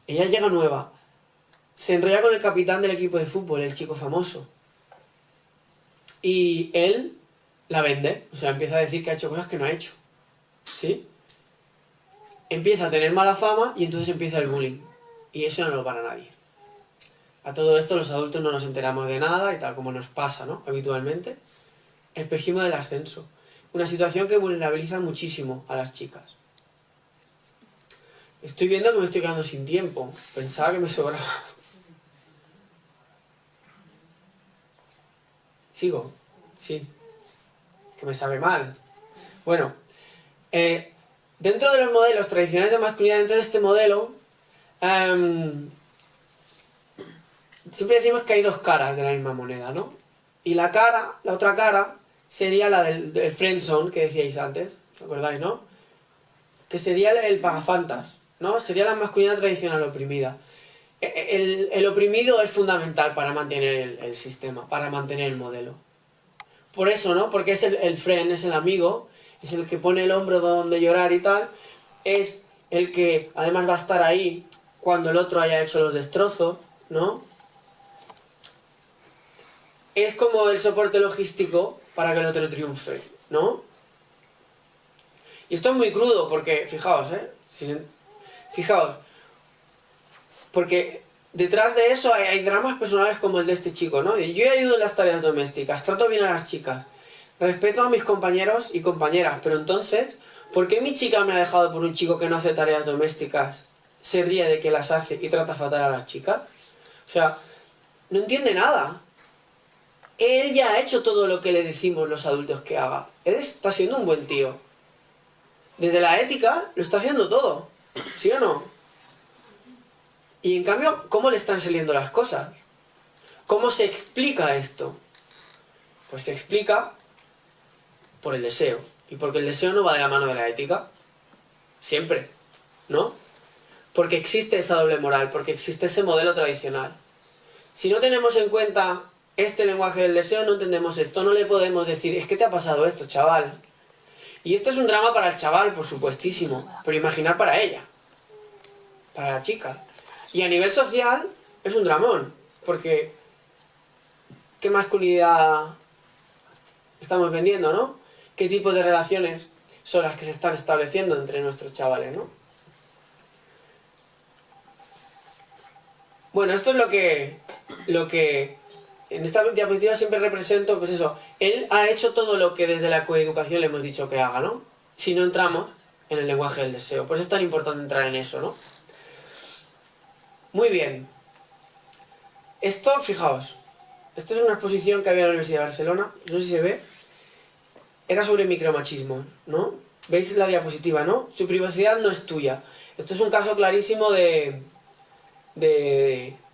llega nueva. Se enrolla con el capitán del equipo de fútbol, el chico famoso. Y él la vende. O sea, empieza a decir que ha hecho cosas que no ha hecho. ¿Sí? Empieza a tener mala fama y entonces empieza el bullying. Y eso no lo para nadie. A todo esto los adultos no nos enteramos de nada y tal como nos pasa, ¿no? Habitualmente. Espejismo del ascenso. Una situación que vulnerabiliza muchísimo a las chicas. Estoy viendo que me estoy quedando sin tiempo. Pensaba que me sobraba. Sigo, sí. Que me sabe mal. Bueno, dentro de los modelos tradicionales de masculinidad, dentro de este modelo, siempre decimos que hay dos caras de la misma moneda, ¿no? Y la otra cara, sería la del friendzone que decíais antes, ¿os acordáis, no? Que sería el pagafantas, ¿no? Sería la masculinidad tradicional oprimida. El oprimido es fundamental para mantener el sistema, para mantener el modelo. Por eso, ¿no? Porque es el friend, es el amigo, es el que pone el hombro donde llorar y tal, es el que además va a estar ahí cuando el otro haya hecho los destrozos, ¿no? Es como el soporte logístico para que el otro triunfe, ¿no? Y esto es muy crudo porque, fijaos, fijaos, porque detrás de eso hay dramas personales como el de este chico, ¿no? Y yo ayudo en las tareas domésticas, trato bien a las chicas, respeto a mis compañeros y compañeras, pero entonces, ¿por qué mi chica me ha dejado por un chico que no hace tareas domésticas, se ríe de que las hace y trata fatal a las chicas? O sea, no entiende nada. Él ya ha hecho todo lo que le decimos los adultos que haga. Él está siendo un buen tío. Desde la ética lo está haciendo todo, ¿sí o no? Y en cambio, ¿cómo le están saliendo las cosas? ¿Cómo se explica esto? Pues se explica por el deseo. Y porque el deseo no va de la mano de la ética. Siempre, ¿no? Porque existe esa doble moral, porque existe ese modelo tradicional. Si no tenemos en cuenta este lenguaje del deseo, no entendemos esto. No le podemos decir, es que te ha pasado esto, chaval. Y esto es un drama para el chaval, por supuestísimo. Pero imaginar para ella. Para la chica. Y a nivel social, es un dramón. Porque, ¿qué masculinidad estamos vendiendo, no? ¿Qué tipo de relaciones son las que se están estableciendo entre nuestros chavales, no? Bueno, esto es lo que en esta diapositiva siempre represento, pues eso, él ha hecho todo lo que desde la coeducación le hemos dicho que haga, ¿no? Si no entramos en el lenguaje del deseo. Por eso es tan importante entrar en eso, ¿no? Muy bien. Esto, fijaos, esto es una exposición que había en la Universidad de Barcelona, no sé si se ve, era sobre micromachismo, ¿no? ¿Veis la diapositiva, no? Su privacidad no es tuya. Esto es un caso clarísimo de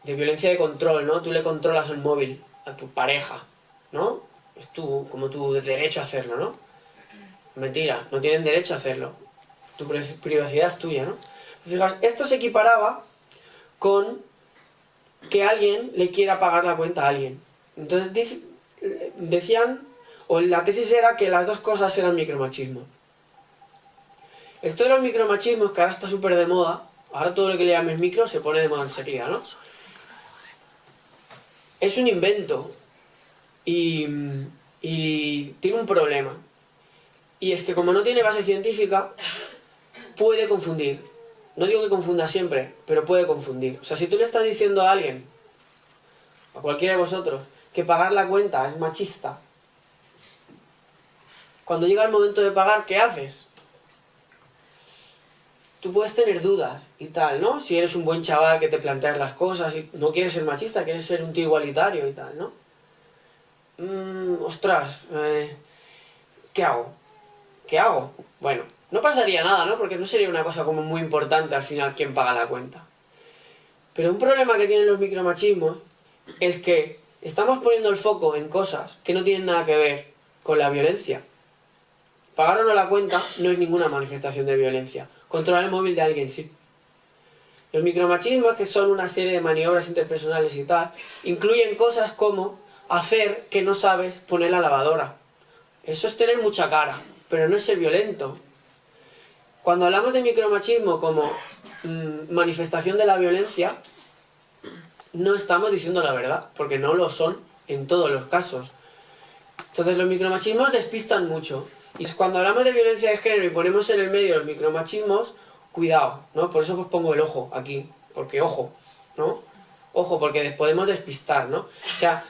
violencia de control, ¿no? Tú le controlas el móvil a tu pareja, ¿no? Es como tu derecho a hacerlo, ¿no? Mentira, no tienen derecho a hacerlo. Tu privacidad es tuya, ¿no? Fijaos, esto se equiparaba con que alguien le quiera pagar la cuenta a alguien. Entonces decían, o la tesis era que las dos cosas eran micromachismo. Esto de los micromachismos, que ahora está súper de moda, ahora todo lo que le llames micro se pone de moda enseguida, ¿no? Es un invento y tiene un problema. Y es que como no tiene base científica, puede confundir. No digo que confunda siempre, pero puede confundir. O sea, si tú le estás diciendo a alguien, a cualquiera de vosotros, que pagar la cuenta es machista, cuando llega el momento de pagar, ¿qué haces? Tú puedes tener dudas y tal, ¿no? Si eres un buen chaval que te planteas las cosas y no quieres ser machista, quieres ser un tío igualitario y tal, ¿no? Ostras, ¿qué hago? ¿Qué hago? Bueno, no pasaría nada, ¿no? Porque no sería una cosa como muy importante al final quién paga la cuenta. Pero un problema que tienen los micromachismos es que estamos poniendo el foco en cosas que no tienen nada que ver con la violencia. Pagar o no la cuenta no es ninguna manifestación de violencia. Controlar el móvil de alguien, sí. Los micromachismos, que son una serie de maniobras interpersonales y tal, incluyen cosas como hacer que no sabes poner la lavadora. Eso es tener mucha cara, pero no es ser violento. Cuando hablamos de micromachismo como manifestación de la violencia, no estamos diciendo la verdad, porque no lo son en todos los casos. Entonces los micromachismos despistan mucho. Y cuando hablamos de violencia de género y ponemos en el medio los micromachismos, cuidado, ¿no? Por eso pues pongo el ojo aquí, porque ojo, ¿no? Ojo, porque podemos despistar, ¿no? O sea,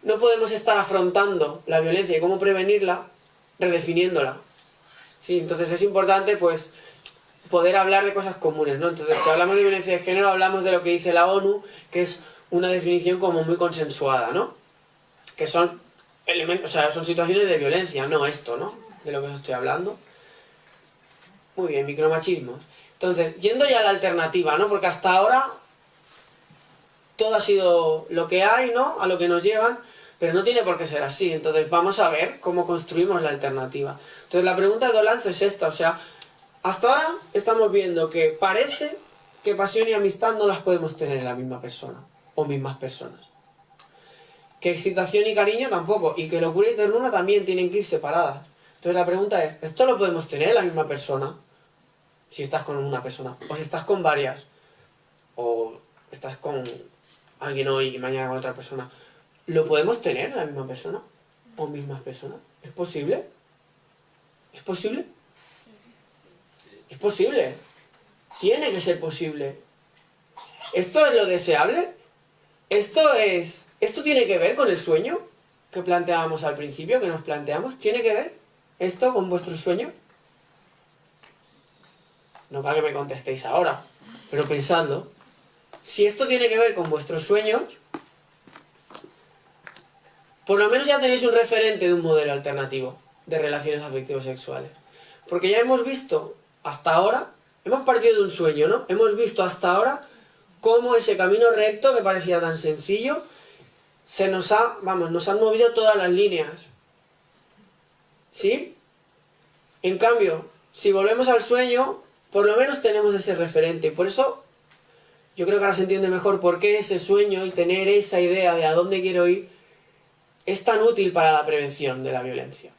no podemos estar afrontando la violencia y cómo prevenirla redefiniéndola. Sí, entonces es importante, pues, poder hablar de cosas comunes, ¿no? Entonces, si hablamos de violencia de género, hablamos de lo que dice la ONU, que es una definición como muy consensuada, ¿no? Que son elementos, o sea, son situaciones de violencia, no esto, ¿no? De lo que os estoy hablando. Muy bien, micromachismos. Entonces, yendo ya a la alternativa, ¿no? Porque hasta ahora todo ha sido lo que hay, ¿no? A lo que nos llevan, pero no tiene por qué ser así. Entonces, vamos a ver cómo construimos la alternativa. Entonces, la pregunta que os lanzo es esta, o sea, hasta ahora estamos viendo que parece que pasión y amistad no las podemos tener en la misma persona, o mismas personas. Que excitación y cariño tampoco, y que locura y ternura también tienen que ir separadas. Entonces la pregunta es, ¿esto lo podemos tener en la misma persona? Si estás con una persona, o si estás con varias, o estás con alguien hoy y mañana con otra persona, ¿lo podemos tener en la misma persona? ¿O mismas personas? ¿Es posible? ¿Es posible? Es posible. Tiene que ser posible. ¿Esto es lo deseable? ¿Esto tiene que ver con el sueño que planteábamos al principio, que nos planteamos? ¿Tiene que ver esto con vuestro sueño? No para que me contestéis ahora, pero pensadlo. Si esto tiene que ver con vuestros sueños, por lo menos ya tenéis un referente de un modelo alternativo de relaciones afectivos sexuales. Porque ya hemos visto hasta ahora, hemos partido de un sueño, ¿no? Hemos visto hasta ahora cómo ese camino recto que parecía tan sencillo nos han movido todas las líneas. ¿Sí? En cambio, si volvemos al sueño, por lo menos tenemos ese referente. Y por eso, yo creo que ahora se entiende mejor por qué ese sueño y tener esa idea de a dónde quiero ir es tan útil para la prevención de la violencia.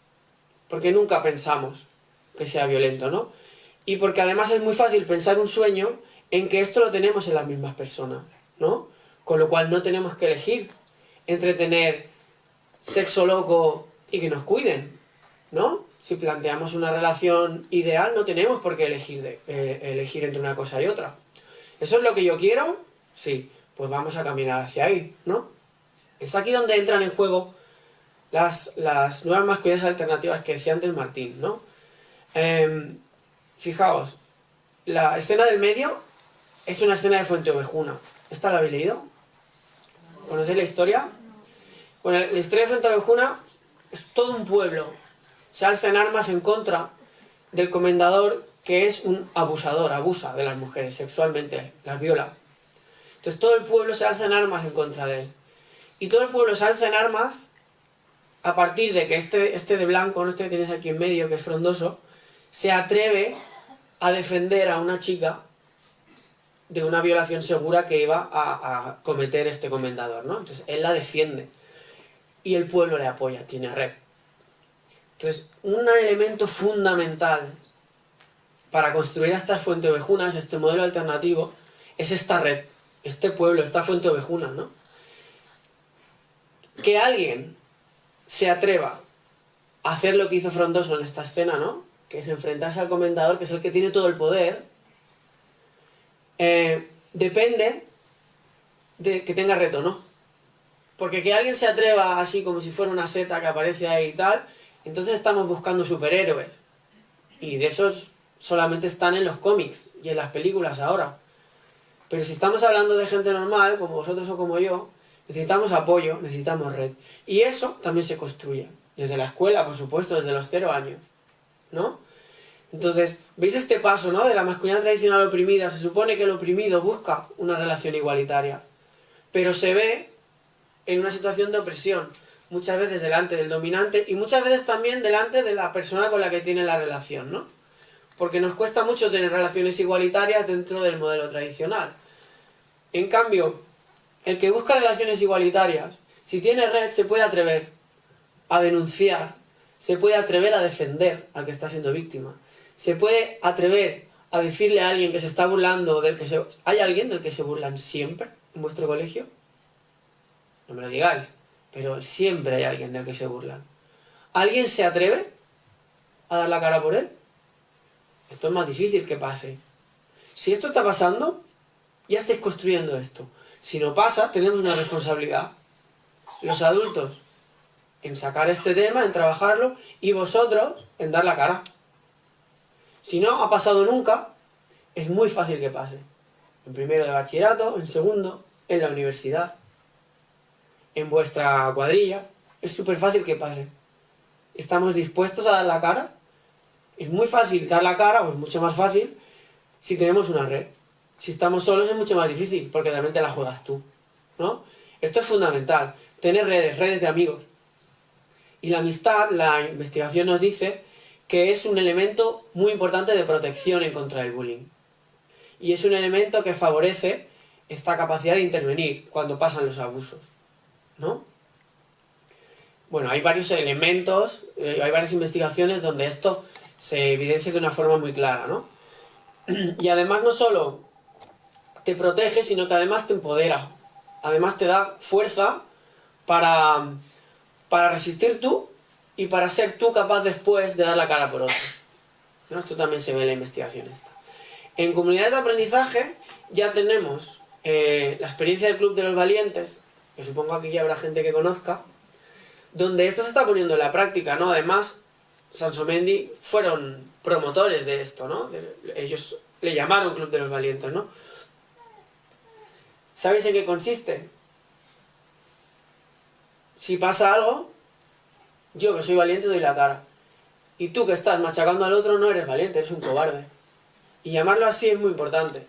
Porque nunca pensamos que sea violento, ¿no? Y porque además es muy fácil pensar un sueño en que esto lo tenemos en las mismas personas, ¿no? Con lo cual no tenemos que elegir entre tener sexo loco y que nos cuiden, ¿no? Si planteamos una relación ideal no tenemos por qué elegir entre una cosa y otra. ¿Eso es lo que yo quiero? Sí, pues vamos a caminar hacia ahí, ¿no? Es aquí donde entran en juego las nuevas masculinidades alternativas que decía antes Martín, ¿no? Fijaos, la escena del medio es una escena de Fuenteovejuna. ¿Esta la habéis leído? ¿Conocéis la historia? Bueno, la historia de Fuenteovejuna es todo un pueblo. Se alza en armas en contra del comendador, que es un abusador, abusa de las mujeres sexualmente, las viola. Entonces todo el pueblo se alza en armas en contra de él. Y todo el pueblo se alza en armas a partir de que este de blanco, este que tienes aquí en medio, que es frondoso, se atreve a defender a una chica de una violación segura que iba a cometer este comendador, ¿no? Entonces él la defiende y el pueblo le apoya, tiene red. Entonces, un elemento fundamental para construir estas fuenteovejunas, este modelo alternativo, es esta red, este pueblo, esta fuenteovejuna, ¿no? Que alguien se atreva a hacer lo que hizo Frondoso en esta escena, ¿no? Que es enfrentarse al comendador, que es el que tiene todo el poder, depende de que tenga reto, ¿no? Porque que alguien se atreva así como si fuera una seta que aparece ahí y tal, entonces estamos buscando superhéroes. Y de esos solamente están en los cómics y en las películas ahora. Pero si estamos hablando de gente normal, como vosotros o como yo, necesitamos apoyo, necesitamos red. Y eso también se construye. Desde la escuela, por supuesto, desde los 0 años, ¿no? Entonces, ¿veis este paso, ¿no? De la masculinidad tradicional oprimida? Se supone que el oprimido busca una relación igualitaria, pero se ve en una situación de opresión, muchas veces delante del dominante y muchas veces también delante de la persona con la que tiene la relación, ¿no? Porque nos cuesta mucho tener relaciones igualitarias dentro del modelo tradicional. En cambio, el que busca relaciones igualitarias, si tiene red, se puede atrever a denunciar, se puede atrever a defender al que está siendo víctima, se puede atrever a decirle a alguien que se está burlando del que se... ¿Hay alguien del que se burlan siempre en vuestro colegio? No me lo digáis, pero siempre hay alguien del que se burlan. ¿Alguien se atreve a dar la cara por él? Esto es más difícil que pase. Si esto está pasando, ya estáis construyendo esto. Si no pasa, tenemos una responsabilidad. Los adultos en sacar este tema, en trabajarlo, y vosotros en dar la cara. Si no ha pasado nunca, es muy fácil que pase. En primero de bachillerato, en segundo, en la universidad, en vuestra cuadrilla, es súper fácil que pase. Estamos dispuestos a dar la cara. Es muy fácil dar la cara, o es mucho más fácil, si tenemos una red. Si estamos solos es mucho más difícil, porque realmente la juegas tú, ¿no? Esto es fundamental, tener redes de amigos. Y la amistad, la investigación nos dice que es un elemento muy importante de protección en contra del bullying. Y es un elemento que favorece esta capacidad de intervenir cuando pasan los abusos, ¿no? Bueno, hay varios elementos, hay varias investigaciones donde esto se evidencia de una forma muy clara, ¿no? Y además no solo te protege, sino que además te empodera. Además te da fuerza para resistir tú y para ser tú capaz después de dar la cara por otros, ¿no? Esto también se ve en la investigación esta. En comunidades de aprendizaje ya tenemos la experiencia del Club de los Valientes, que supongo aquí ya habrá gente que conozca, donde esto se está poniendo en la práctica, ¿no? Además, Sansomendi fueron promotores de esto, ¿no? Ellos le llamaron Club de los Valientes, ¿no? ¿Sabéis en qué consiste? Si pasa algo, yo que soy valiente doy la cara. Y tú que estás machacando al otro no eres valiente, eres un cobarde. Y llamarlo así es muy importante.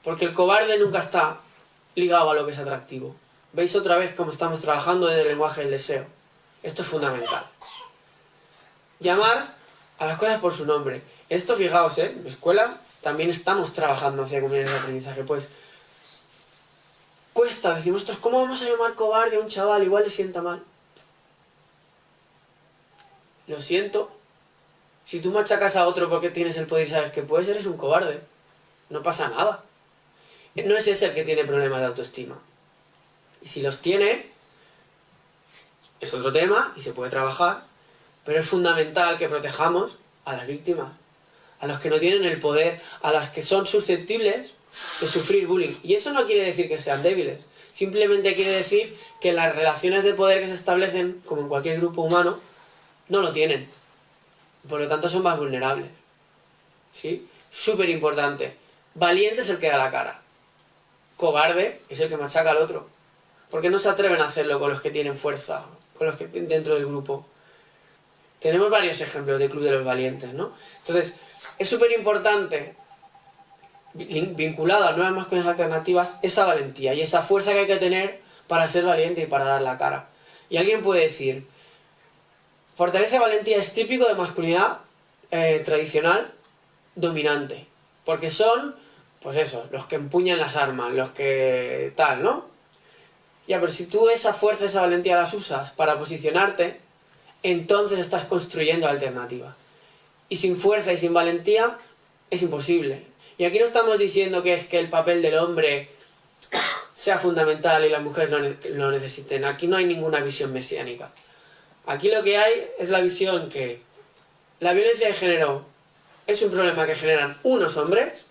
Porque el cobarde nunca está ligado a lo que es atractivo. ¿Veis otra vez cómo estamos trabajando desde el lenguaje del deseo? Esto es fundamental. Llamar a las cosas por su nombre. Esto, fijaos, en la escuela también estamos trabajando hacia comunidades de aprendizaje. Pues cuesta, decimos, ostras, ¿cómo vamos a llamar cobarde a un chaval? Igual le sienta mal. Lo siento. Si tú machacas a otro porque tienes el poder y sabes que puedes, eres un cobarde. No pasa nada. No es ese el que tiene problemas de autoestima. Y si los tiene, es otro tema y se puede trabajar, pero es fundamental que protejamos a las víctimas, a los que no tienen el poder, a las que son susceptibles de sufrir bullying. Y eso no quiere decir que sean débiles, simplemente quiere decir que las relaciones de poder que se establecen, como en cualquier grupo humano, no lo tienen. Por lo tanto son más vulnerables. ¿Sí? Súper importante. Valiente es el que da la cara. Cobarde es el que machaca al otro. Porque no se atreven a hacerlo con los que tienen fuerza, con los que dentro del grupo. Tenemos varios ejemplos del Club de los Valientes, ¿no? Entonces, es súper importante, vinculado a nuevas masculinidades alternativas, esa valentía y esa fuerza que hay que tener para ser valiente y para dar la cara. Y alguien puede decir, fortaleza y valentía es típico de masculinidad tradicional dominante. Porque son, pues eso, los que empuñan las armas, los que tal, ¿no? Ya, pero si tú esa fuerza, esa valentía las usas para posicionarte, entonces estás construyendo alternativas. Y sin fuerza y sin valentía es imposible. Y aquí no estamos diciendo que es que el papel del hombre sea fundamental y las mujeres lo necesiten. Aquí no hay ninguna visión mesiánica. Aquí lo que hay es la visión que la violencia de género es un problema que generan unos hombres,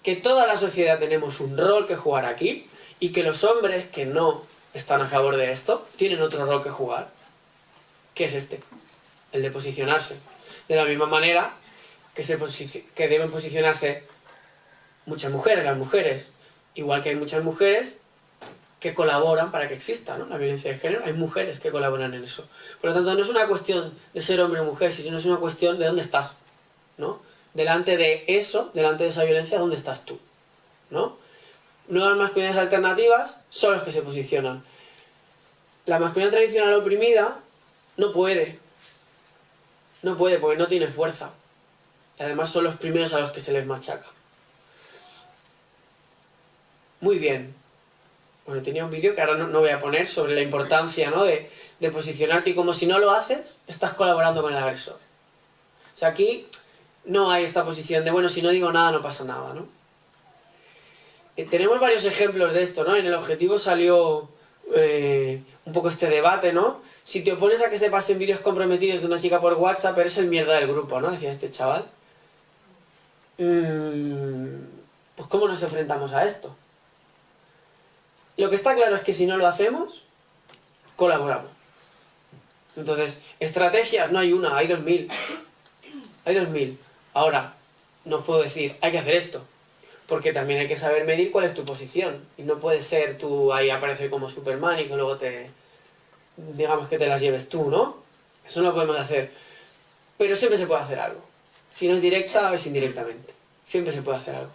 que toda la sociedad tenemos un rol que jugar aquí, y que los hombres que no están a favor de esto tienen otro rol que jugar, que es este, el de posicionarse. De la misma manera que deben posicionarse muchas mujeres, las mujeres, igual que hay muchas mujeres que colaboran para que exista, ¿no?, la violencia de género, hay mujeres que colaboran en eso. Por lo tanto, no es una cuestión de ser hombre o mujer, sino es una cuestión de dónde estás, ¿no? Delante de eso, delante de esa violencia, ¿dónde estás tú?, ¿no? Nuevas masculinidades alternativas son los que se posicionan. La masculinidad tradicional oprimida no puede porque no tiene fuerza. Y además son los primeros a los que se les machaca. Muy bien. Bueno, tenía un vídeo que ahora no voy a poner sobre la importancia, ¿no?, de posicionarte, y como si no lo haces, estás colaborando con el agresor. O sea, aquí no hay esta posición de, bueno, si no digo nada no pasa nada, ¿no? Tenemos varios ejemplos de esto, ¿no? En el objetivo salió un poco este debate, ¿no? Si te opones a que se pasen vídeos comprometidos de una chica por WhatsApp, eres el mierda del grupo, ¿no?, decía este chaval. Pues ¿cómo nos enfrentamos a esto? Lo que está claro es que si no lo hacemos, colaboramos. Entonces, estrategias no hay una, hay 2000. Hay 2000. Ahora, no os puedo decir, hay que hacer esto. Porque también hay que saber medir cuál es tu posición. Y no puede ser tú ahí aparecer como Superman y que luego te digamos, que te las lleves tú, ¿no? Eso no lo podemos hacer. Pero siempre se puede hacer algo. Si no es directa, es indirectamente. Siempre se puede hacer algo.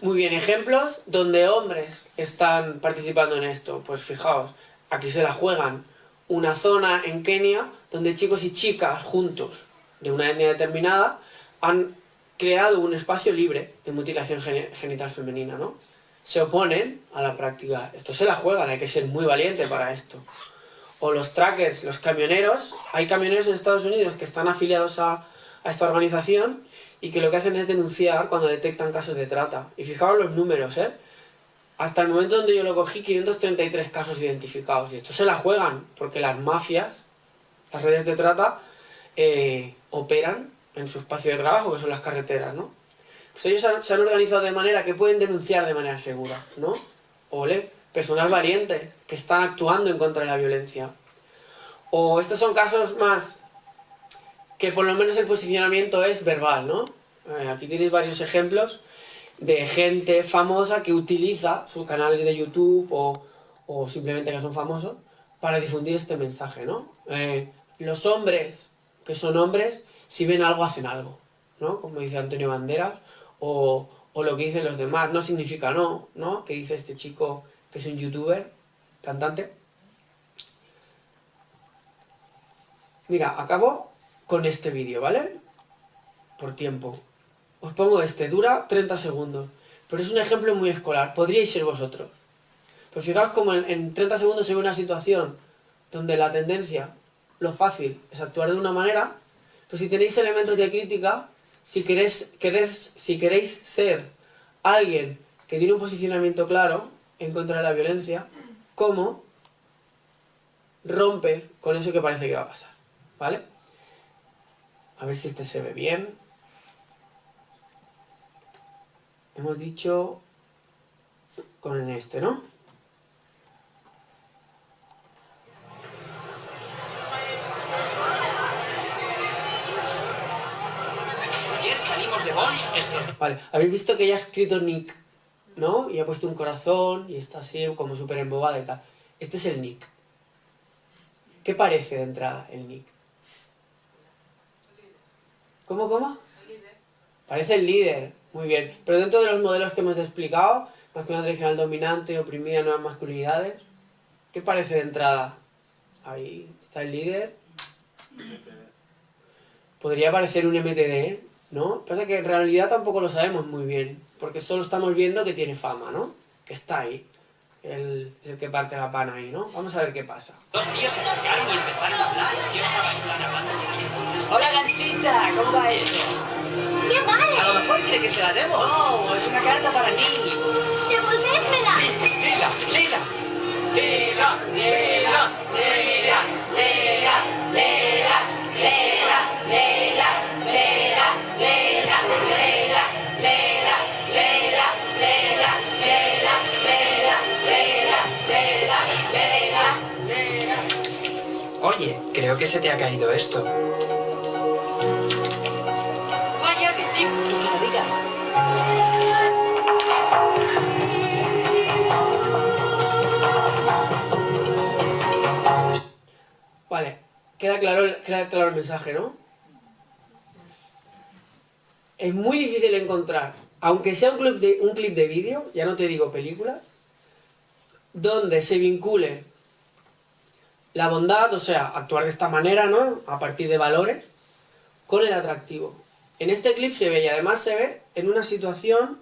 Muy bien, ejemplos donde hombres están participando en esto. Pues fijaos, aquí se la juegan. Una zona en Kenia donde chicos y chicas juntos de una etnia determinada han creado un espacio libre de mutilación genital femenina, ¿no? Se oponen a la práctica. Esto se la juegan, hay que ser muy valiente para esto. O los trackers, los camioneros. Hay camioneros en Estados Unidos que están afiliados a esta organización y que lo que hacen es denunciar cuando detectan casos de trata. Y fijaos los números, ¿eh? Hasta el momento donde yo lo cogí, 533 casos identificados. Y esto se la juegan, porque las mafias, las redes de trata, operan en su espacio de trabajo, que son las carreteras, ¿no? Pues ellos se han organizado de manera que pueden denunciar de manera segura, ¿no? Ole, personas valientes que están actuando en contra de la violencia. O estos son casos más que por lo menos el posicionamiento es verbal, ¿no? Aquí tenéis varios ejemplos de gente famosa que utiliza sus canales de YouTube o simplemente que son famosos para difundir este mensaje, ¿no? Los hombres que son hombres, si ven algo, hacen algo, ¿no? Como dice Antonio Banderas, o lo que dicen los demás, no significa no, ¿no? Que dice este chico que es un youtuber, cantante. Mira, acabo con este vídeo, ¿vale? Por tiempo. Os pongo este, dura 30 segundos, pero es un ejemplo muy escolar, podríais ser vosotros. Pero fijaos como en 30 segundos se ve una situación donde la tendencia, lo fácil, es actuar de una manera, pero si tenéis elementos de crítica, si queréis ser alguien que tiene un posicionamiento claro en contra de la violencia, ¿cómo rompe con eso que parece que va a pasar? ¿Vale? A ver si este se ve bien. Hemos dicho con este, ¿no? Ayer salimos de Bosch, Vale, habéis visto que ya ha escrito Nick, ¿no? Y ha puesto un corazón y está así como súper embobada y tal. Este es el Nick. ¿Qué parece de entrada el Nick? ¿Cómo? Parece el líder, muy bien. Pero dentro de los modelos que hemos explicado, masculino tradicional dominante, oprimida, nuevas masculinidades, ¿qué parece de entrada? Ahí está el líder. Podría parecer un MTD, ¿no? Pasa que en realidad tampoco lo sabemos muy bien, porque solo estamos viendo que tiene fama, ¿no? Que está ahí. Es el que parte la pana ahí, ¿no? Vamos a ver qué pasa. Dos tíos se acercaron y empezaron a hablar. Yo estaba en plan hablando de mí. Hola, Gansita, ¿cómo va esto? ¡Qué vale! A lo mejor quiere que se la demos. Oh, es una carta para ti. ¡Devolvédmela! Léela, léela. Léela, léela, léela, léela, léela, léela, léela, léela, léela, léela, léela, léela, léela, léela, léela, léela, léela. Oye, creo que se te ha caído esto. Vaya de ti, y que lo digas. Vale, queda claro el mensaje, ¿no? Es muy difícil encontrar, aunque sea un clip de vídeo, ya no te digo película, donde se vincule la bondad, o sea, actuar de esta manera, ¿no? A partir de valores, con el atractivo. En este clip se ve, y además se ve en una situación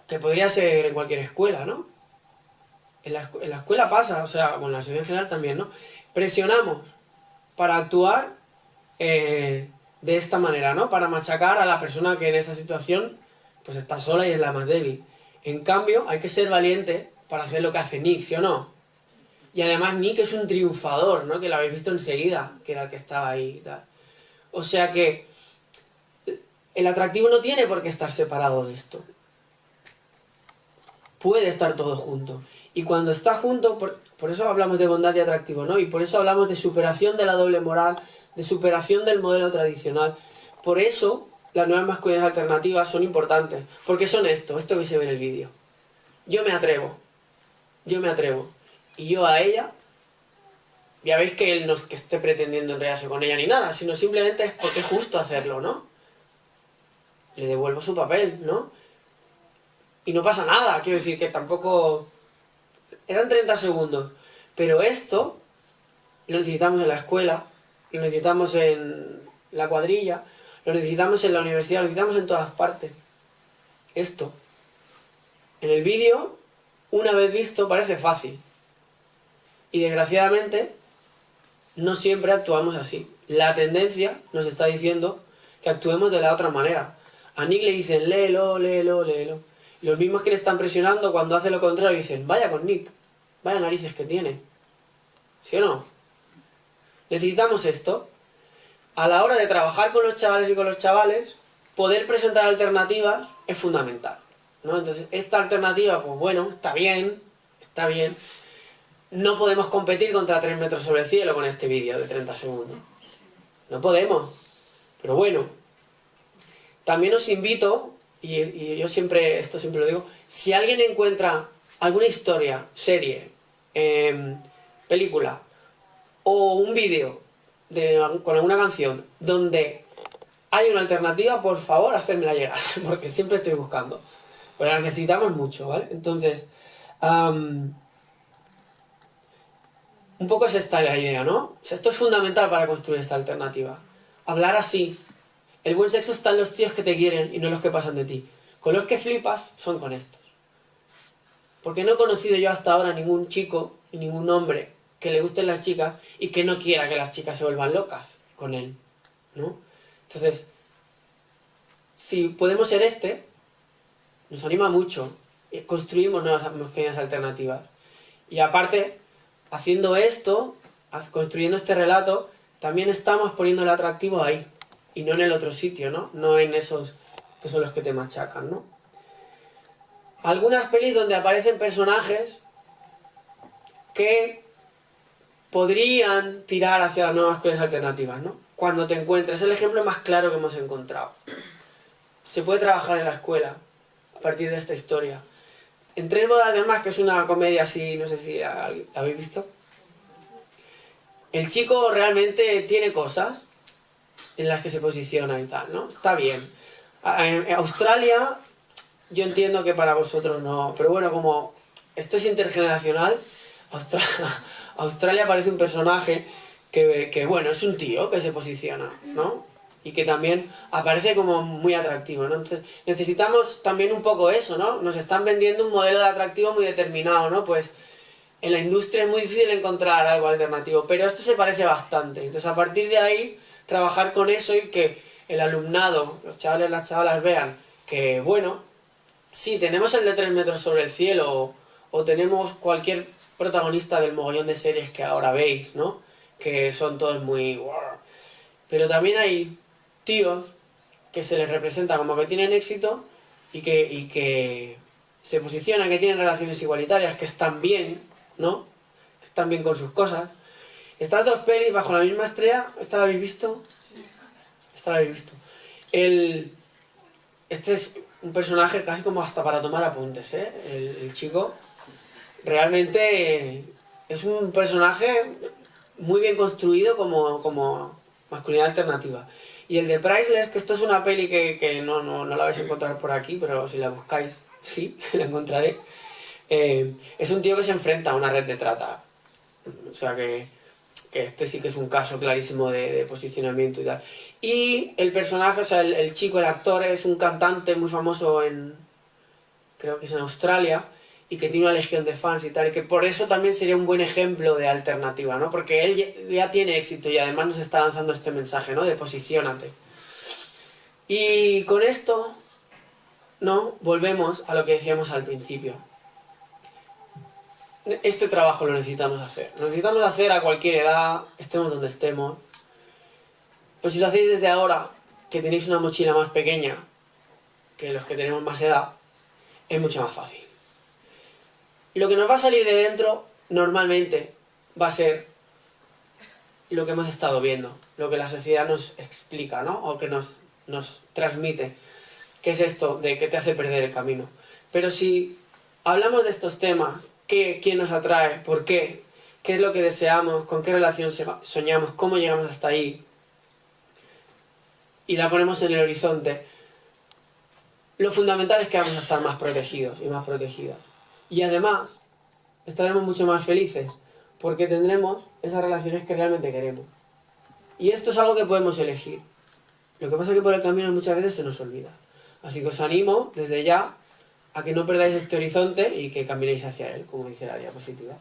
que podría ser en cualquier escuela, ¿no? En la escuela pasa, o sea, bueno, en la sociedad en general también, ¿no? Presionamos para actuar de esta manera, ¿no? Para machacar a la persona que en esa situación pues está sola y es la más débil. En cambio, hay que ser valiente para hacer lo que hace Nick, ¿sí o no? Y además Nick es un triunfador, ¿no? Que lo habéis visto enseguida, que era el que estaba ahí y tal. O sea que el atractivo no tiene por qué estar separado de esto. Puede estar todo junto. Y cuando está junto, por eso hablamos de bondad y atractivo, ¿no? Y por eso hablamos de superación de la doble moral, de superación del modelo tradicional. Por eso las nuevas masculinidades alternativas son importantes. Porque son esto que se ve en el vídeo. Yo me atrevo. y yo a ella, ya veis que él no es que esté pretendiendo enredarse con ella ni nada, sino simplemente es porque es justo hacerlo, ¿no? Le devuelvo su papel, ¿no? Y no pasa nada, quiero decir que tampoco... Eran 30 segundos, pero esto lo necesitamos en la escuela, lo necesitamos en la cuadrilla, lo necesitamos en la universidad, lo necesitamos en todas partes. Esto. En el vídeo, una vez visto, parece fácil. Y desgraciadamente, no siempre actuamos así. La tendencia nos está diciendo que actuemos de la otra manera. A Nick le dicen, léelo, léelo, léelo. Y los mismos que le están presionando, cuando hace lo contrario, dicen, vaya con Nick, vaya narices que tiene. ¿Sí o no? Necesitamos esto. A la hora de trabajar con los chavales y con los chavales, poder presentar alternativas es fundamental, ¿no? Entonces, esta alternativa, pues bueno, está bien, está bien. No podemos competir contra 3 metros sobre el cielo con este vídeo de 30 segundos. No podemos. Pero bueno, también os invito, y yo siempre, esto siempre lo digo, si alguien encuentra alguna historia, serie, película o un vídeo con alguna canción donde hay una alternativa, por favor, hacérmela llegar, porque siempre estoy buscando. Pero la necesitamos mucho, ¿vale? Entonces, un poco es esta la idea, ¿no? O sea, esto es fundamental para construir esta alternativa. Hablar así. El buen sexo está en los tíos que te quieren y no en los que pasan de ti. Con los que flipas son con estos. Porque no he conocido yo hasta ahora ningún chico y ningún hombre que le gusten las chicas y que no quiera que las chicas se vuelvan locas con él, ¿no? Entonces, si podemos ser nos anima mucho. Construimos nuevas pequeñas alternativas. Y aparte, haciendo esto, construyendo este relato, también estamos poniendo el atractivo ahí. Y no en el otro sitio, ¿no? No en esos que son los que te machacan, ¿no? Algunas pelis donde aparecen personajes que podrían tirar hacia las nuevas cosas alternativas, ¿no? Cuando te encuentres, es el ejemplo más claro que hemos encontrado. Se puede trabajar en la escuela a partir de esta historia. En 3 bodas de más, que es una comedia así, no sé si la habéis visto. El chico realmente tiene cosas en las que se posiciona y tal, ¿no? Está bien. En Australia, yo entiendo que para vosotros no, pero bueno, como esto es intergeneracional, Australia parece un personaje que bueno, es un tío que se posiciona, ¿no? Y que también aparece como muy atractivo, ¿no? Entonces, necesitamos también un poco eso, ¿no? Nos están vendiendo un modelo de atractivo muy determinado, ¿no? Pues en la industria es muy difícil encontrar algo alternativo, pero esto se parece bastante. Entonces, a partir de ahí, trabajar con eso y que el alumnado, los chavales y las chavalas vean que, bueno, sí, tenemos el de 3 metros sobre el cielo o tenemos cualquier protagonista del mogollón de series que ahora veis, ¿no? Que son todos muy... Pero también hay tíos que se les representa como que tienen éxito y que se posicionan, que tienen relaciones igualitarias, que están bien, ¿no? Que están bien con sus cosas. Estas dos pelis bajo la misma estrella, ¿esta la habéis visto? Esta la habéis visto. Este es un personaje casi como hasta para tomar apuntes, ¿eh? El chico realmente es un personaje muy bien construido como masculinidad alternativa. Y el de Priceless, que esto es una peli que no la vais a encontrar por aquí, pero si la buscáis, sí, la encontraré. Es un tío que se enfrenta a una red de trata. O sea que este sí que es un caso clarísimo de posicionamiento y tal. Y el personaje, o sea, el chico, el actor, es un cantante muy famoso creo que es en Australia, y que tiene una legión de fans y tal, y que por eso también sería un buen ejemplo de alternativa, ¿no? Porque él ya tiene éxito y además nos está lanzando este mensaje, ¿no? De posiciónate. Y con esto, ¿no? Volvemos a lo que decíamos al principio. Este trabajo lo necesitamos hacer. Lo necesitamos hacer a cualquier edad, estemos donde estemos. Pues si lo hacéis desde ahora, que tenéis una mochila más pequeña que los que tenemos más edad, es mucho más fácil. Lo que nos va a salir de dentro, normalmente, va a ser lo que hemos estado viendo, lo que la sociedad nos explica, ¿no? O que nos transmite. ¿Qué es esto de que te hace perder el camino? Pero si hablamos de estos temas, quién nos atrae, por qué, qué es lo que deseamos, con qué relación soñamos, cómo llegamos hasta ahí, y la ponemos en el horizonte, lo fundamental es que vamos a estar más protegidos y más protegidas. Y además, estaremos mucho más felices, porque tendremos esas relaciones que realmente queremos. Y esto es algo que podemos elegir. Lo que pasa es que por el camino muchas veces se nos olvida. Así que os animo desde ya a que no perdáis este horizonte y que caminéis hacia él, como dice la diapositiva.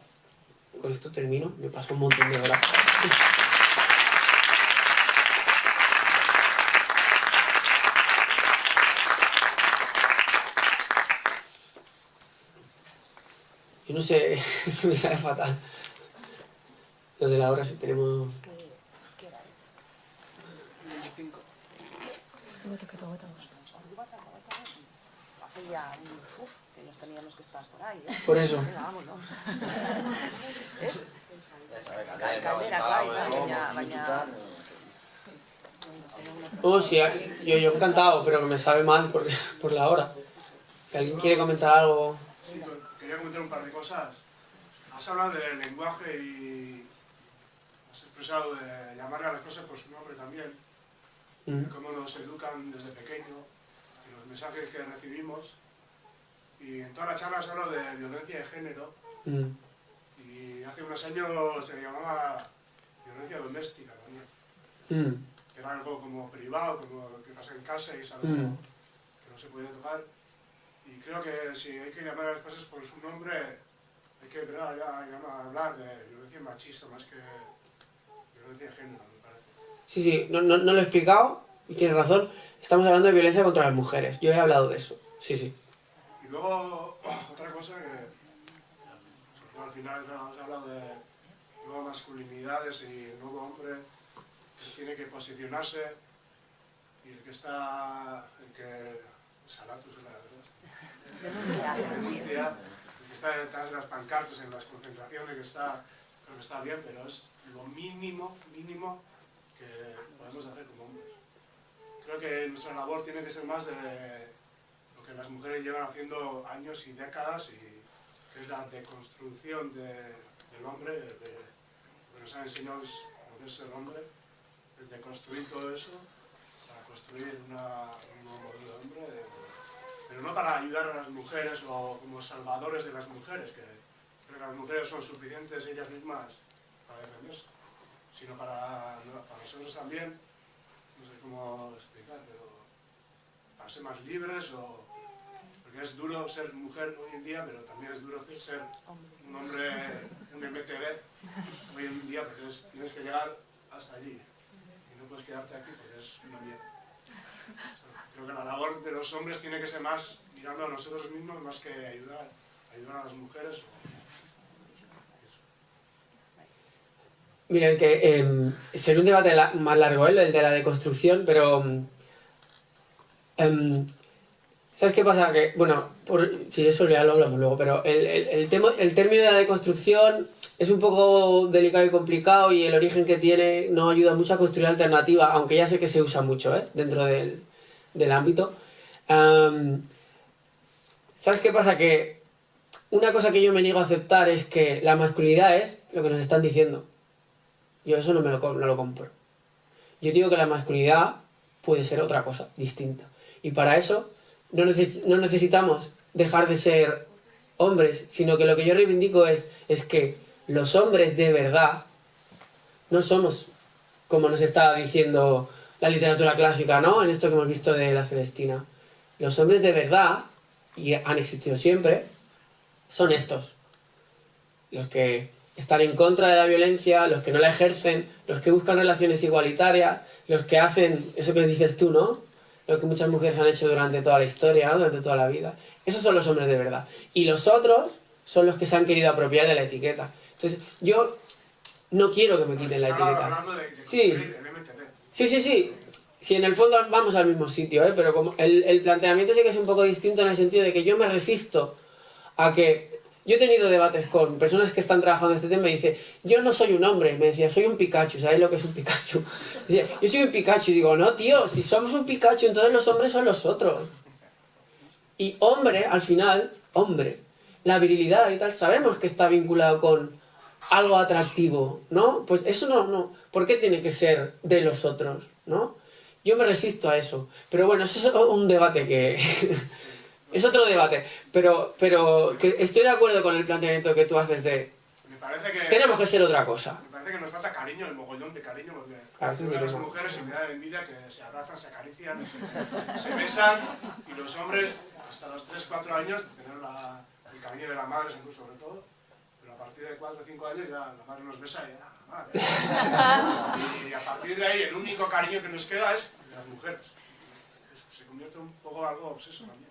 Con esto termino, me paso un montón de horas. Yo no sé, esto me sale fatal. Lo de la hora si tenemos... Que nos teníamos que estar por ahí, ¿eh? Por eso. Venga, vámonos. Ez? Caldera, baina... Oh, sí, yo encantado, pero que me sabe mal por la hora. Si alguien quiere comentar algo... Sí, quería comentar un par de cosas. Has hablado del lenguaje y has expresado de llamar a las cosas por su nombre también, de cómo nos educan desde pequeño, y los mensajes que recibimos. Y en toda la charla has hablado de violencia de género, y hace unos años se le llamaba violencia doméstica también, que era algo como privado, como lo que pasa en casa y es algo que no se podía tocar. Y creo que si hay que llamar a las cosas por su nombre, hay que hablar de violencia machista más que violencia de género, me parece. Sí, sí, no lo he explicado, y tienes razón. Estamos hablando de violencia contra las mujeres. Yo he hablado de eso, sí, sí. Y luego, otra cosa que al final has hablado de nuevas masculinidades y el nuevo hombre que tiene que posicionarse, y el que Salatus es la verdad. Denuncia. El que está detrás de las pancartas en las concentraciones, creo que está bien, pero es lo mínimo que podemos hacer como hombres. Creo que nuestra labor tiene que ser más de lo que las mujeres llevan haciendo años y décadas, y que es la deconstrucción del hombre, lo que nos han enseñado es poder ser hombre, el deconstruir todo eso para construir un nuevo modelo de hombre, pero no para ayudar a las mujeres o como salvadores de las mujeres, que creo que las mujeres son suficientes ellas mismas para defenderse, sino para nosotros también, no sé cómo explicar, pero para ser más libres, porque es duro ser mujer hoy en día, pero también es duro ser un hombre, un MTV hoy en día, porque tienes que llegar hasta allí y no puedes quedarte aquí porque es una mierda. Creo que la labor de los hombres tiene que ser más mirando a nosotros mismos, más que ayudar a las mujeres. Mira, el que sería un debate más largo, el de la deconstrucción, pero ¿sabes qué pasa? Que, bueno, si eso ya lo hablamos luego, pero el término de la deconstrucción es un poco delicado y complicado, y el origen que tiene no ayuda mucho a construir alternativa, aunque ya sé que se usa mucho dentro del ámbito. ¿Sabes qué pasa? Que una cosa que yo me niego a aceptar es que la masculinidad es lo que nos están diciendo. Yo eso no lo compro. Yo digo que la masculinidad puede ser otra cosa, distinta. Y para eso no necesitamos dejar de ser hombres, sino que lo que yo reivindico es que los hombres de verdad no somos como nos está diciendo la literatura clásica, ¿no? En esto que hemos visto de la Celestina. Los hombres de verdad, y han existido siempre, son estos. Los que están en contra de la violencia, los que no la ejercen, los que buscan relaciones igualitarias, los que hacen eso que dices tú, ¿no? Lo que muchas mujeres han hecho durante toda la historia, ¿no? Durante toda la vida. Esos son los hombres de verdad. Y los otros son los que se han querido apropiar de la etiqueta. Entonces, yo no quiero que me quiten la etiqueta. Sí. Sí. Sí, en el fondo vamos al mismo sitio, pero como el planteamiento sí que es un poco distinto, en el sentido de que yo me resisto a que... Yo he tenido debates con personas que están trabajando en este tema y dicen, yo no soy un hombre, me decía, soy un Pikachu, ¿sabéis lo que es un Pikachu? Decía, yo soy un Pikachu, y digo, no tío, si somos un Pikachu, entonces los hombres son los otros. Y hombre, al final, hombre, la virilidad y tal, sabemos que está vinculado con algo atractivo, ¿no? Pues eso no, ¿por qué tiene que ser de los otros, ¿no? Yo me resisto a eso, pero bueno, eso es un debate que... es otro debate, pero que estoy de acuerdo con el planteamiento que tú haces de... Me parece que... tenemos que ser otra cosa. Me parece que nos falta cariño, el mogollón de cariño, porque Claro, veo a las mujeres y me da envidia que se abrazan, se acarician, se besan, y los hombres, hasta los 3-4 años, tener el cariño de la madre, sobre todo, pero a partir de 4 o 5 años ya la madre nos besa y ya, madre. Y a partir de ahí el único cariño que nos queda es de las mujeres. Se convierte un poco algo obseso también.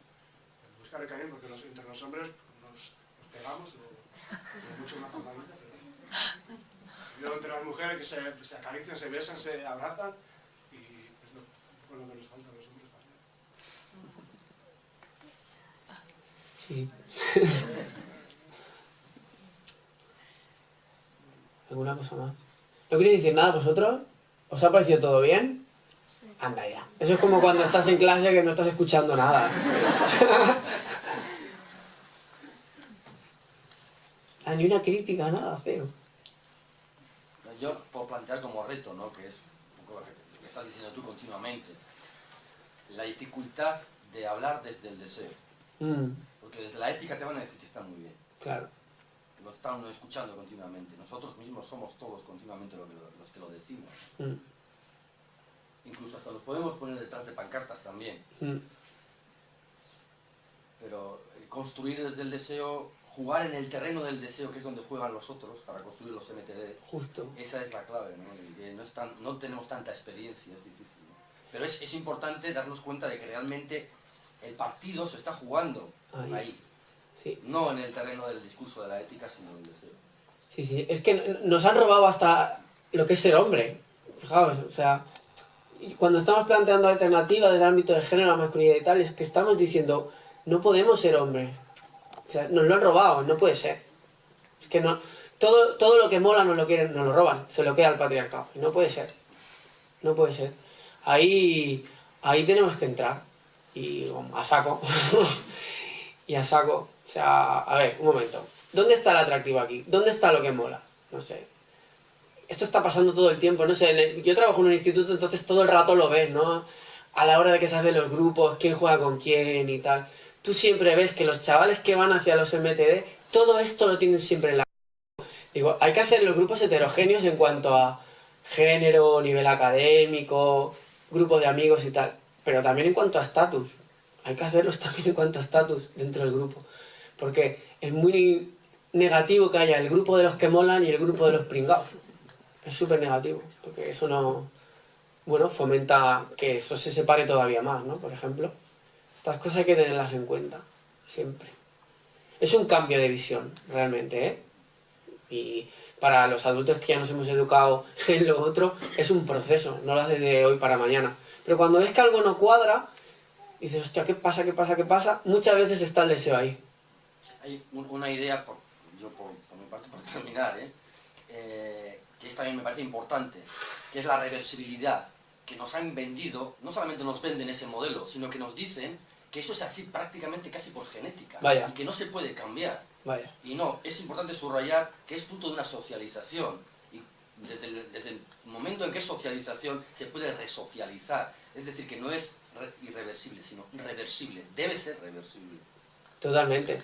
Buscar el cariño, porque entre los hombres nos pegamos o mucho una palmadita, pero yo entre las mujeres que se acarician, se besan, se abrazan, y es lo que nos falta a los hombres también. Sí. ¿Alguna cosa más? ¿No queréis decir nada vosotros? ¿Os ha parecido todo bien? Anda ya. Eso es como cuando estás en clase que no estás escuchando nada. Ni una crítica, nada, cero. Yo puedo plantear como reto, ¿no? Que es un poco lo que estás diciendo tú continuamente, la dificultad de hablar desde el deseo. Porque desde la ética te van a decir que está muy bien. Claro. Lo están escuchando continuamente. Nosotros mismos somos todos continuamente los que lo decimos. Incluso hasta nos podemos poner detrás de pancartas también. Pero construir desde el deseo, jugar en el terreno del deseo, que es donde juegan los otros, para construir los MTD. Justo. Esa es la clave, ¿no? Que no tenemos tanta experiencia, es difícil, ¿no? Pero es importante darnos cuenta de que realmente el partido se está jugando ahí. Sí. No en el terreno del discurso de la ética, sino del deseo. Sí, sí. Es que nos han robado hasta lo que es ser hombre. Fijaos, o sea, cuando estamos planteando alternativas desde el ámbito de género, la masculinidad y tal, es que estamos diciendo, no podemos ser hombres. O sea, nos lo han robado, no puede ser. Es que no, todo lo que mola nos lo roban, se lo queda al patriarcado. Y no puede ser. No puede ser. Ahí tenemos que entrar. Y a saco. Y a saco. O sea, a ver, un momento. ¿Dónde está el atractivo aquí? ¿Dónde está lo que mola? No sé. Esto está pasando todo el tiempo, no sé. Yo trabajo en un instituto, entonces todo el rato lo ves, ¿no? A la hora de que se hacen los grupos, quién juega con quién y tal. Tú siempre ves que los chavales que van hacia los MTD, todo esto lo tienen siempre en la... Digo, hay que hacer los grupos heterogéneos en cuanto a género, nivel académico, grupo de amigos y tal. Pero también en cuanto a estatus. Hay que hacerlos también en cuanto a estatus dentro del grupo. Porque es muy negativo que haya el grupo de los que molan y el grupo de los pringados. Es súper negativo. Porque eso no... Bueno, fomenta que eso se separe todavía más, ¿no? Por ejemplo. Estas cosas hay que tenerlas en cuenta. Siempre. Es un cambio de visión, realmente, ¿eh? Y para los adultos que ya nos hemos educado en lo otro, es un proceso. No lo haces de hoy para mañana. Pero cuando ves que algo no cuadra, dices, hostia, ¿qué pasa? Muchas veces está el deseo ahí. Hay una idea, por mi parte, por terminar, que esta también me parece importante, que es la reversibilidad, que nos han vendido. No solamente nos venden ese modelo, sino que nos dicen que eso es así prácticamente casi por genética. Vaya. Y que no se puede cambiar. Vaya. Y no, es importante subrayar que es fruto de una socialización. Y desde el momento en que es socialización, se puede resocializar. Es decir, que no es irreversible, sino reversible. Debe ser reversible. Totalmente.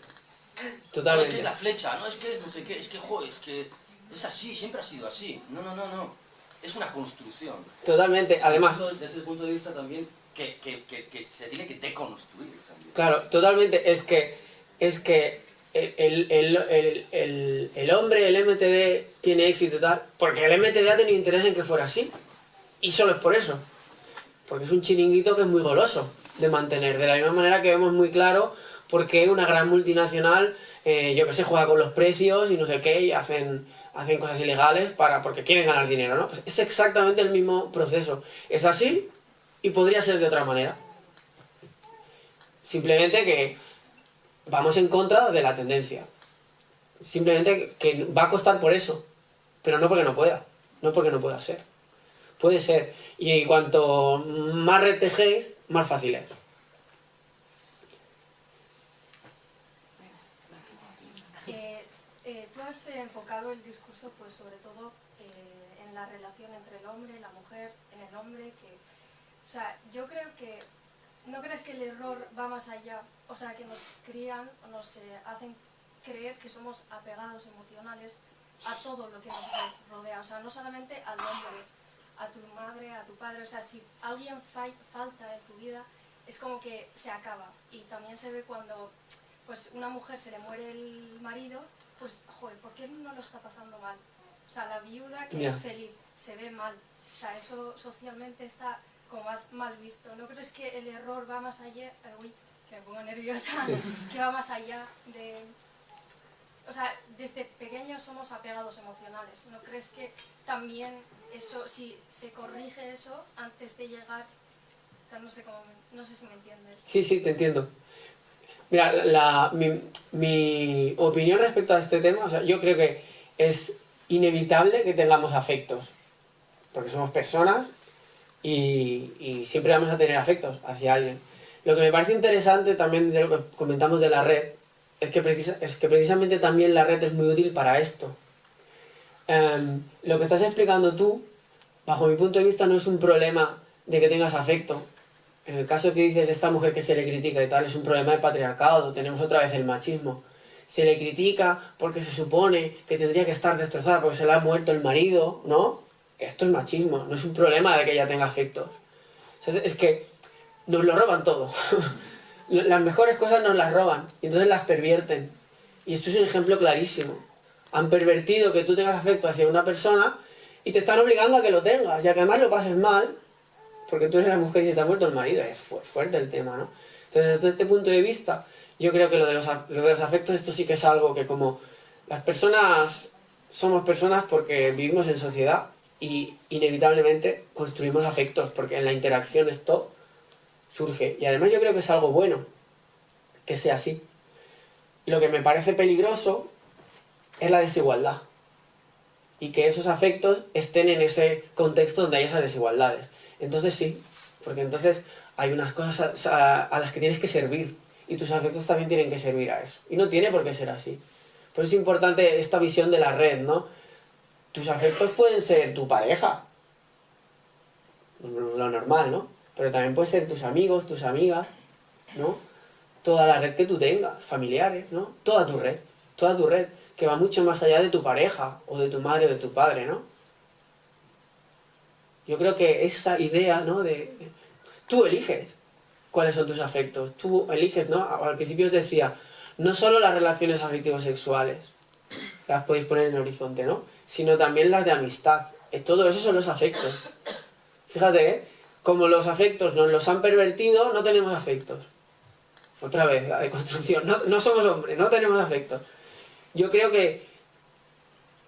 No es que es la flecha, no es que es no sé qué, es que, joder, es que es así, siempre ha sido así. No. Es una construcción. Totalmente, además... Desde el punto de vista también que se tiene que deconstruir también. Claro, totalmente. Es que el hombre, el MTD, tiene éxito y tal, porque el MTD ha tenido interés en que fuera así. Y solo es por eso. Porque es un chiringuito que es muy goloso de mantener. De la misma manera que vemos muy claro porque una gran multinacional, yo que sé, juega con los precios y no sé qué, y hacen cosas ilegales porque quieren ganar dinero, ¿no? Pues es exactamente el mismo proceso. Es así y podría ser de otra manera. Simplemente que vamos en contra de la tendencia. Simplemente que va a costar por eso, pero no porque no pueda, no porque no pueda ser. Puede ser. Y cuanto más red tejéis, más fácil es. enfocado el discurso pues sobre todo en la relación entre el hombre y la mujer, en el hombre que... O sea, yo creo que... ¿No crees que el error va más allá? O sea, que nos crían o nos hacen creer que somos apegados emocionales a todo lo que nos rodea. O sea, no solamente al hombre, a tu madre, a tu padre. O sea, si alguien falta en tu vida, es como que se acaba. Y también se ve cuando pues una mujer se le muere el marido, pues, joder, ¿por qué no lo está pasando mal? O sea, la viuda que es feliz, se ve mal. O sea, eso socialmente está como más mal visto. ¿No crees que el error va más allá? Uy, que me pongo nerviosa. Sí. Que va más allá de... O sea, desde pequeños somos apegados emocionales. ¿No crees que también eso, si se corrige eso antes de llegar... O sea, no sé si me entiendes. Sí, sí, te entiendo. Mira, mi opinión respecto a este tema, o sea, yo creo que es inevitable que tengamos afectos, porque somos personas y siempre vamos a tener afectos hacia alguien. Lo que me parece interesante también de lo que comentamos de la red, es que precisamente también la red es muy útil para esto. Lo que estás explicando tú, bajo mi punto de vista, no es un problema de que tengas afecto. En el caso que dices de esta mujer que se le critica y tal, es un problema de patriarcado, tenemos otra vez el machismo. Se le critica porque se supone que tendría que estar destrozada porque se le ha muerto el marido, ¿no? Esto es machismo, no es un problema de que ella tenga afectos. O sea, es que nos lo roban todo. Las mejores cosas nos las roban y entonces las pervierten. Y esto es un ejemplo clarísimo. Han pervertido que tú tengas afecto hacia una persona y te están obligando a que lo tengas, y a que además lo pases mal, porque tú eres la mujer y se te ha muerto el marido. Es fuerte el tema, ¿no? Entonces, desde este punto de vista, yo creo que lo de los afectos, esto sí que es algo que, como las personas somos personas porque vivimos en sociedad y inevitablemente construimos afectos, porque en la interacción esto surge. Y además yo creo que es algo bueno que sea así. Lo que me parece peligroso es la desigualdad. Y que esos afectos estén en ese contexto donde hay esas desigualdades. Entonces sí, porque entonces hay unas cosas a las que tienes que servir. Y tus afectos también tienen que servir a eso. Y no tiene por qué ser así. Por eso es importante esta visión de la red, ¿no? Tus afectos pueden ser tu pareja. Lo normal, ¿no? Pero también pueden ser tus amigos, tus amigas, ¿no? Toda la red que tú tengas, familiares, ¿no? Toda tu red, que va mucho más allá de tu pareja, o de tu madre o de tu padre, ¿no? Yo creo que esa idea, ¿no? Tú eliges cuáles son tus afectos, tú eliges, ¿no? Al principio os decía, no solo las relaciones afectivo-sexuales, las podéis poner en el horizonte, ¿no? Sino también las de amistad. Todo eso son los afectos. Fíjate, ¿eh? Como los afectos nos los han pervertido, no tenemos afectos. Otra vez, la deconstrucción. No somos hombres, no tenemos afectos. Yo creo que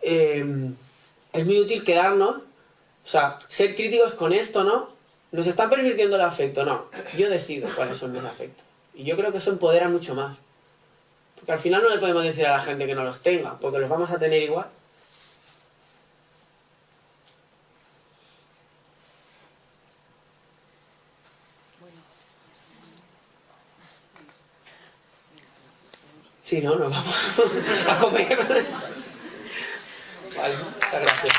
es muy útil quedarnos, o sea, ser críticos con esto, ¿no? Nos están pervirtiendo el afecto, no. Yo decido cuáles son mis afectos. Y yo creo que eso empodera mucho más. Porque al final no le podemos decir a la gente que no los tenga, porque los vamos a tener igual. Sí, no, nos vamos a comer. Vale, muchas gracias.